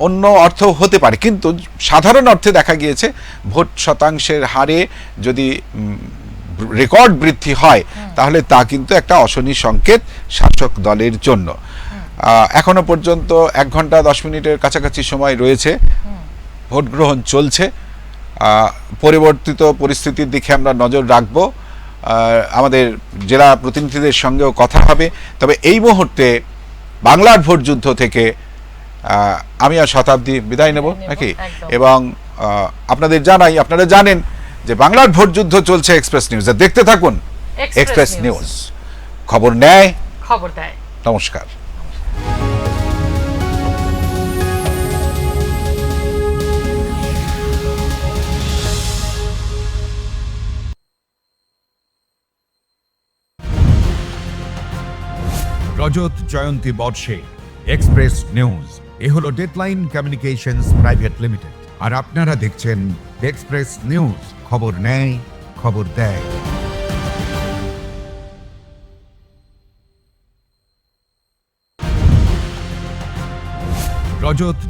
অন্য অর্থ হতে পারে। কিন্তু সাধারণ অর্থে দেখা গিয়েছে ভোট শতাংশের হারে যদি রেকর্ড বৃদ্ধি হয়, তাহলে তা কিন্তু একটা অশনি সংকেত শাসক দলের জন্য। এখনো পর্যন্ত 1 ঘন্টা 10 মিনিটের কাছাকাছি সময় রয়েছে, ভোট গ্রহণ চলছে। পরিবর্তিত পরিস্থিতির দিকে আমরা নজর রাখব, আমাদের জেলা প্রতিনিধিদের সঙ্গেও কথা হবে। তবে এই মুহূর্তে বাংলার ভোট যুদ্ধ থেকে আমি আর শতাব্দী বিদায় নেব নাকি, এবং আপনারা জানেন যে বাংলার ভোট যুদ্ধ চলছে এক্সপ্রেস নিউজে। দেখতে থাকুন এক্সপ্রেস নিউজ, খবর নেয়, খবর দেয়। নমস্কার। রজত জয়ন্তী বর্ষে এক্সপ্রেস নিউজ হলো ডেডলাইন কমিউনিকেশনস প্রাইভেট লিমিটেড, আর আপনারা দেখছেন এক্সপ্রেস নিউজ, খবর নেয়, খবর দেয়। রজত